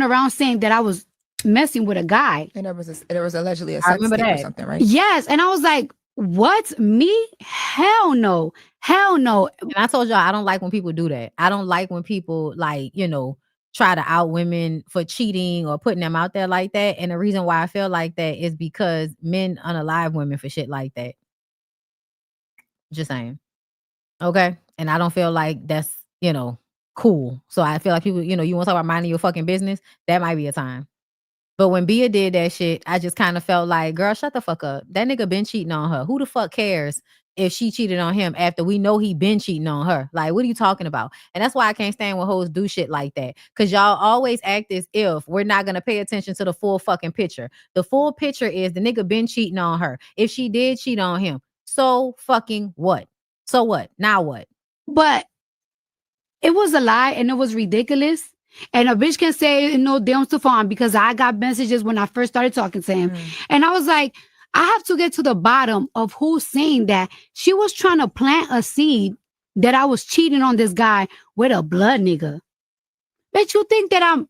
around saying that I was messing with a guy. And there was allegedly a sex tape or something, right? Yes. And I was like, what? Me? Hell no. Hell no. And I told y'all, I don't like when people do that. I don't like when people try to out women for cheating or putting them out there like that. And the reason why I feel like that is because men unalive women for shit like that. Just saying. Okay. And I don't feel like that's, cool. So I feel like people, you want to talk about minding your fucking business. That might be a time. But when Bia did that shit, I just kind of felt like, girl, shut the fuck up. That nigga been cheating on her. Who the fuck cares if she cheated on him after we know he been cheating on her? Like, what are you talking about? And that's why I can't stand when hoes do shit like that. Because y'all always act as if we're not going to pay attention to the full fucking picture. The full picture is the nigga been cheating on her. If she did cheat on him, so fucking what? So what? Now what? But it was a lie and it was ridiculous. And a bitch can say no damn Stefon because I got messages when I first started talking to him. And I was like, I have to get to the bottom of who's saying that. She was trying to plant a seed that I was cheating on this guy with a blood nigga. Bitch, you think that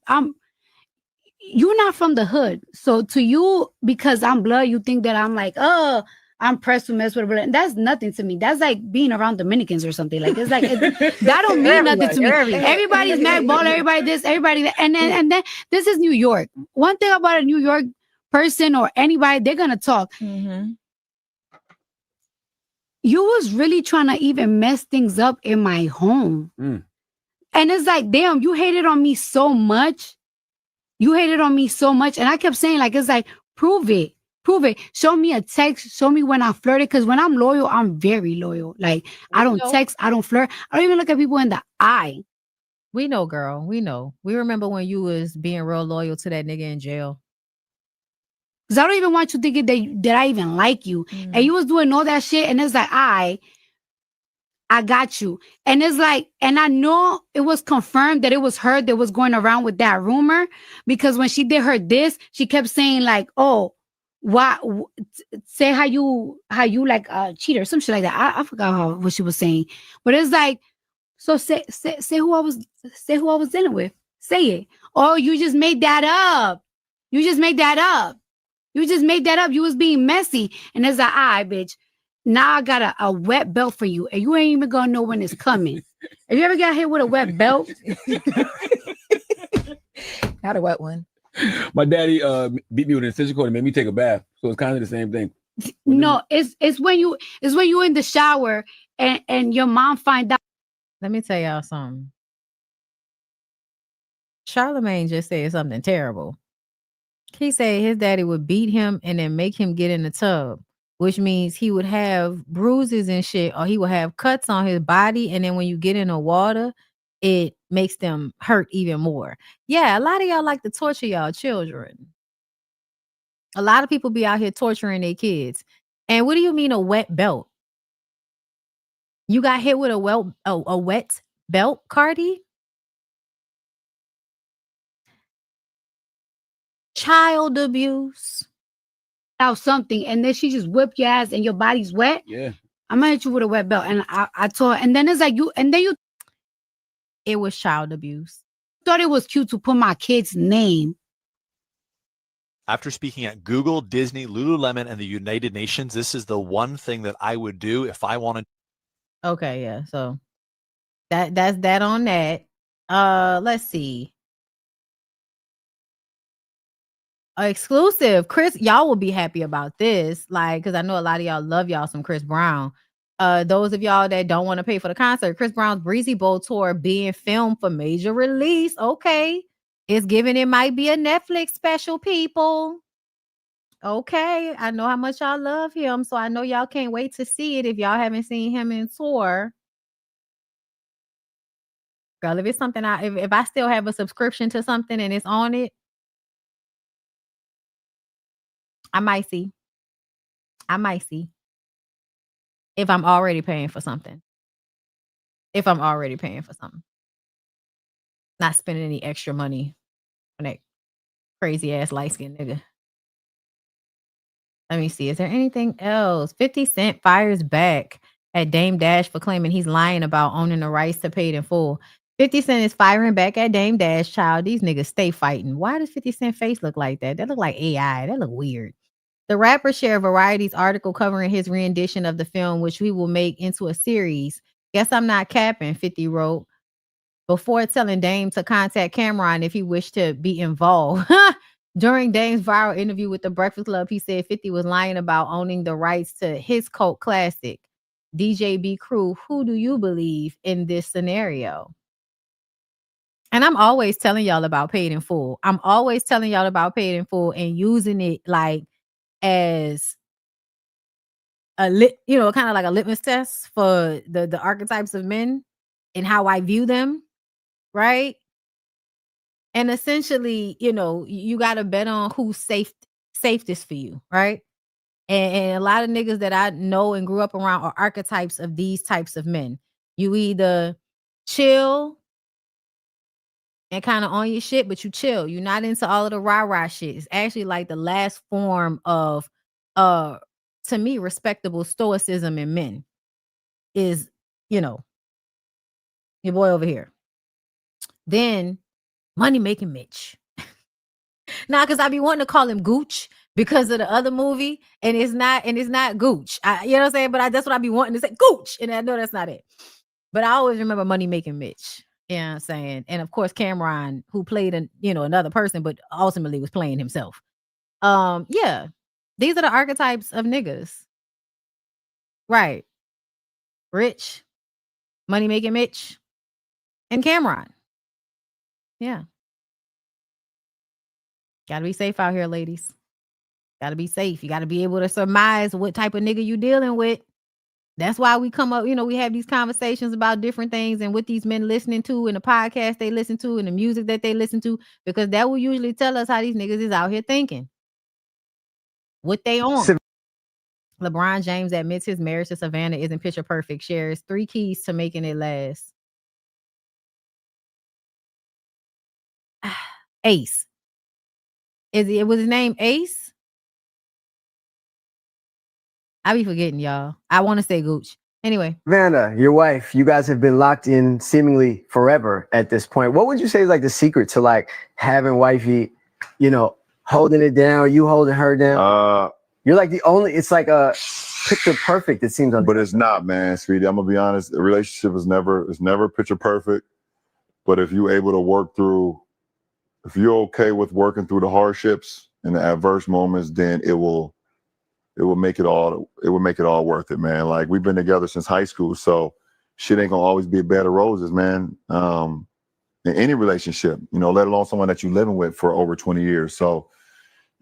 you're not from the hood. So to you, because I'm blood, you think that I'm like, oh, I'm pressed to mess with blood. And that's nothing to me. That's like being around Dominicans or something. Like it's like that don't mean nothing to me. Everybody's mad baller, everybody this, everybody that. And then this is New York. One thing about New York, person or anybody, they're gonna talk. Mm-hmm. You was really trying to even mess things up in my home. And it's like, damn, you hated on me so much. You hated on me so much. And I kept saying, like, it's like, prove it. Prove it. Show me a text. Show me when I flirted. Because when I'm loyal, I'm very loyal. Like, I don't text. I don't flirt. I don't even look at people in the eye. We know, girl. We know. We remember when you was being real loyal to that nigga in jail. Because I don't even want you thinking that I even like you. And you was doing all that shit. And it's like, I got you. And it's like, and I know it was confirmed that it was her that was going around with that rumor. Because when she did her this, she kept saying like, oh, why say how you like a cheater, some shit like that. I forgot what she was saying. But it's like, so say who I was dealing with. Say it. Oh, you just made that up. You just made that up. You just made that up. You was being messy. And it's like, all right, bitch. Now I got a wet belt for you. And you ain't even gonna know when it's coming. Have you ever got hit with a wet belt? Not a wet one. My daddy beat me with an extension cord and made me take a bath. So it's kind of the same thing. No, it's when you in the shower and your mom find out. Let me tell y'all something. Charlamagne just said something terrible. He said his daddy would beat him and then make him get in the tub, which means he would have bruises and shit, or he would have cuts on his body. And then when you get in the water, it makes them hurt even more. Yeah, a lot of y'all like to torture y'all children. A lot of people be out here torturing their kids. And what do you mean a wet belt? You got hit with a wet belt, Cardi? Child abuse. Out something, and then she just whipped your ass and your body's wet. Yeah. I'm gonna hit you with a wet belt. And I told her, and then it's like it was child abuse. Thought it was cute to put my kid's name. After speaking at Google, Disney, Lululemon, and the United Nations, this is the one thing that I would do if I wanted. Okay, yeah. So that's that on that. Let's see. Exclusive. Chris, y'all will be happy about this. Like, because I know a lot of y'all love y'all some Chris Brown. Those of y'all that don't want to pay for the concert, Chris Brown's Breezy Bowl tour being filmed for major release. Okay. It's given it might be a Netflix special, people. Okay. I know how much y'all love him. So I know y'all can't wait to see it if y'all haven't seen him in tour. Girl, if it's something if I still have a subscription to something and it's on it, I might see. If I'm already paying for something. Not spending any extra money on that crazy ass light-skinned nigga. Let me see. Is there anything else? 50 Cent fires back at Dame Dash for claiming he's lying about owning the rights to Paid in Full. 50 Cent is firing back at Dame Dash. Child, these niggas stay fighting. Why does 50 Cent face look like that? That look like AI. That look weird. The rapper shared Variety's article covering his rendition of the film, which we will make into a series. Guess I'm not capping, 50 wrote, before telling Dame to contact Cameron if he wished to be involved. During Dame's viral interview with The Breakfast Club, he said 50 was lying about owning the rights to his cult classic, DJB Crew. Who do you believe in this scenario? And I'm always telling y'all about Paid in Full. I'm always telling y'all about Paid in Full and using it like as a kind of like a litmus test for the archetypes of men and how I view them, right? And essentially, you got to bet on who's safest for you, right? And a lot of niggas that I know and grew up around are archetypes of these types of men. You either chill and kind of on your shit, but you chill. You're not into all of the rah-rah shit. It's actually like the last form of to me, respectable stoicism in men is, your boy over here. Then Money Making Mitch. Nah, because I be wanting to call him Gooch because of the other movie, and it's not Gooch. You know what I'm saying? But that's what I be wanting to say, Gooch, and I know that's not it. But I always remember Money Making Mitch. You know what I'm saying? And of course, Cameron, who played another person, but ultimately was playing himself. Yeah, these are the archetypes of niggas. Right. Rich, money making Mitch, and Cameron. Yeah. Gotta be safe out here, ladies. Gotta be safe. You gotta be able to surmise what type of nigga you dealing with. That's why we come up, we have these conversations about different things and what these men listening to and the podcast they listen to and the music that they listen to, because that will usually tell us how these niggas is out here thinking. What they on. LeBron James admits his marriage to Savannah isn't picture perfect, shares 3 keys to making it last. Ace. Was his name Ace? I be forgetting, y'all. I want to say Gooch. Anyway. Savannah, your wife, you guys have been locked in seemingly forever at this point. What would you say is like the secret to like having wifey, holding it down, you holding her down? You're like the only, it's like a picture perfect, it seems. But it's not, man, sweetie. I'm gonna be honest. A relationship is never picture perfect. But if you're able to work through, if you're okay with working through the hardships and the adverse moments, then it will make it all worth it, man. Like, we've been together since high school, so shit ain't gonna always be a bed of roses, man. In any relationship, let alone someone that you're living with for over 20 years. So,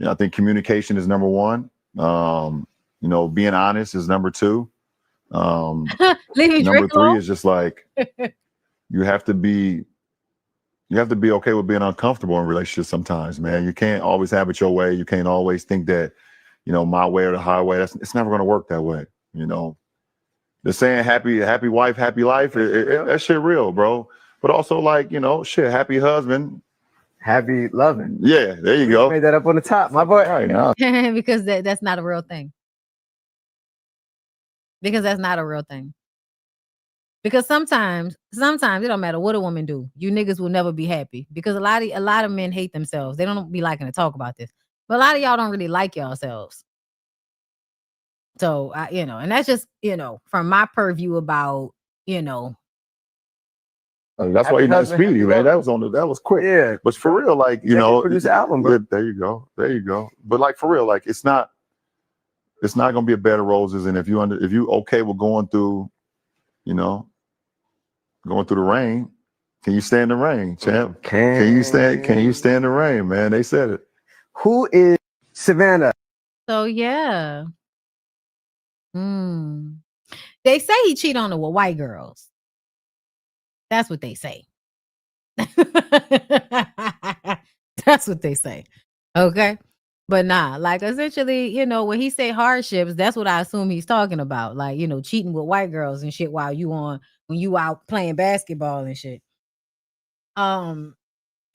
I think communication is number one. Being honest is number two. Number 3 is just like you have to be okay with being uncomfortable in relationships sometimes, man. You can't always have it your way. You can't always think that, my way or the highway. It's never going to work that way. The saying happy wife, happy life, that shit real, bro. But also, like, happy husband, happy loving. Yeah, there you go. Made that up on the top, my boy. Right now. Because that's not a real thing. Because that's not a real thing. Because sometimes it don't matter what a woman do. You niggas will never be happy. Because a lot of men hate themselves. They don't be liking to talk about this. But a lot of y'all don't really like yourselves. So, and that's just, from my purview about, That's why you're not speedy, man. That was quick. Yeah. But for real, like, produce an album, bro. There you go. But like, for real, like, it's not gonna be a bed of roses. And if you okay with going through the rain, can you stand the rain, champ? Can you stand the rain, man? They said it. Who is Savannah? So yeah. They say he cheat on her with white girls. That's what they say. That's what they say. Okay. But nah, like, essentially, when he say hardships, that's what I assume he's talking about. Like, cheating with white girls and shit when you out playing basketball and shit. And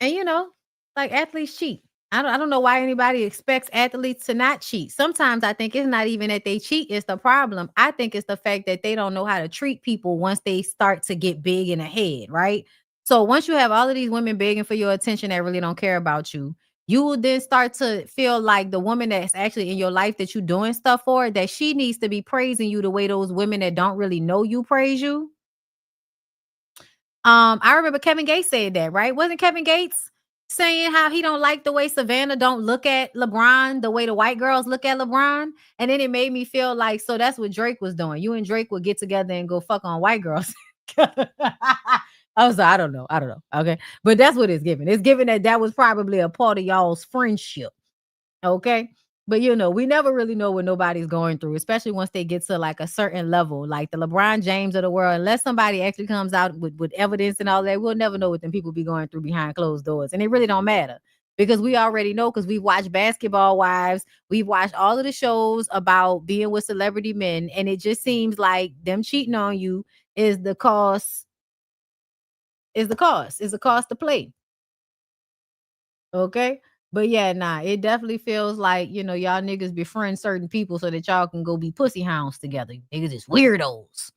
like, athletes cheat. I don't know why anybody expects athletes to not cheat. Sometimes I think it's not even that they cheat, it's the problem. I think it's the fact that they don't know how to treat people once they start to get big in the head, right? So once you have all of these women begging for your attention that really don't care about you, you will then start to feel like the woman that's actually in your life that you're doing stuff for, that she needs to be praising you the way those women that don't really know you praise you. I remember Kevin Gates said that, right? Wasn't Kevin Gates saying how he don't like the way Savannah don't look at LeBron, the way the white girls look at LeBron? And then it made me feel like, so that's what Drake was doing. You and Drake would get together and go fuck on white girls. I was like, I don't know. Okay. But that's what it's giving. It's giving that was probably a part of y'all's friendship. Okay. But we never really know what nobody's going through, especially once they get to like a certain level, like the LeBron James of the world. Unless somebody actually comes out with evidence and all that, we'll never know what them people be going through behind closed doors. And it really don't matter, because we already know, because we've watched Basketball Wives, we've watched all of the shows about being with celebrity men, and it just seems like them cheating on you is the cost. Is the cost to play. Okay. But yeah, nah, it definitely feels like, y'all niggas befriend certain people so that y'all can go be pussy hounds together. Niggas is weirdos.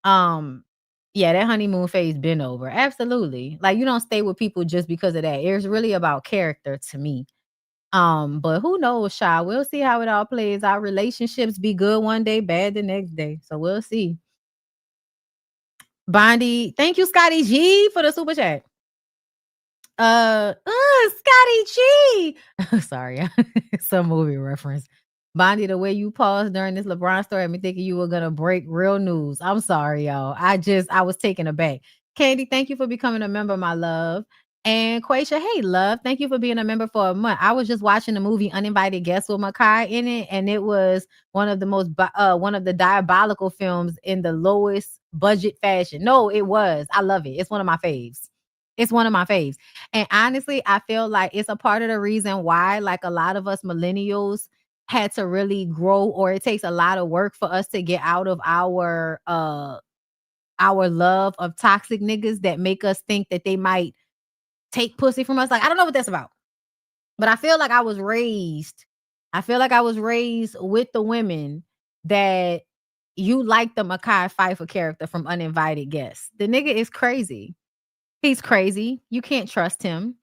Yeah, that honeymoon phase been over. Absolutely. Like, you don't stay with people just because of that. It's really about character to me. But who knows, Sha? We'll see how it all plays out. Relationships be good one day, bad the next day. So we'll see. Bondi, thank you, Scotty G, for the super chat. Scotty G. Sorry, some movie reference. Bondi, the way you paused during this LeBron story, I'm thinking you were gonna break real news. I'm sorry, y'all. I was taken aback. Candy, thank you for becoming a member, my love. And Quaisha, hey, love, thank you for being a member for a month. I was just watching the movie Uninvited Guests with Makai in it, and it was one of the diabolical films in the lowest budget fashion. No, it was. I love it. It's one of my faves. It's one of my faves. And honestly, I feel like it's a part of the reason why, like, a lot of us millennials had to really grow, or it takes a lot of work for us to get out of our love of toxic niggas that make us think that they might take pussy from us. Like, I don't know what that's about. But I feel like I was raised with the women that you like the Mekhi Phifer character from Uninvited Guests. The nigga is crazy. He's crazy. You can't trust him.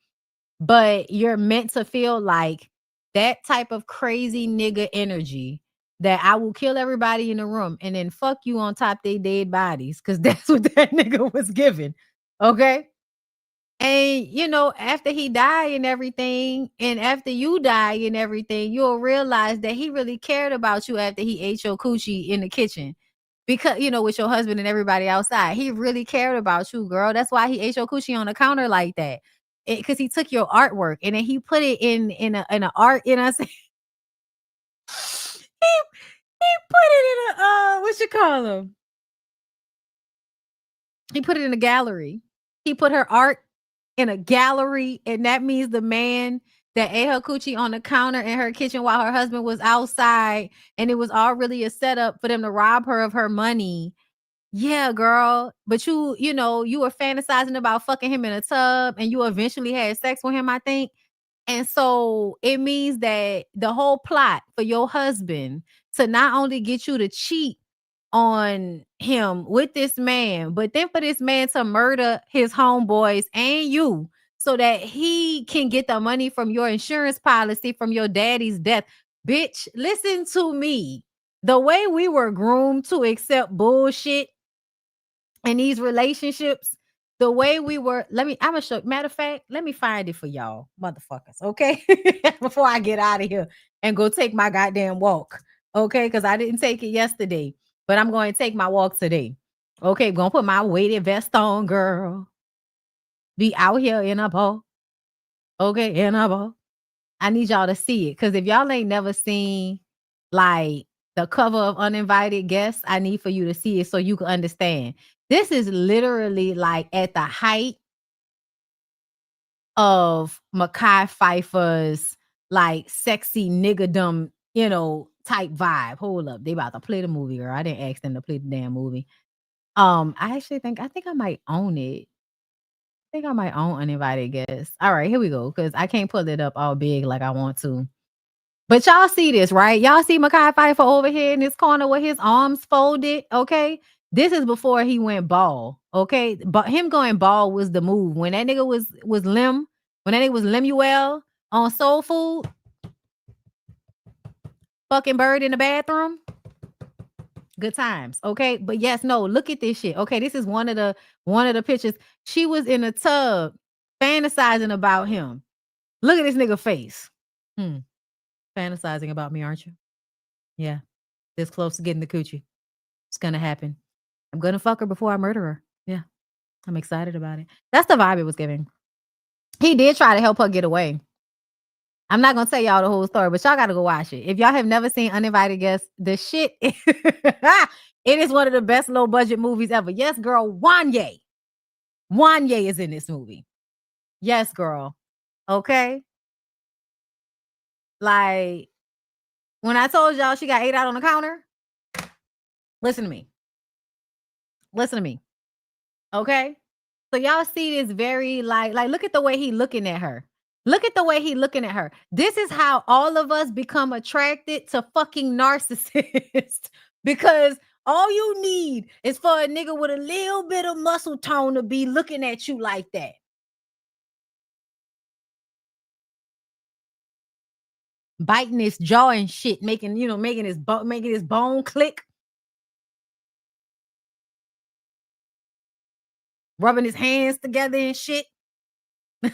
But you're meant to feel like that type of crazy nigga energy that I will kill everybody in the room and then fuck you on top they dead bodies, because that's what that nigga was giving. Okay? And, you know, after he died and everything, and after you die and everything, you'll realize that he really cared about you after he ate your coochie in the kitchen. Because, you know, with your husband and everybody outside, he really cared about you, girl. That's why he ate your coochie on the counter like that. Because he took your artwork and then he put it in an art, you know what I'm saying? He put it in a what you call him? He put it in a gallery. He put her art in a gallery, and that means the man that ate her coochie on the counter in her kitchen while her husband was outside, and it was all really a setup for them to rob her of her money. Yeah, girl. But you know, you were fantasizing about fucking him in a tub, and you eventually had sex with him, I think. And so it means that the whole plot for your husband to not only get you to cheat on him with this man, but then for this man to murder his homeboys and you so that he can get the money from your insurance policy from your daddy's death. Bitch, listen to me. The way we were groomed to accept bullshit in these relationships, the way we were, I'm gonna show, matter of fact, let me find it for y'all, motherfuckers, okay? Before I get out of here and go take my goddamn walk, okay? Because I didn't take it yesterday, but I'm going to take my walk today. Okay, gonna put my weighted vest on, girl. Be out here in a ball. Okay, in a ball. I need y'all to see it, because if y'all ain't never seen, like, the cover of Uninvited Guests, I need for you to see it so you can understand. This is literally like at the height of Mekhi Phifer's like sexy niggadom, you know, type vibe. Hold up, they about to play the movie, girl. I didn't ask them to play the damn movie. I actually think I might own it. I think I might own Uninvited Guests. All right, here we go, because I can't pull it up all big like I want to. But y'all see this, right? Y'all see Mekhi Phifer over here in this corner with his arms folded, okay? This is before he went bald, okay? But him going bald was the move. When that nigga was Lemuel on Soul Food, fucking bird in the bathroom, good times, okay? But yes, no, look at this shit, okay? This is one of the pictures. She was in a tub fantasizing about him. Look at this nigga face. Fantasizing about me, aren't you? Yeah. This close to getting the coochie. It's gonna happen. I'm gonna fuck her before I murder her. Yeah. I'm excited about it. That's the vibe it was giving. He did try to help her get away. I'm not gonna tell y'all the whole story, but y'all gotta go watch it. If y'all have never seen Uninvited Guests, the shit it is one of the best low budget movies ever. Yes, girl, Wanye is in this movie. Yes, girl. Okay. Like, when I told y'all she got ate out on the counter, listen to me. Okay? So y'all see this very like look at the way he looking at her. This is how all of us become attracted to fucking narcissists. Because all you need is for a nigga with a little bit of muscle tone to be looking at you like that. Biting his jaw and shit, making his bone click. Rubbing his hands together and shit. Oh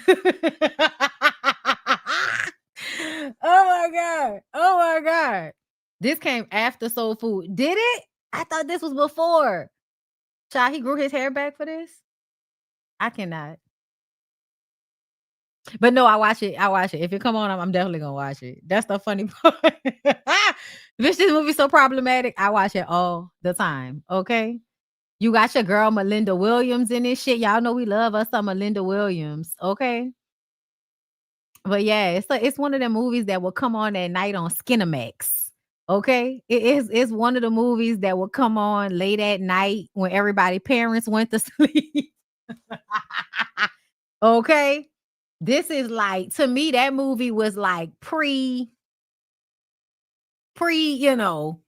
my God. Oh my God. This came after Soul Food. Did it? I thought this was before. Child, he grew his hair back for this? I cannot. But no, I watch it. I watch it. If it come on, I'm definitely gonna watch it. That's the funny part. Bitch, this movie's so problematic. I watch it all the time. Okay. You got your girl Melinda Williams in this shit. Y'all know we love us some Melinda Williams. Okay. But yeah, it's one of the movies that will come on at night on Skinamax. Okay. It's one of the movies that will come on late at night when everybody parents went to sleep. Okay. This is like, to me, that movie was like pre, you know,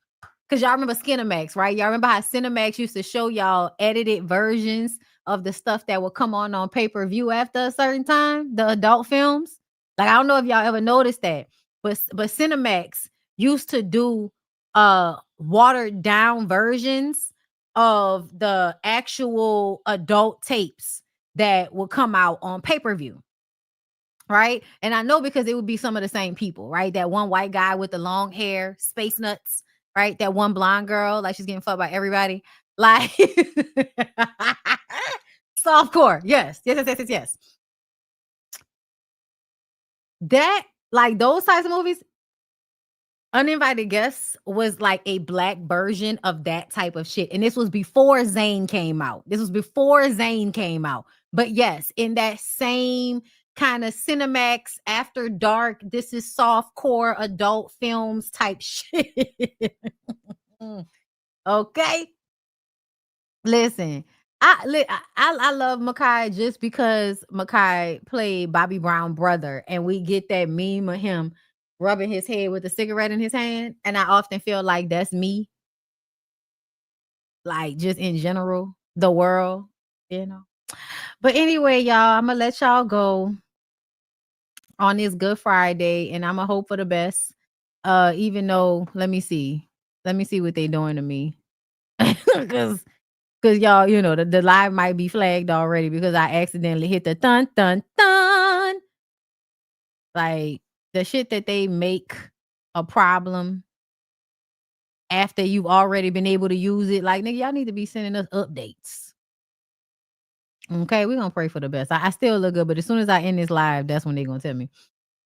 because y'all remember Skinamax, right? Y'all remember how Cinemax used to show y'all edited versions of the stuff that would come on pay-per-view after a certain time, the adult films? Like, I don't know if y'all ever noticed that, but Cinemax used to do watered down versions of the actual adult tapes that would come out on pay-per-view. Right. And I know because it would be some of the same people, right? That one white guy with the long hair, space nuts, right? That one blonde girl, like she's getting fucked by everybody. Like softcore. Yes. That, like those types of movies, Uninvited Guests was like a black version of that type of shit. And this was before Zayn came out. But yes, in that same kind of Cinemax after dark, this is softcore adult films type shit. Okay. Listen, I love Makai just because Makai played Bobby Brown's brother, and we get that meme of him rubbing his head with a cigarette in his hand. And I often feel like that's me. Like just in general, the world, you know. But anyway, y'all, I'm gonna let y'all go on this Good Friday, and I'm gonna hope for the best. Even though, let me see what they doing to me. Because y'all, you know, the live might be flagged already because I accidentally hit the dun dun dun. Like the shit that they make a problem after you've already been able to use it. Like, nigga, y'all need to be sending us updates. Okay, we're gonna pray for the best. I still look good, but as soon as I end this live, that's when they're gonna tell me.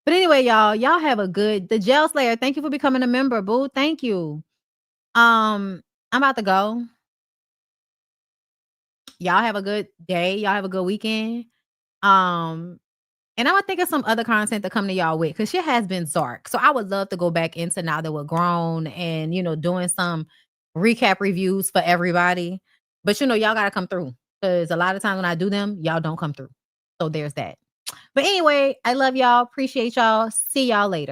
But anyway, y'all have a good, the Jail Slayer. Thank you for becoming a member, boo. Thank you. I'm about to go. Y'all have a good day. Y'all have a good weekend. And I'm gonna think of some other content to come to y'all with, because shit has been dark. So I would love to go back into, now that we're grown, and you know, doing some recap reviews for everybody. But you know, y'all gotta come through, because a lot of times when I do them, y'all don't come through. So there's that. But anyway, I love y'all. Appreciate y'all. See y'all later.